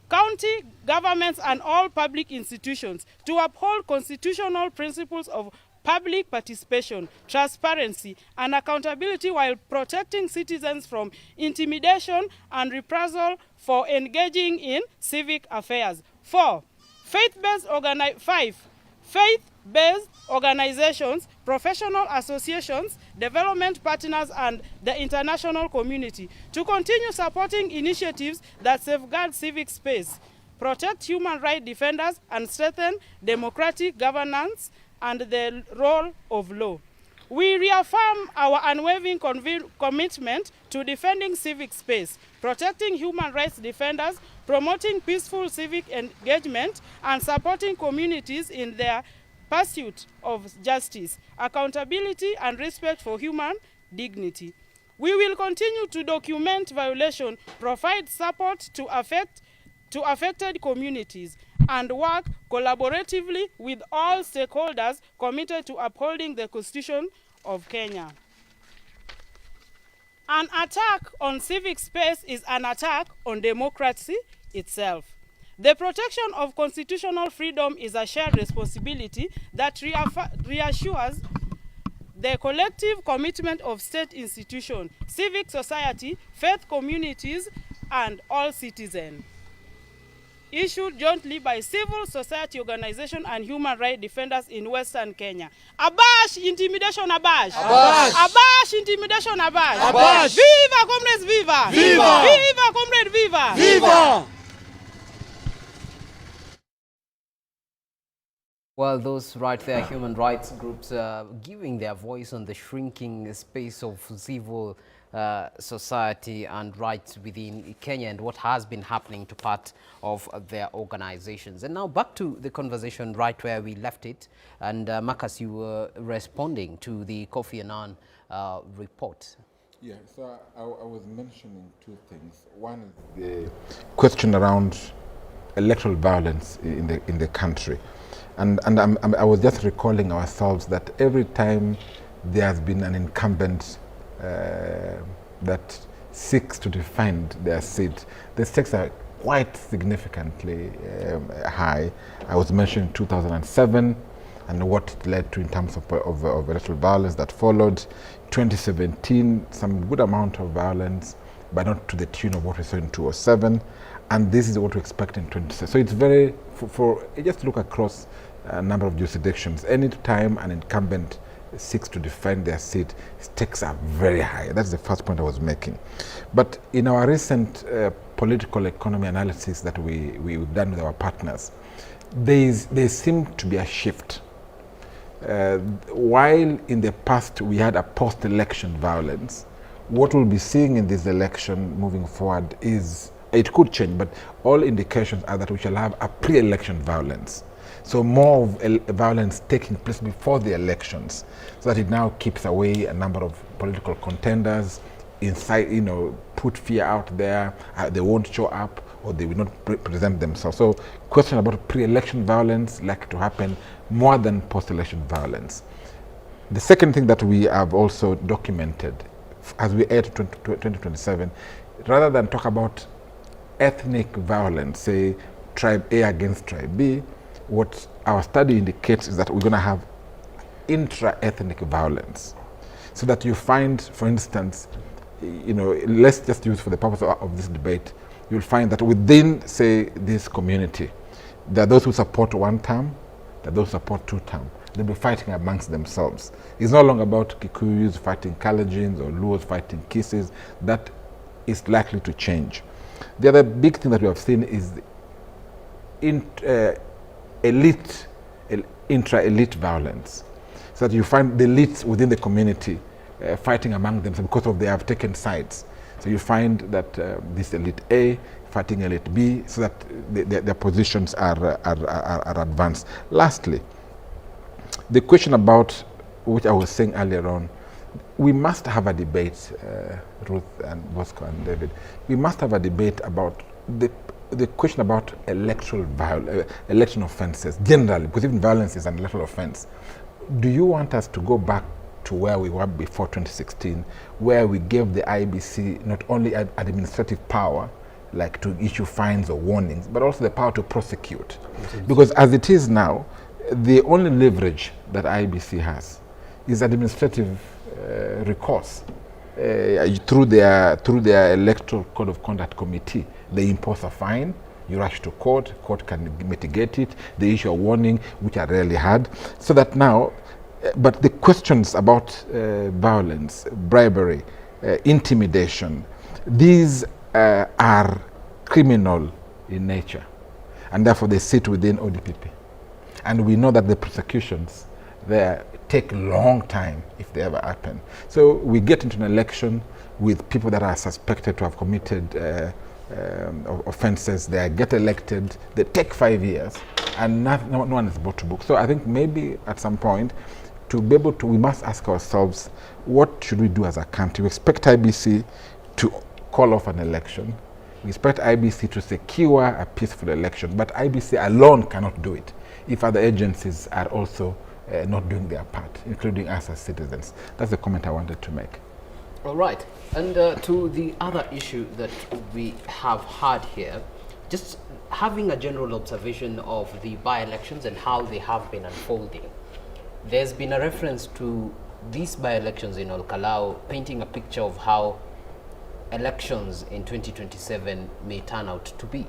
county governments and all public institutions to uphold constitutional principles of public participation, transparency, and accountability while protecting citizens from intimidation and reprisal for engaging in civic affairs. 5, faith-based organizations, professional associations, development partners, and the international community to continue supporting initiatives that safeguard civic space, protect human rights defenders, and strengthen democratic governance and the role of law. We reaffirm our unwavering commitment to defending civic space, protecting human rights defenders, promoting peaceful civic engagement, and supporting communities in their pursuit of justice, accountability, and respect for human dignity. We will continue to document violations, provide support to affected communities, and work collaboratively with all stakeholders committed to upholding the Constitution of Kenya. An attack on civic space is an attack on democracy itself. The protection of constitutional freedom is a shared responsibility that reassures the collective commitment of state institutions, civic society, faith communities, and all citizens. Issued jointly by civil society organizations and human rights defenders in Western Kenya. Abash intimidation, abash. Abash. Abash intimidation, abash. Abash. Viva comrades, viva. Viva. Viva comrade, viva. Viva. Well, those right there, human rights groups giving their voice on the shrinking space of civil society and rights within Kenya and what has been happening to part of their organizations. And now back to the conversation right where we left it. And Marcus, you were responding to the Kofi Annan report. Yeah, so I was mentioning two things. One is the question around electoral violence in the country. And I was just recalling ourselves that every time there has been an incumbent that seeks to defend their seat, the stakes are quite significantly high. I was mentioning 2007 and what it led to in terms of electoral violence that followed. 2017, some good amount of violence, but not to the tune of what we saw in 2007. And this is what we expect in 2026. So it's very, just look across a number of jurisdictions. Any time an incumbent seeks to defend their seat, stakes are very high. That's the first point I was making. But in our recent political economy analysis that we've done with our partners, there seemed to be a shift. While in the past we had a post-election violence, what we'll be seeing in this election moving forward is, it could change, but all indications are that we shall have a pre-election violence. So more of violence taking place before the elections, so that it now keeps away a number of political contenders, inside, put fear out there, they won't show up or they will not present themselves. So question about pre-election violence likely to happen more than post-election violence. The second thing that we have also documented as we head to 2027, rather than talk about ethnic violence, say tribe A against tribe B, what our study indicates is that we're going to have intra-ethnic violence. So that you find, for instance, let's just use for the purpose of this debate, you'll find that within, say, this community, there are those who support one term, there are those who support two term. They'll be fighting amongst themselves. It's no longer about Kikuyus fighting Kalejins or Luos fighting Kisses. That is likely to change. The other big thing that we have seen is intra-elite violence. So that you find the elites within the community fighting among themselves because they have taken sides. So you find that this elite A fighting elite B, so that their positions are advanced. Lastly, the question about which I was saying earlier on, we must have a debate, Ruth and Bosco and David, we must have a debate about the question about election offences generally, because even violence is an electoral offence. Do you want us to go back to where we were before 2016, where we gave the IBC not only administrative power, like to issue fines or warnings, but also the power to prosecute? Because as it is now, the only leverage that IBC has is administrative recourse. Through their electoral code of conduct committee, they impose a fine, you rush to court can mitigate it, they issue a warning, which are rarely had. So that now, but the questions about violence, bribery, intimidation, these are criminal in nature, and therefore they sit within ODPP. And we know that the prosecutions there take a long time if they ever happen. So we get into an election with people that are suspected to have committed offenses. They get elected, they take 5 years, and no one is brought to book. So I think maybe at some point, to be able to, we must ask ourselves, what should we do as a country? We expect IBC to call off an election. We expect IBC to secure a peaceful election, but IBC alone cannot do it if other agencies are also not doing their part, including us as citizens. That's the comment I wanted to make. All right. And to the other issue that we have had here, just having a general observation of the by-elections and how they have been unfolding. There's been a reference to these by-elections in KALOU painting a picture of how elections in 2027 may turn out to be.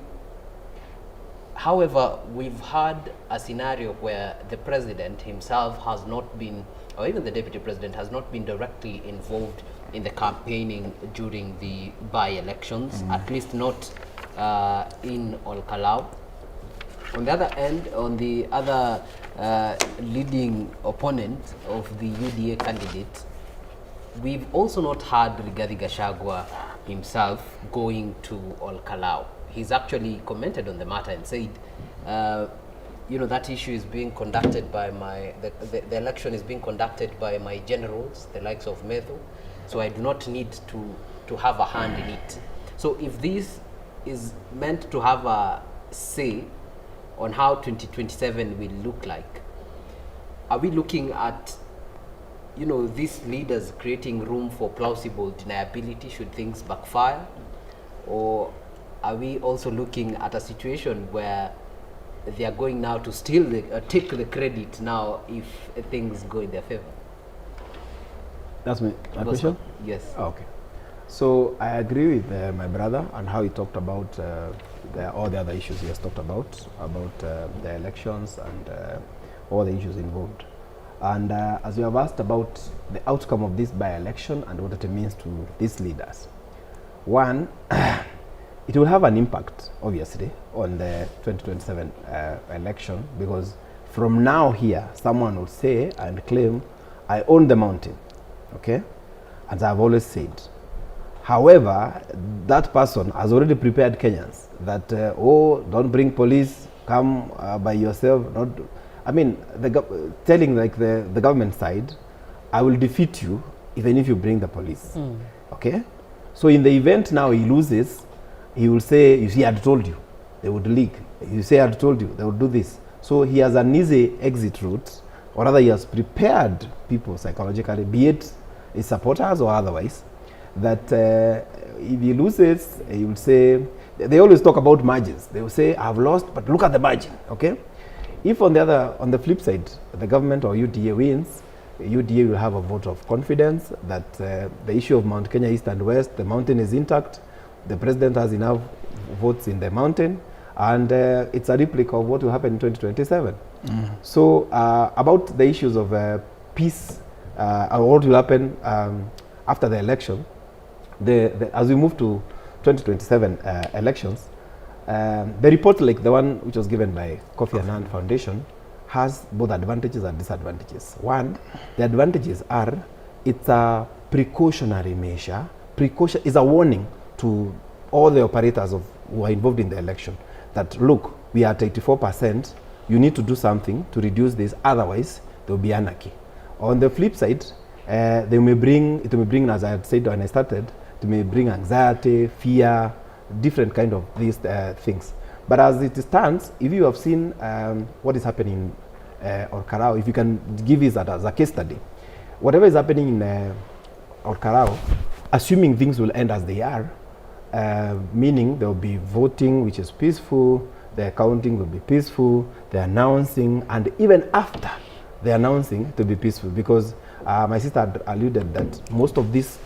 However, we've had a scenario where the president himself has not been, or even the deputy president has not been directly involved in the campaigning during the by-elections, at least not in KALOU. On the other end, on the other leading opponent of the UDA candidate, we've also not heard Rigathi Gachagua himself going to KALOU. He's actually commented on the matter and said, you know, that issue is being conducted by the election is being conducted by my generals, the likes of Metho, so I do not need to have a hand in it. So if this is meant to have a say on how 2027 will look like, are we looking at, you know, these leaders creating room for plausible deniability should things backfire? Or are we also looking at a situation where they are going now to steal take the credit now if things go in their favor? That's my question? Yes. Oh, okay. So I agree with my brother and how he talked about all the other issues he has talked about the elections and all the issues involved. And as you have asked about the outcome of this by-election and what it means to these leaders. One, it will have an impact, obviously, on the 2027 election, because from now here, someone will say and claim, I own the mountain, okay? As I've always said. However, that person has already prepared Kenyans that, oh, don't bring police, come by yourself. Not, I mean, telling like the government side, I will defeat you even if you bring the police, okay? So in the event now he loses, he will say, you see, I had told you, they would leak. You say, I had told you, they would do this. So he has an easy exit route, or rather he has prepared people psychologically, be it his supporters or otherwise, that if he loses, he will say, they always talk about margins. They will say, I've lost, but look at the margin, okay? If on the flip side, the government or UDA wins, UDA will have a vote of confidence that the issue of Mount Kenya East and West, the mountain is intact, the president has enough votes in the mountain, and it's a replica of what will happen in 2027. So about the issues of peace, or what will happen after the election, as we move to 2027 elections, the report like the one which was given by Kofi Annan Foundation has both advantages and disadvantages. One, the advantages are it's a precautionary measure. Precaution is a warning to all the operators who are involved in the election that, look, we are at 84%, you need to do something to reduce this, otherwise there will be anarchy. On the flip side, it may bring, as I had said when I started, it may bring anxiety, fear, different kind of these things. But as it stands, if you have seen what is happening in KALOU, if you can give this as a case study, whatever is happening in KALOU, assuming things will end as they are, meaning there will be voting which is peaceful, the counting will be peaceful, the announcing, and even after the announcing to be peaceful, because my sister had alluded that most of these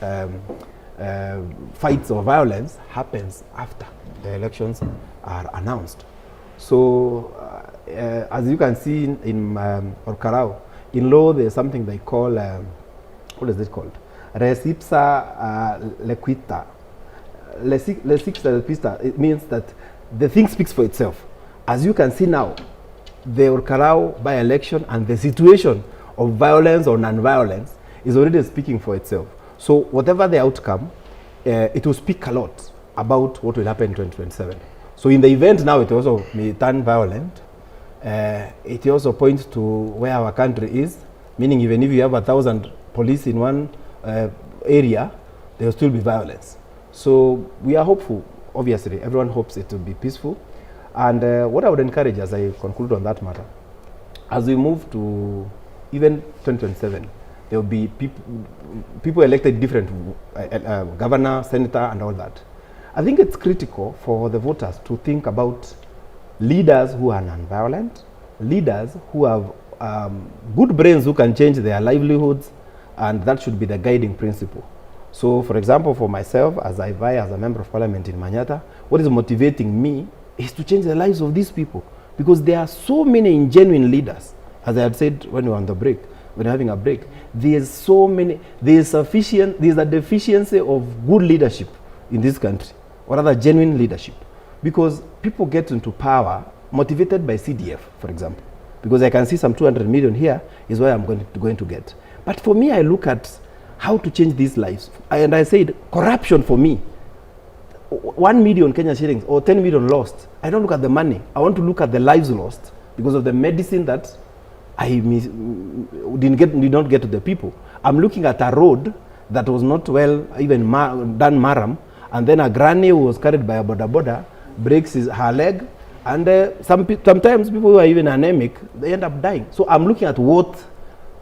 fights or violence happens after the elections are announced. So as you can see in KALOU, in law there's something they call, what is it called? Res ipsa lequita. Res ipsa lequita, it means that the thing speaks for itself. As you can see now, the KALOU by-election and the situation of violence or non-violence is already speaking for itself. So whatever the outcome, it will speak a lot about what will happen in 2027. So in the event now it also may turn violent, it also points to where our country is, meaning even if you have 1,000 police in one area, there will still be violence. So we are hopeful, obviously, everyone hopes it will be peaceful. And what I would encourage as I conclude on that matter, as we move to even 2027, there will be people elected different, governor, senator, and all that. I think it's critical for the voters to think about leaders who are non-violent, leaders who have good brains who can change their livelihoods, and that should be the guiding principle. So, for example, for myself, as I vie as a member of parliament in Manyata, what is motivating me is to change the lives of these people, because there are so many genuine leaders. As I had said when we were on the break, when having a break, there's so many, there's a deficiency of good leadership in this country, or rather genuine leadership, because people get into power motivated by CDF, for example, because I can see some 200 million here is where I'm going to get. But for me, I look at how to change these lives. And I said, corruption for me, 1 million Kenya shillings or 10 million lost. I don't look at the money. I want to look at the lives lost because of the medicine that did not get to the people. I'm looking at a road that was not well even done maram, and then a granny who was carried by a boda breaks her leg, and sometimes people who are even anemic, they end up dying. So I'm looking at what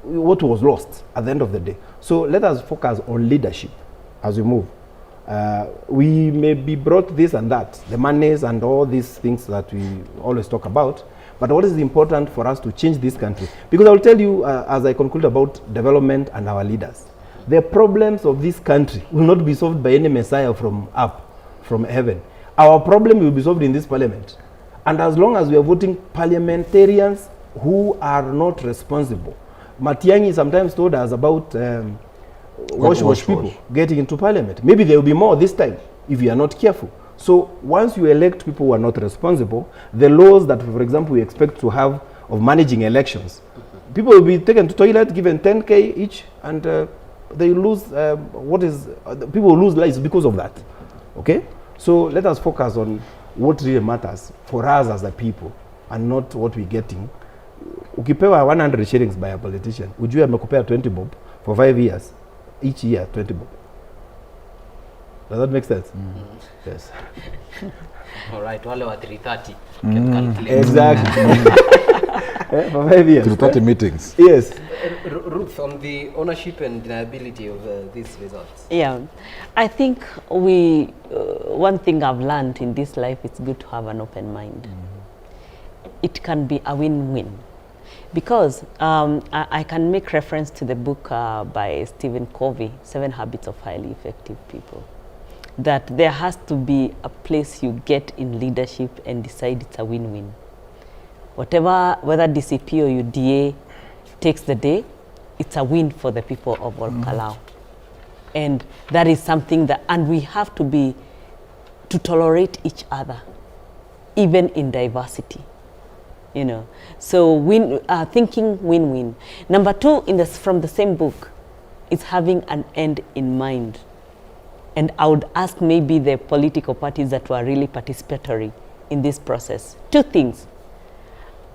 was lost at the end of the day. So let us focus on leadership as we move. We may be brought this and that, the monies and all these things that we always talk about, but what is important for us to change this country? Because I will tell you, as I conclude about development and our leaders, the problems of this country will not be solved by any messiah from up, from heaven. Our problem will be solved in this parliament. And as long as we are voting parliamentarians who are not responsible. Matiang'i sometimes told us about wash people getting into parliament. Maybe there will be more this time if we are not careful. So once you elect people who are not responsible, the laws that, for example, we expect to have of managing elections, people will be taken to toilet, given 10K each, and they lose, people will lose lives because of that. Okay? So let us focus on what really matters for us as a people and not what we're getting. Ukipewa 100 shillings by a politician, ujue amekupea 20 bob for 5 years, each year 20 bob. Does that make sense? Yes. All right, wale wa 330 can calculate. Exactly. For 5 years. 330 meetings. Yes. Ruth, on the ownership and deniability of these results. Yeah, I think one thing I've learned in this life, it's good to have an open mind. It can be a win-win. Because I can make reference to the book by Stephen Covey, 7 Habits of Highly Effective People. That there has to be a place you get in leadership and decide it's a win-win. Whatever, whether DCP or UDA takes the day, it's a win for the people of KALOU. And that is something that, and we have to tolerate each other, even in diversity. You know, so thinking win-win. Number 2, from the same book, is having an end in mind. And I would ask maybe the political parties that were really participatory in this process. 2 things.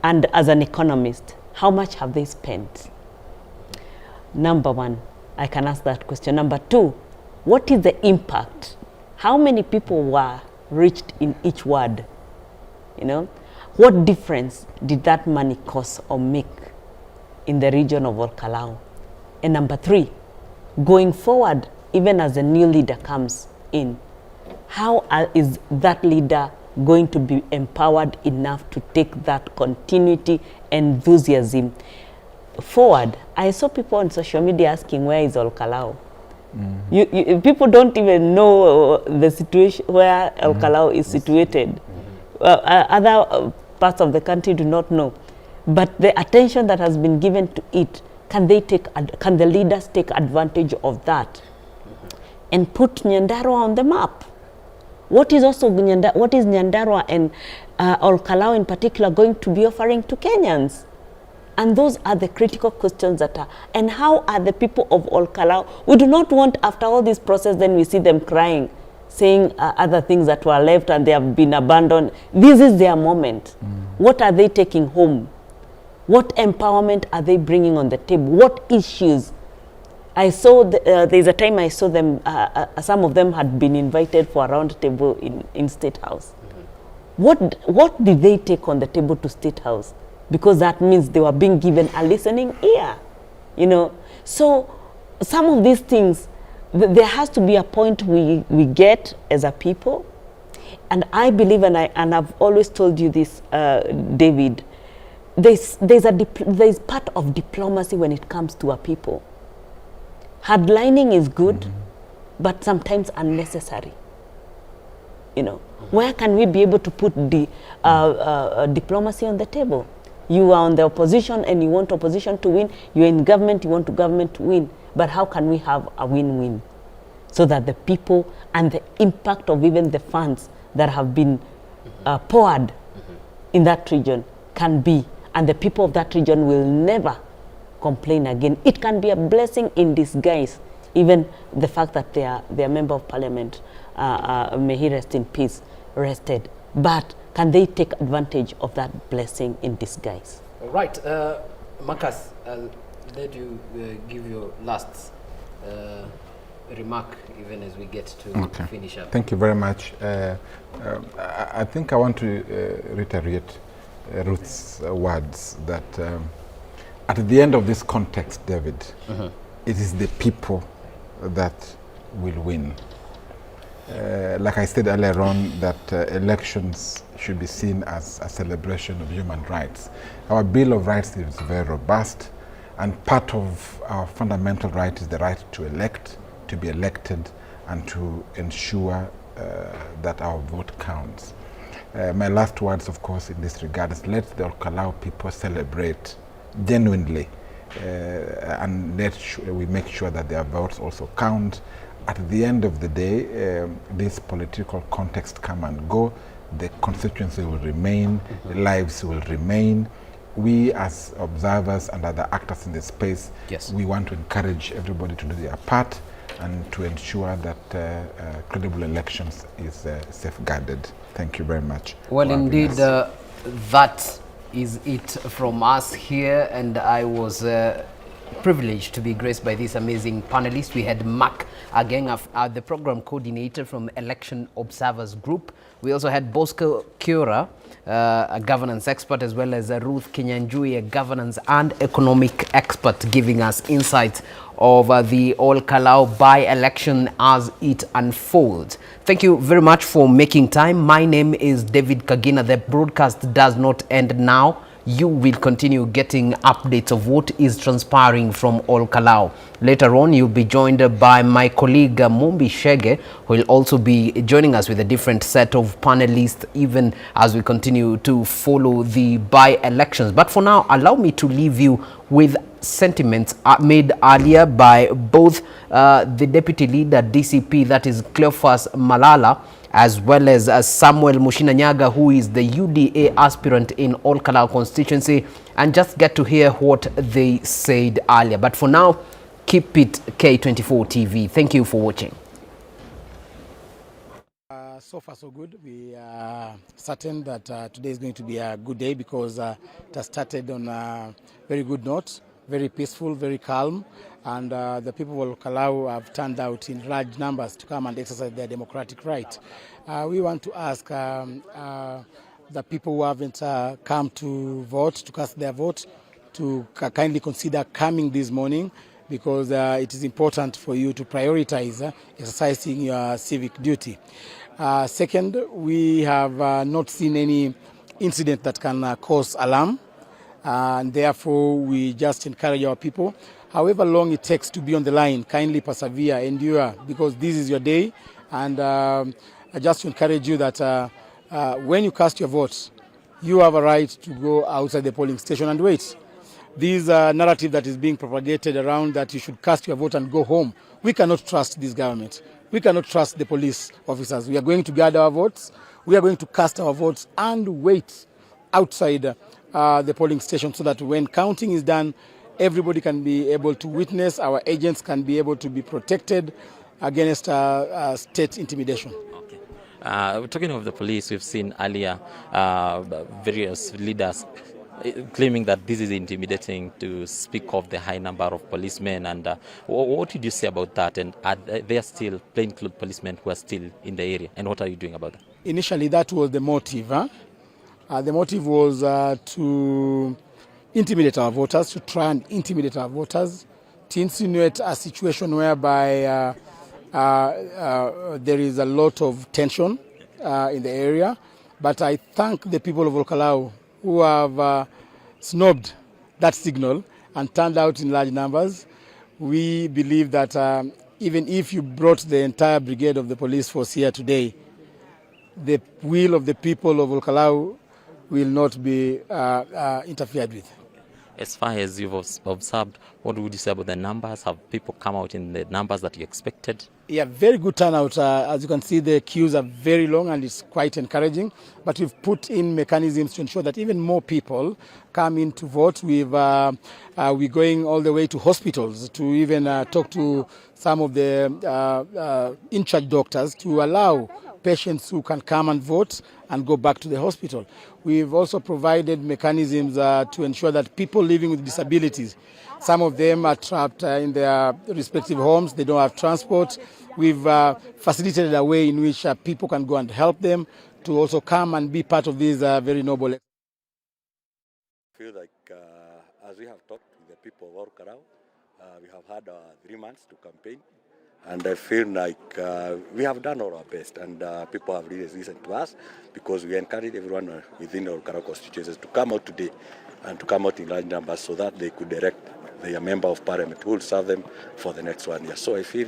And as an economist, how much have they spent? Number 1, I can ask that question. Number 2, what is the impact? How many people were reached in each ward? You know? What difference did that money cost or make in the region of KALOU? And number 3, going forward, even as a new leader comes in, how is that leader going to be empowered enough to take that continuity, enthusiasm forward? I saw people on social media asking, where is KALOU? People don't even know the situation where KALOU is situated. Other parts of the country do not know. But the attention that has been given to it, can the leaders take advantage of that and put Nyandarua on the map? What is Nyandarua and KALOU in particular going to be offering to Kenyans? And those are the critical questions and how are the people of KALOU? We do not want, after all this process, then we see them crying, saying other things that were left and they have been abandoned. This is their moment. What are they taking home? What empowerment are they bringing on the table? What issues? I saw, there's a time I saw them, some of them had been invited for a round table in State House. What did they take on the table to State House? Because that means they were being given a listening ear, you know. So some of these things, there has to be a point we get as a people. And I believe, and I've always told you this, David, there's part of diplomacy when it comes to a people. Hardlining is good, but sometimes unnecessary. You know, where can we be able to put the diplomacy on the table? You are on the opposition and you want opposition to win. You're in government, you want government to win. But how can we have a win-win so that the people and the impact of even the funds that have been poured in that region can be, and the people of that region will never complain again. It can be a blessing in disguise even the fact that their member of parliament, may he rest in peace, rested. But can they take advantage of that blessing in disguise? All right, Marcus, I'll let you give your last remark, even as we get to finish up. Thank you very much. I think I want to reiterate Ruth's words that at the end of this context, David, it is the people that will win. Like I said earlier on, that elections should be seen as a celebration of human rights. Our Bill of Rights is very robust, and part of our fundamental right is the right to elect, to be elected, and to ensure that our vote counts. My last words, of course, in this regard is let the KALOU people celebrate genuinely, and we make sure that their votes also count. At the end of the day, this political context come and go, the constituency will remain, lives will remain. We as observers and other actors in the space, we want to encourage everybody to do their part and to ensure that credible elections is safeguarded. Thank you very much. Well, indeed, that is it from us here, and I was privileged to be graced by this amazing panelists. We had Mark Ageng, the program coordinator from Election Observers Group. We also had Bosco Kiora, a governance expert, as well as Ruth Kinyanjui, a governance and economic expert, giving us insights of the All KALOU by-election as it unfolds. Thank you very much for making time. My name is David Kagina. The broadcast does not end now. You will continue getting updates of what is transpiring from All KALOU. Later on, you'll be joined by my colleague Mumbi Shege, who will also be joining us with a different set of panelists, even as we continue to follow the by-elections. But for now, allow me to leave you with sentiments made earlier by both the deputy leader DCP, that is Cleophas Malala, as well as Samuel Mushinanyaga, who is the UDA aspirant in All KALOU constituency, and just get to hear what they said earlier. But for now, keep it K24 TV. Thank you for watching. So far so good. We are certain that today is going to be a good day, because it has started on a very good note, very peaceful, very calm, and the people of KALOU have turned out in large numbers to come and exercise their democratic right. We want to ask the people who haven't come to vote, to cast their vote, to kindly consider coming this morning, because it is important for you to prioritize exercising your civic duty. Second, we have not seen any incident that can cause alarm, and therefore we just encourage our people, however long it takes to be on the line, kindly persevere, endure, because this is your day. And I just encourage you that when you cast your vote, you have a right to go outside the polling station and wait. This narrative that is being propagated around that you should cast your vote and go home, we cannot trust this government. We cannot trust the police officers. We are going to gather our votes, we are going to cast our votes and wait outside the polling station, so that when counting is done, everybody can be able to witness, our agents can be able to be protected against state intimidation. Talking of the police, we've seen earlier various leaders claiming that this is intimidating to speak of the high number of policemen. And what did you say about that? And are there still plainclothes policemen who are still in the area? And what are you doing about that? Initially, that was the motive. The motive was to intimidate our voters, to try and intimidate our voters, to insinuate a situation whereby there is a lot of tension in the area. But I thank the people of All KALOU who have snubbed that signal and turned out in large numbers. We believe that even if you brought the entire brigade of the police force here today, the will of the people of All KALOU will not be interfered with. As far as you've observed, what would you say about the numbers? Have people come out in the numbers that you expected? Yeah, very good turnout. As you can see, the queues are very long and it's quite encouraging. But we've put in mechanisms to ensure that even more people come in to vote. We're going all the way to hospitals to even talk to some of the in-charge doctors to allow patients who can come and vote and go back to the hospital. We've also provided mechanisms to ensure that people living with disabilities, some of them are trapped in their respective homes, they don't have transport. We've facilitated a way in which people can go and help them to also come and be part of this very noble. I feel like as we have talked with the people of KALOU, we have had 3 months to campaign, and I feel like we have done all our best, and people have really listened to us because we encouraged everyone within our KALOU constituencies to come out today and to come out in large numbers so that they could direct their member of parliament who will serve them for the next 1 year. So I feel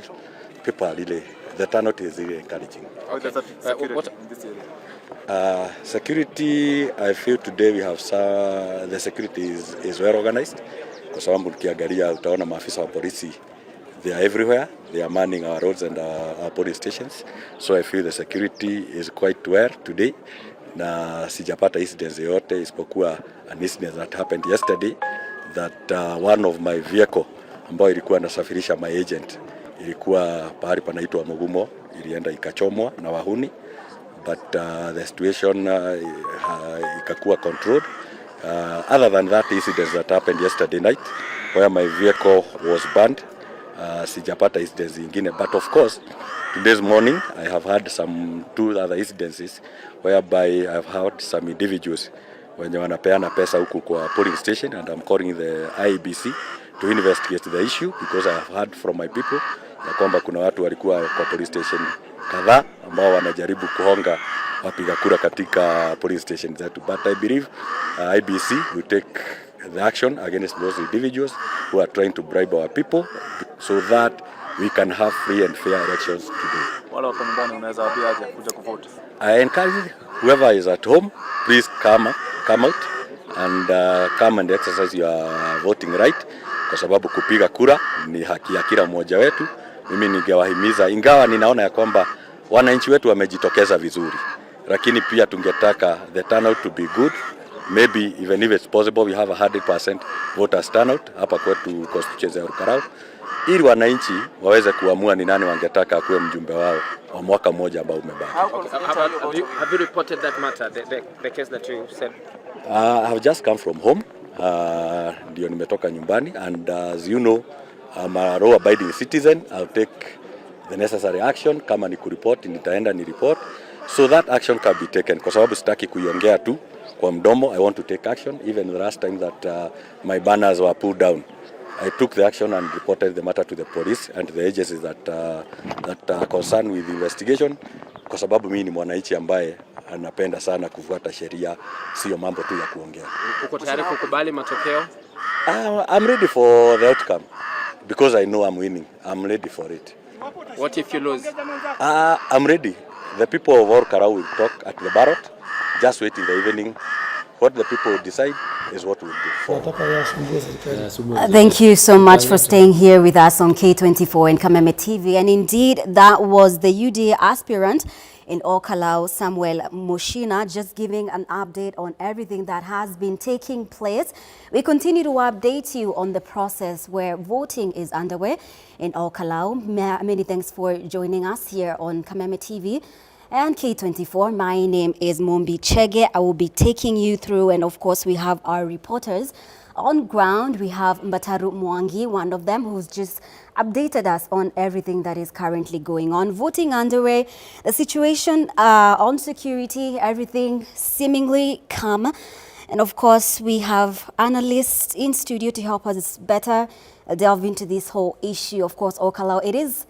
people are really, the turnout is really encouraging. How does that security in this area? Security, I feel today we have the security is well organized. Kwa sababu ukiangalia utaona maafisa wa polisi, they are everywhere. They are manning our roads and our police stations. So I feel the security is quite well today. Na sijapata incidents yote isipokuwa an incident that happened yesterday that one of my vehicle ambayo ilikuwa nasafirisha my agent ilikuwa pahali panaitwa Mugumo, ilienda ikachomwa na wahuni, but the situation ikakuwa controlled. Other than that incidents that happened yesterday night where my vehicle was burned, sijapata incidents zingine, but of course today's morning I have had some 2 other incidences whereby I have had some individuals wenye wanapeana pesa huku kwa polling station, and I'm calling the IEBC to investigate the issue because I have heard from my people ya kwamba kuna watu walikuwa kwa police station kadhaa ambao wanajaribu kuhonga wapiga kura katika polling station zetu, but I believe IEBC will take the action against those individuals who are trying to bribe our people so that we can have free and fair elections today. Wale wako nyumbani unaweza waambia aje kuja kuvote? I encourage whoever is at home, please come out and come and exercise your voting right, kwa sababu kupiga kura ni haki ya kila mmoja wetu. Mimi ningewahimiza, ingawa ninaona ya kwamba wananchi wetu wamejitokeza vizuri, lakini pia tungetaka the turnout to be good. Maybe even if it's possible we have 100% voters turnout hapa kwetu constituency ya KALOU, ili wananchi waweze kuamua ni nani wangetaka kuwe mjumbe wao wa mwaka mmoja ambao umebaki. Have you reported that matter, the case that you said? I have just come from home. Ndio nimetoka nyumbani, and as you know, I'm a law abiding citizen. I'll take the necessary action. Kama ni kuripoti nitaenda ni report so that action can be taken, kwa sababu sitaki kuiongea tu kwa mdomo. I want to take action. Even the last time that my banners were pulled down, I took the action and reported the matter to the police and the agencies that are concerned with the investigation, kwa sababu mimi ni mwananchi ambaye anapenda sana kufuata sheria, sio mambo tu ya kuongea. Uko tayari kukubali matokeo? I'm ready for the outcome because I know I'm winning. I'm ready for it. What if you lose? I'm ready. The people of all KALOU will talk at the ballot. Just wait in the evening. What the people decide is what we'll do. Thank you so much for staying here with us on K24 and Kameme TV. And indeed, that was the UDA aspirant in KALOU, Samuel Mushina, just giving an update on everything that has been taking place. We continue to update you on the process where voting is underway in KALOU. Many thanks for joining us here on Kameme TV and K24. My name is Mombi Chege. I will be taking you through, and of course we have our reporters on ground. We have Mbataru Mwangi, one of them, who's just updated us on everything that is currently going on. Voting underway, the situation on security, everything seemingly calm. And of course, we have analysts in studio to help us better delve into this whole issue. Of course, KALOU, it is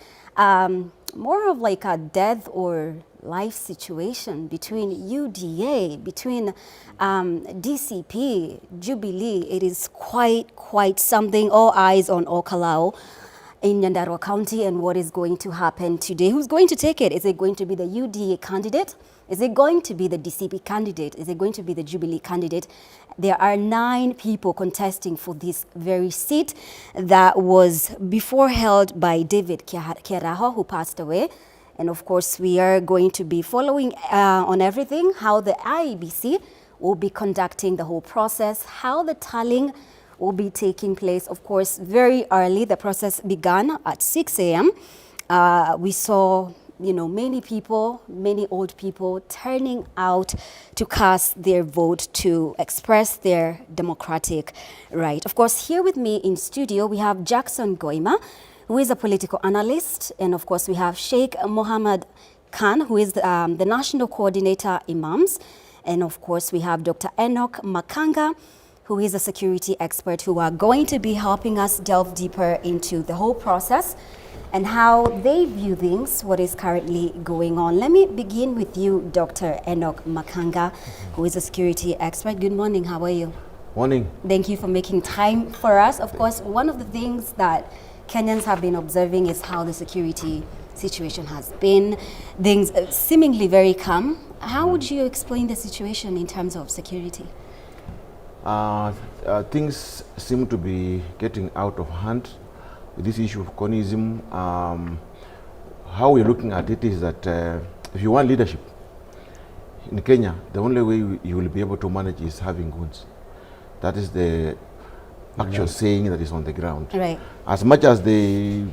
more of like a death or life situation between UDA, between DCP, Jubilee. It is quite something. All eyes on KALOU in Nyandarua County and what is going to happen today. Who's going to take it? Is it going to be the UDA candidate Is it going to be the DCP candidate? Is it going to be the Jubilee candidate? There are 9 people contesting for this very seat that was before held by David Kiaraho, who passed away. And of course, we are going to be following on everything, how the IEBC will be conducting the whole process, how the tallying will be taking place. Of course, very early, the process began at 6 a.m. We saw, many people, many old people turning out to cast their vote to express their democratic right. Of course, here with me in studio, we have Jackson Goima, who is a political analyst. And of course, we have Sheikh Mohammed Khan, who is the National Coordinator Imams. And of course, we have Dr. Enoch Makanga, who is a security expert, who are going to be helping us delve deeper into the whole process and how they view things, what is currently going on. Let me begin with you, Dr. Enoch Makanga, who is a security expert. Good morning, how are you? Morning. Thank you for making time for us. Of course, one of the things that Kenyans have been observing is how the security situation has been. Things seemingly very calm. How would you explain the situation in terms of security? Things seem to be getting out of hand with this issue of conism. How we're looking at it is that if you want leadership in Kenya, the only way you will be able to manage is having guns. That is the actual saying that is on the ground. Right. As much as the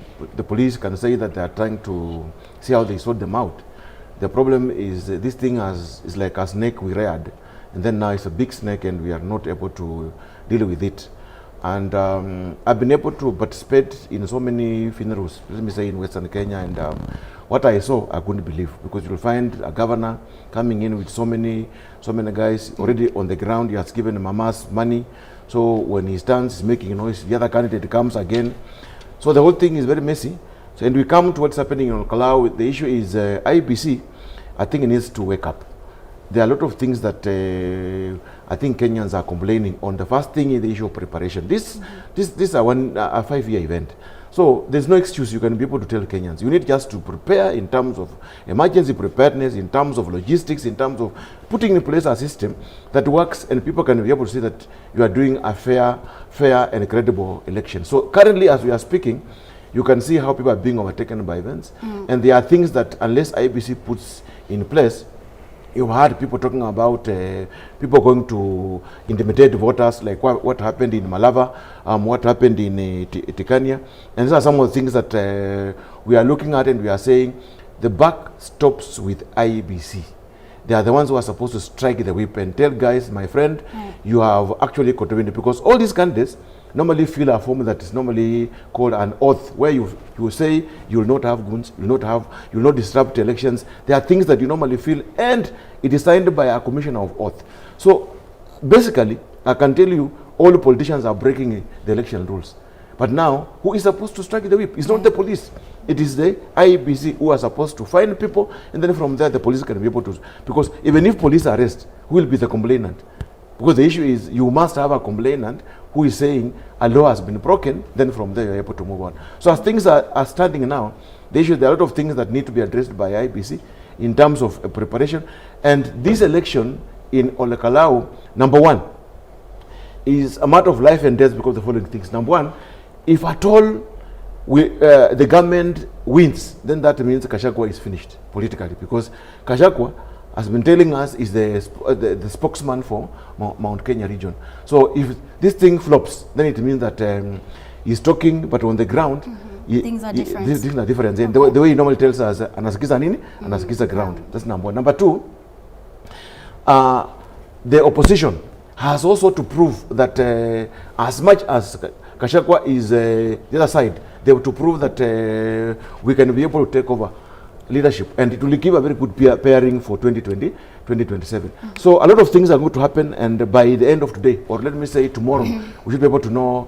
police can say that they are trying to see how they sort them out, the problem is this thing is like a snake we reared, and then now it's a big snake and we are not able to deal with it. And I've been able to participate in so many funerals, let me say in Western Kenya, and what I saw I couldn't believe, because you'll find a governor coming in with so many guys already on the ground. He has given mamas money, so when he stands he's making noise, the other candidate comes again. So the whole thing is very messy. So, and we come to what's happening in KALOU. The issue is IEBC, I think it needs to wake up. There are a lot of things that I think Kenyans are complaining on. The first thing is the issue of preparation. This is a 5-year event. So there's no excuse you can be able to tell Kenyans. You need just to prepare in terms of emergency preparedness, in terms of logistics, in terms of putting in place a system that works, and people can be able to see that you are doing a fair and credible election. So currently, as we are speaking, you can see how people are being overtaken by events. And there are things that unless IEBC puts in place, you've heard people talking about people going to intimidate voters, like what happened in Malava, what happened in Tikania. And these are some of the things that we are looking at, and we are saying the buck stops with IEBC. They are the ones who are supposed to strike the whip and tell guys, my friend, you have actually contravened, because all these candidates normally fill a form that is normally called an oath, where you say you will not have guns, you will not disrupt elections. There are things that you normally fill, and it is signed by a commissioner of oath. So basically, I can tell you, all the politicians are breaking the election rules. But now, who is supposed to strike the whip? It's not the police. It is the IEBC who are supposed to find people, and then from there the police can be able to, because even if police arrest, who will be the complainant? Because the issue is you must have a complainant who is saying a law has been broken, then from there you're able to move on. So as things are standing now, there are a lot of things that need to be addressed by IEBC in terms of preparation. And this election in KALOU, number one, is a matter of life and death, because of the following things. Number one, if at all the government wins, then that means Gachagua is finished politically, because Gachagua has been telling us is the spokesman for Mount Kenya region. So if this thing flops, then it means that he's talking, but on the ground, things are different. Things are different. And the way he normally tells us, anasikiza nini? Anasikiza ground. That's number one. Number two, the opposition has also to prove that as much as Gachagua is the other side, they have to prove that we can be able to take over leadership, and it will give a very good pairing for 2020, 2027. So a lot of things are going to happen, and by the end of today, or let me say tomorrow, we should be able to know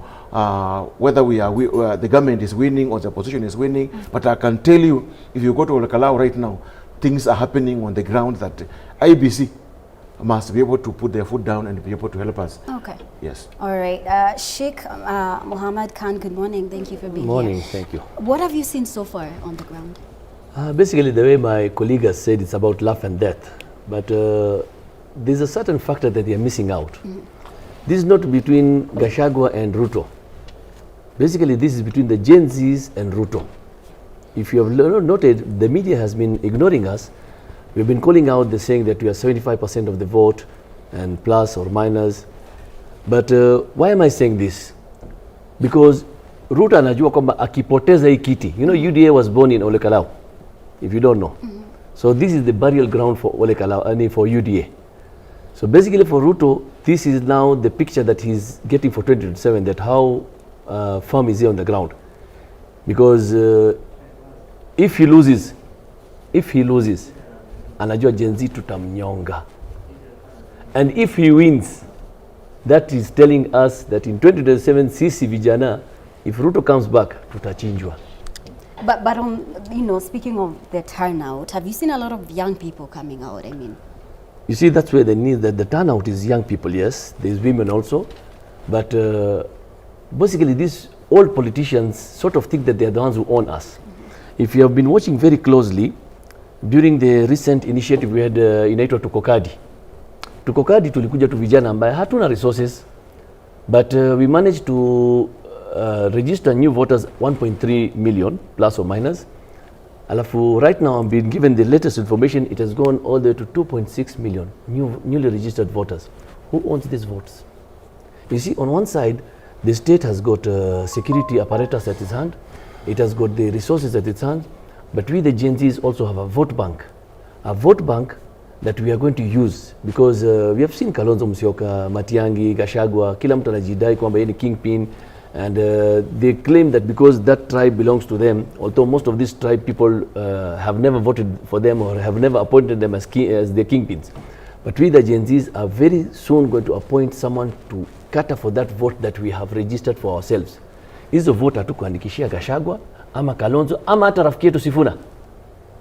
whether the government is winning or the opposition is winning. But I can tell you, if you go to KALOU right now, things are happening on the ground that IEBC must be able to put their foot down and be able to help us. Okay. Yes. All right. Sheikh Mohammed Khan, good morning. Thank you for being here. Morning. Thank you. What have you seen so far on the ground? Basically, the way my colleague has said, it's about life and death. but there's a certain factor that they are missing out. This is not between Gachagua and Ruto. Basically, this is between the Gen Zs and Ruto. If you have noted, the media has been ignoring us. We've been calling out, saying that we are 75% of the vote and plus or minus. But why am I saying this? Because Ruto anajua kwamba akipoteza hii kiti. You know, UDA was born in Ole Kalau, if you don't know. So this is the burial ground for Ole Kalau, I mean for UDA. So basically for Ruto, this is now the picture that he's getting for 2027, that how firm is he on the ground. Because if he loses, anajua Gen Z tutamnyonga. And if he wins, that is telling us that in 2027, sisi vijana, if Ruto comes back, tutachinjwa. But on, you know, speaking of the turnout, have you seen a lot of young people coming out? I mean, you see, that's where the need, that the turnout is young people, yes. There's women also. But basically, these old politicians sort of think that they're the ones who own us. If you have been watching very closely, during the recent initiative we had inaitwa Tukokadi. Tukokadi tulikuja tu vijana ambaye hatuna resources, but we managed to register new voters 1.3 million plus or minus. Alafu right now I'm being given the latest information, it has gone all the way to 2.6 million newly registered voters. Who owns these votes? You see, on one side, the state has got security apparatus at its hand, it has got the resources at its hand, but we the Gen Zs also have a vote bank that we are going to use, because we have seen Kalonzo Musyoka, Matiang'i, Gachagua, kila mtu anajidai kwamba yeye ni kingpin, and they claim that because that tribe belongs to them, although most of these tribe people have never voted for them or have never appointed them as their kingpins. But we the Gen Zs are very soon going to appoint someone to cater for that vote that we have registered for ourselves. Hizo vote hatukuandikishia Gachagua ama Kalonzo ama hata rafiki yetu Sifuna.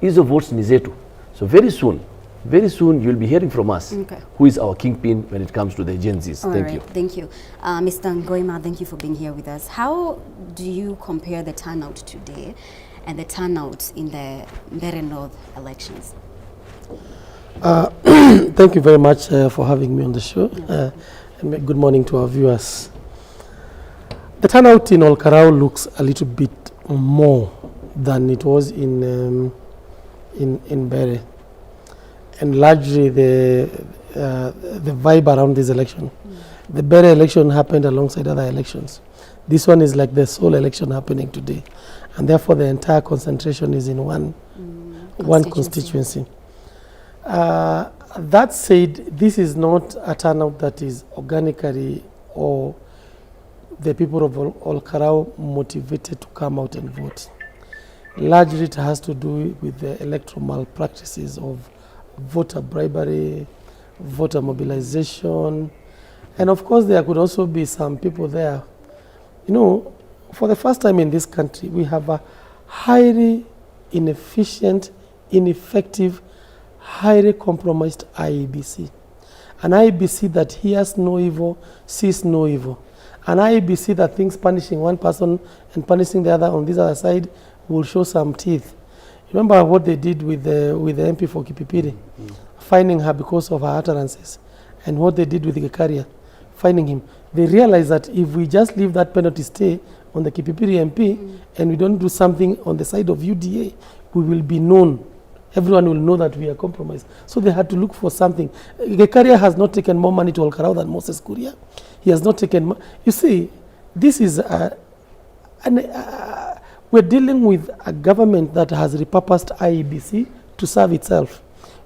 Hizo votes ni zetu. So very soon you'll be hearing from us who is our kingpin when it comes to the Gen Zs. Thank you. Thank you. Mr. Ngoima, thank you for being here with us. How do you compare the turnout today and the turnout in the Mbeere North elections? Thank you very much for having me on the show. And good morning to our viewers. The turnout in Olkarau looks a little bit more than it was in Mbeere, and largely the vibe around this election. The Mbeere election happened alongside other elections. This one is like the sole election happening today, and therefore the entire concentration is in one constituency. That said, this is not a turnout that is organically or the people of Olkarau motivated to come out and vote. Largely it has to do with the electoral malpractices of voter bribery, voter mobilization, and of course there could also be some people there. You know, for the first time in this country, we have a highly inefficient, ineffective, highly compromised IEBC. An IEBC that hears no evil, sees no evil. An IEBC that thinks punishing one person and punishing the other on this other side will show some teeth. Remember what they did with the MP for Kipipiri, fining her because of her utterances, and what they did with Gekaria, fining him. They realized that if we just leave that penalty stay on the Kipipiri MP and we don't do something on the side of UDA, we will be known. Everyone will know that we are compromised. So they had to look for something. Gekaria has not taken more money to Olkarau than Moses Kuria. He has not taken. You see, this is we're dealing with a government that has repurposed IEBC to serve itself.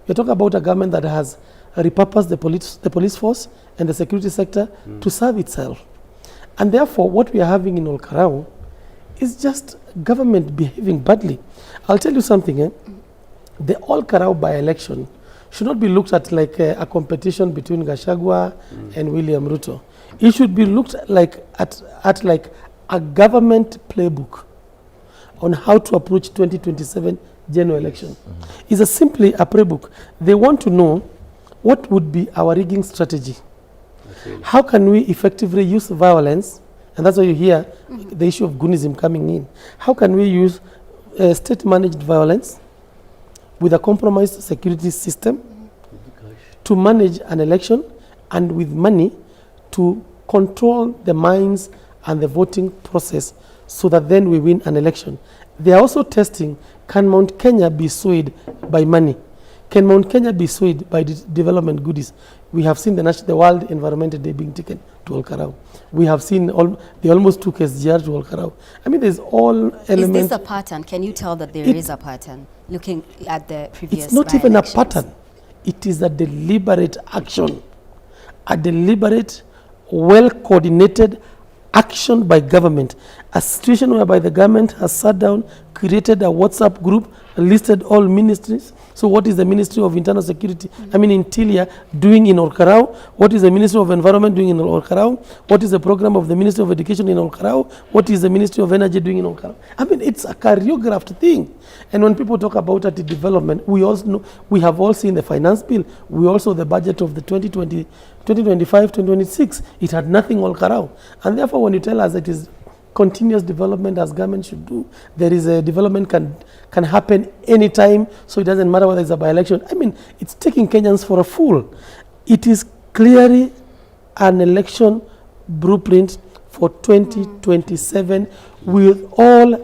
We're talking about a government that has repurposed the police force and the security sector to serve itself. And therefore, what we are having in Olkarau is just government behaving badly. I'll tell you something. The Olkarau by-election should not be looked at like a competition between Gachagua and William Ruto. It should be looked like at like a government playbook on how to approach 2027 general election. It's simply a playbook. They want to know what would be our rigging strategy. How can we effectively use violence? And that's why you hear the issue of Gunism coming in. How can we use state-managed violence with a compromised security system to manage an election and with money to control the minds and the voting process so that then we win an election. They are also testing, can Mount Kenya be swayed by money? Can Mount Kenya be swayed by development goodies? We have seen the World Environment Day being taken to Olkarau. We have seen they almost took SGR to Olkarau. I mean, there's all elements. Is this a pattern? Can you tell that there is a pattern looking at the previous It's not even a pattern. It is a deliberate action, a deliberate, well-coordinated action by government. A situation whereby the government has sat down, created a WhatsApp group, listed all ministries. So what is the Ministry of Internal Security, Interior, doing in Olkarau? What is the Ministry of Environment doing in Olkarau? What is the program of the Ministry of Education in Olkarau? What is the Ministry of Energy doing in Olkarau? I mean, it's a choreographed thing. And when people talk about development, we also know, we have all seen the finance bill. We also the budget of the 2020, 2025, 2026. It had nothing Olkarau. And therefore, when you tell us it is continuous development as government should do, there is a development can happen anytime, so it doesn't matter whether it's a by-election. I mean, it's taking Kenyans for a fool. It is clearly an election blueprint for 2027 with all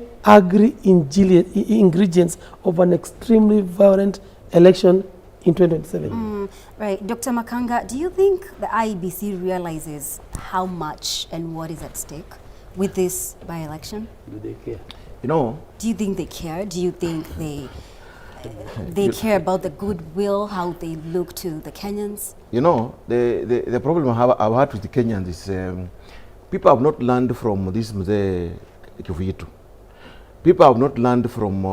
ingredients of an extremely violent election in 2027. Right. Dr. Makanga, do you think the IEBC realizes how much and what is at stake with this by-election? Do they care? Do you think they care? Do you think they care about the goodwill, how they look to the Kenyans? The problem I've had with the Kenyans is people have not learned from this Mzee Kivuitu. People have not learned from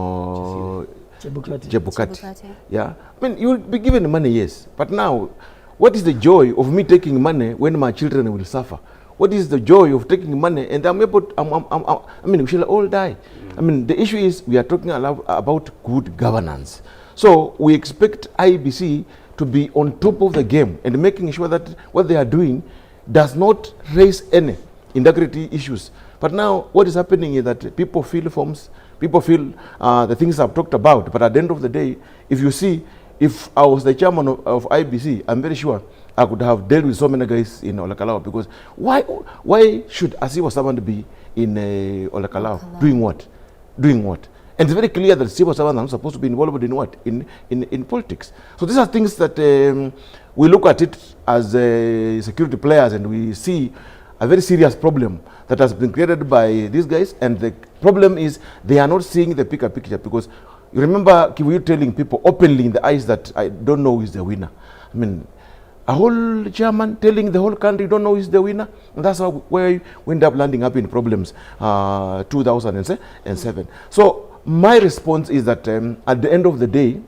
Chebukati. Yeah, I mean, you will be given money, yes, but now, what is the joy of me taking money when my children will suffer? What is the joy of taking money and I mean, we shall all die. I mean, the issue is we are talking about good governance. So we expect IEBC to be on top of the game and making sure that what they are doing does not raise any integrity issues. But now what is happening is that people fill forms, people feel the things I've talked about, but at the end of the day, if you see, if I was the chairman of IEBC, I'm very sure I could have dealt with so many guys in Olkarau, because why should Asiwa Savant be in Olkarau? Doing what? Doing what? And it's very clear that civil servants are not supposed to be involved in what? In politics. So these are things that we look at it as security players, and we see a very serious problem that has been created by these guys. And the problem is they are not seeing the bigger picture, because you remember Kivuitu telling people openly in the eyes that I don't know who is the winner. I mean, a whole chairman telling the whole country don't know who is the winner, and that's how where we end up landing up in problems 2007. So my response is that at the end of the day,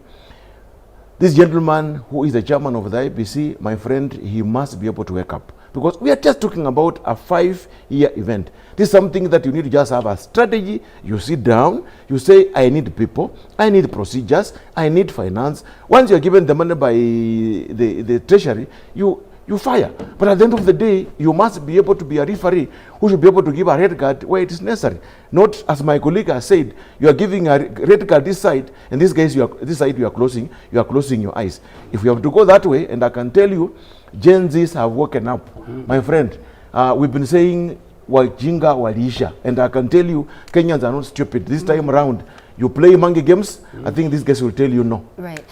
this gentleman who is the chairman of the IEBC, my friend, he must be able to wake up, because we are just talking about a 5-year event. This is something that you need to just have a strategy. You sit down, you say, I need people, I need procedures, I need finance. Once you're given the money by the treasury, you fire. But at the end of the day, you must be able to be a referee who should be able to give a red card where it is necessary. Not, as my colleague has said, you are giving a red card this side, and this case, this side you are closing your eyes. If you have to go that way, and I can tell you, Gen Zs have woken up. My friend, we've been saying, Wajinga Walisha, and I can tell you, Kenyans are not stupid. This time around, you play monkey games, I think these guys will tell you no. Right.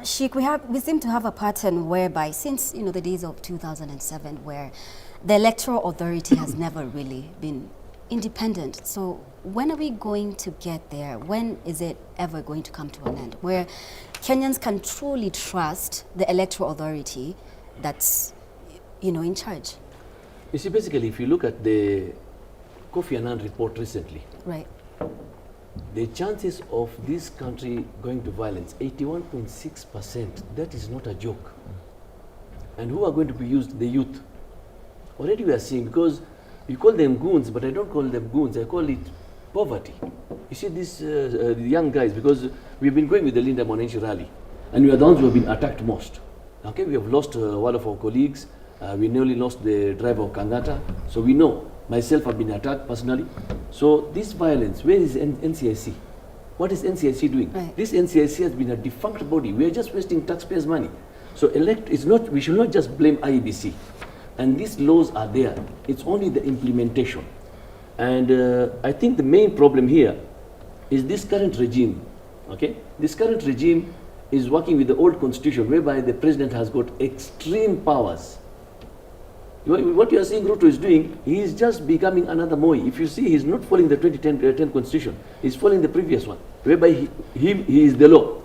Sheikh, we seem to have a pattern whereby since the days of 2007, where the electoral authority has never really been independent. So when are we going to get there? When is it ever going to come to an end, where Kenyans can truly trust the electoral authority that's in charge? You see, basically, if you look at the Kofi Annan report recently, right, the chances of this country going to violence, 81.6%, that is not a joke. And who are going to be used? The youth. Already we are seeing, because you call them goons, but I don't call them goons, I call it poverty. You see these the young guys, because we've been going with the Linda Mwananchi rally, and we are the ones who have been attacked most. Okay, we have lost one of our colleagues, we nearly lost the driver of Kangata, so we know. Myself have been attacked personally. So this violence, where is NCIC? What is NCIC doing? Right. This NCIC has been a defunct body. We are just wasting taxpayers' money. So we should not just blame IEBC. And these laws are there. It's only the implementation. And I think the main problem here is this current regime, okay? This current regime is working with the old constitution whereby the president has got extreme powers. What you are seeing Ruto is doing, he is just becoming another Moi. If you see, he's not following the 2010 constitution. He's following the previous one, whereby he is the law.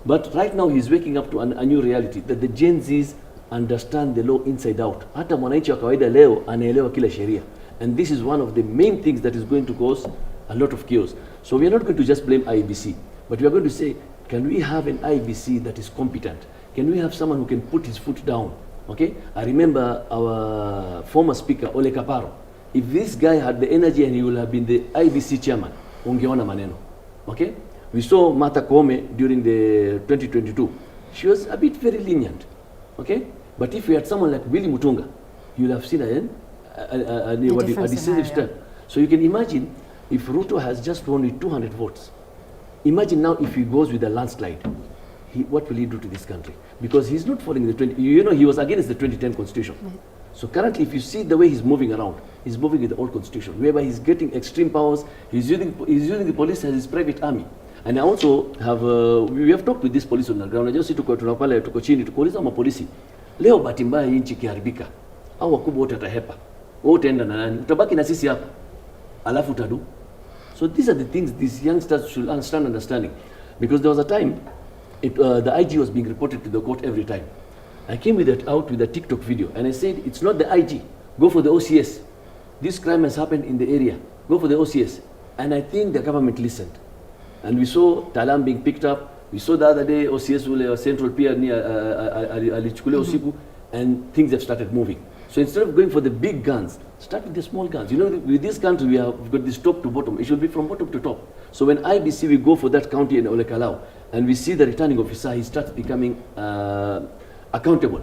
But right now he's waking up to a new reality, that the Gen Zs understand the law inside out. Hata mwananchi wa kawaida leo anaelewa kila sheria. And this is one of the main things that is going to cause a lot of chaos. So we are not going to just blame IEBC, but we are going to say, can we have an IEBC that is competent? Can we have someone who can put his foot down? Okay, I remember our former speaker, Ole Kaparo. If this guy had the energy and he would have been the IBC chairman, ungeona maneno. Okay, we saw Martha Koome during the 2022. She was a bit very lenient. Okay, but if we had someone like Willy Mutunga, you would have seen a decisive step. So you can imagine if Ruto has just won with 200 votes. Imagine now if he goes with a landslide. What will he do to this country? Because he's not following the 20, he was against the 2010 constitution. So currently, if you see the way he's moving around, he's moving with the old constitution, whereby he's getting extreme powers, he's using the police as his private army. And I also have, we have talked with this police on the ground. I just see tuko chini, tukauliza mapolisi. Leo bahati mbaya nchi kiharibika. Au wakubwa wote atahepa. Wote enda na nani? Utabaki na sisi hapa. Alafu utadu. So these are the things these youngsters should start understanding. Because there was a time, the IG was being reported to the court every time. I came out with a TikTok video and I said, it's not the IG, go for the OCS. This crime has happened in the area, go for the OCS. And I think the government listened. And we saw Talam being picked up. We saw the other day OCS Central Pier near Alichukule Osiku, and things have started moving. So instead of going for the big guns, start with the small guns. With this country, we have got this top to bottom. It should be from bottom to top. So when IBC, we go for that county in KALOU, and we see the returning officer, he starts becoming accountable.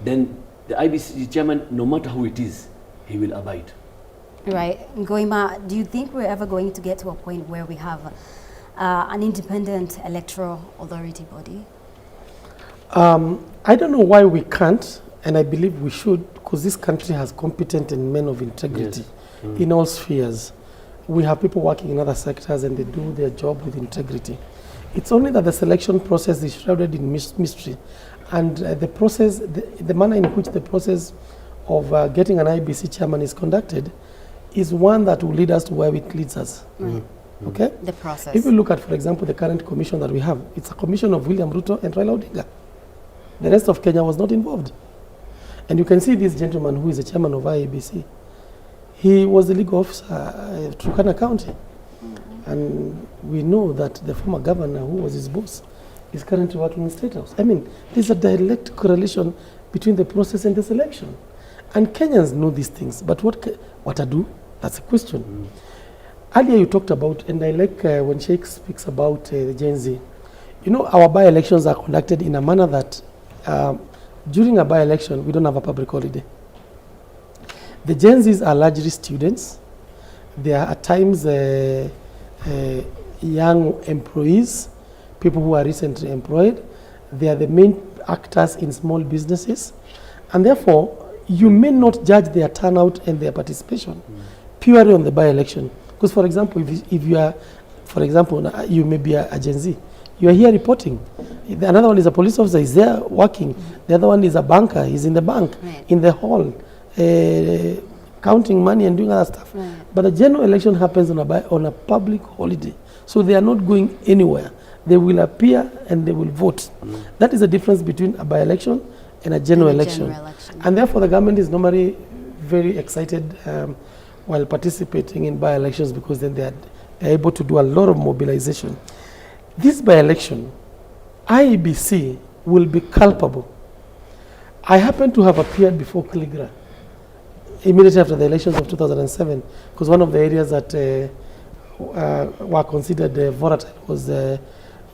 Then the IBC chairman, no matter who it is, he will abide. Right. Ngoima, do you think we're ever going to get to a point where we have an independent electoral authority body? I don't know why we can't, and I believe we should, because this country has competent and men of integrity in all spheres. We have people working in other sectors and they do their job with integrity. It's only that the selection process is shrouded in mystery, and the process, the manner in which the process of getting an IBC chairman is conducted is one that will lead us to where it leads us. Right. Okay? The process. If you look at, for example, the current commission that we have, it's a commission of William Ruto and Raila Odinga. The rest of Kenya was not involved. And you can see this gentleman who is the chairman of IEBC. He was the legal officer of Turkana County. And we know that the former governor, who was his boss, is currently working in State House. I mean, there's a direct correlation between the process and the selection. And Kenyans know these things, but what to do? That's a question. Earlier you talked about, and I like when Sheikh speaks about the Gen Z. Our by-elections are conducted in a manner that during a by-election, we don't have a public holiday. The Gen Zs are largely students. They are at times young employees, people who are recently employed. They are the main actors in small businesses. And therefore, you may not judge their turnout and their participation purely on the by-election. Because, for example, if you are, for example, you may be a Gen Z, you are here reporting. Another one is a police officer, is there working. The other one is a banker, he's in the bank, in the hall, counting money and doing other stuff. But the general election happens on a public holiday. So they are not going anywhere. They will appear and they will vote. That is the difference between a by-election and a general election. And therefore the government is normally very excited while participating in by-elections, because then they are able to do a lot of mobilization. This by-election, IEBC will be culpable. I happen to have appeared before Kaligra immediately after the elections of 2007, because one of the areas that were considered volatile was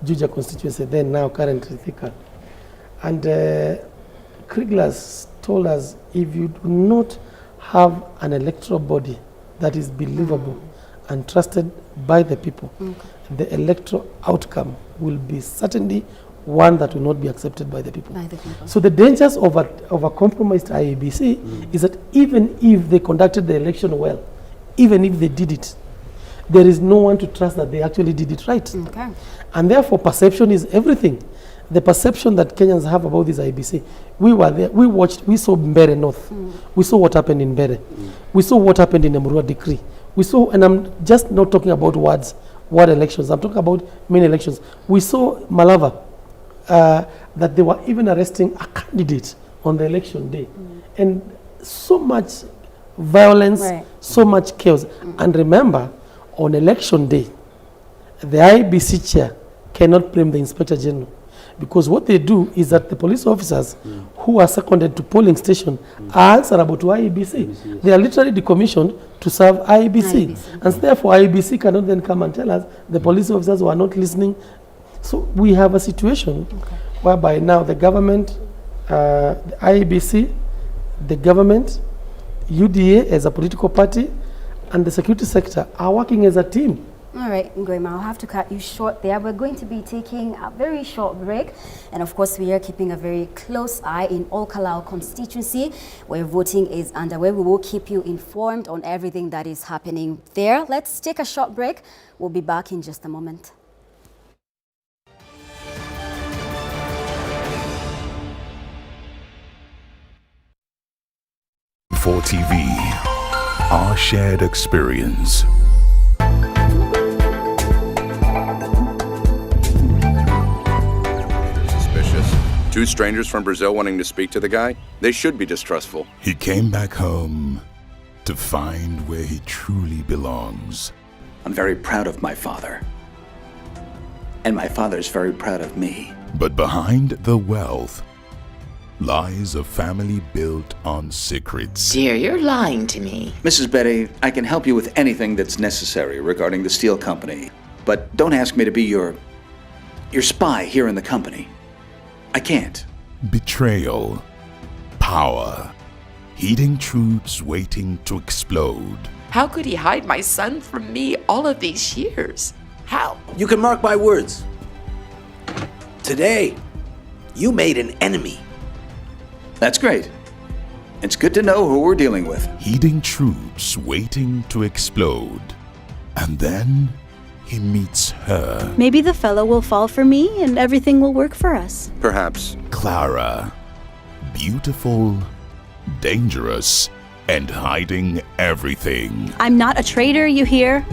Juja constituency, then now currently Thika. And Kriegler's told us, if you do not have an electoral body that is believable and trusted by the people, the electoral outcome will be certainly one that will not be accepted by the people. So the dangers of a compromised IEBC is that even if they conducted the election well, even if they did it, there is no one to trust that they actually did it right. Okay. And therefore perception is everything. The perception that Kenyans have about this IEBC, we were there, we watched, we saw Mbere North, we saw what happened in Mbere, we saw what happened in the Murua Decree, we saw, and I'm just not talking about ward elections, I'm talking about many elections. We saw Malava, that they were even arresting a candidate on the election day. And so much violence, so much chaos. And remember, on election day, the IEBC chair cannot blame the Inspector General, because what they do is that the police officers who are seconded to polling station are answerable to IEBC. They are literally decommissioned to serve IEBC. And therefore IEBC cannot then come and tell us the police officers were not listening. So we have a situation whereby now the government, the IEBC, the government, UDA as a political party, and the security sector are working as a team. All right, Ngoima, I'll have to cut you short there. We're going to be taking a very short break. And of course, we are keeping a very close eye in KALOU constituency, where voting is underway. We will keep you informed on everything that is happening there. Let's take a short break. We'll be back in just a moment. K24TV, our shared experience. Suspicious. Two strangers from Brazil wanting to speak to the guy? They should be distrustful. He came back home to find where he truly belongs. I'm very proud of my father. And my father's very proud of me. But behind the wealth lies a family built on secrets. Dear, you're lying to me. Mrs. Betty, I can help you with anything that's necessary regarding the steel company. But don't ask me to be your spy here in the company. I can't. Betrayal, power, hidden truths waiting to explode. How could he hide my son from me all of these years? How? You can mark my words. Today, you made an enemy. That's great. It's good to know who we're dealing with. Hidden truths waiting to explode. And then he meets her. Maybe the fellow will fall for me and everything will work for us. Perhaps. Clara. Beautiful, dangerous, and hiding everything. I'm not a traitor, you hear?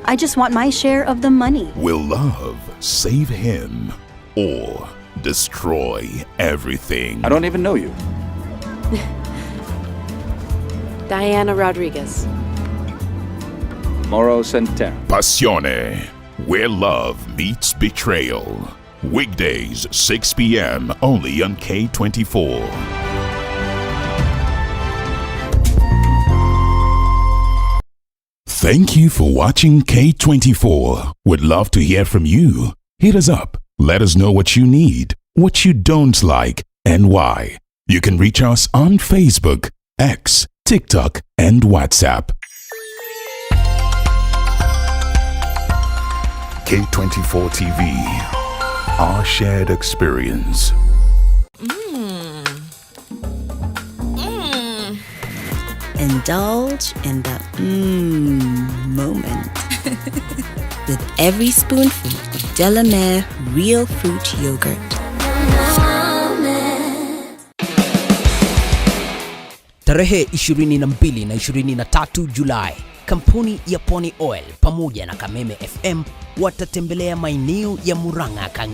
I just want my share of the money. Will love save him or destroy everything? I don't even know you. Diana Rodriguez. Moro Centeno. Passione, where love meets betrayal. Weekdays, 6 p.m. only on K24. Thank you for watching K24. Would love to hear from you. Hit us up. Let us know what you need, what you don't like, and why. You can reach us on Facebook, X, TikTok, and WhatsApp. K24TV, our shared experience. Indulge in the moment with every spoonful of Delamere real fruit yogurt. Tarehe 22 na 23 Julai, kampuni ya Pony Oil pamoja na Kameme FM watatembelea maeneo ya Murang'a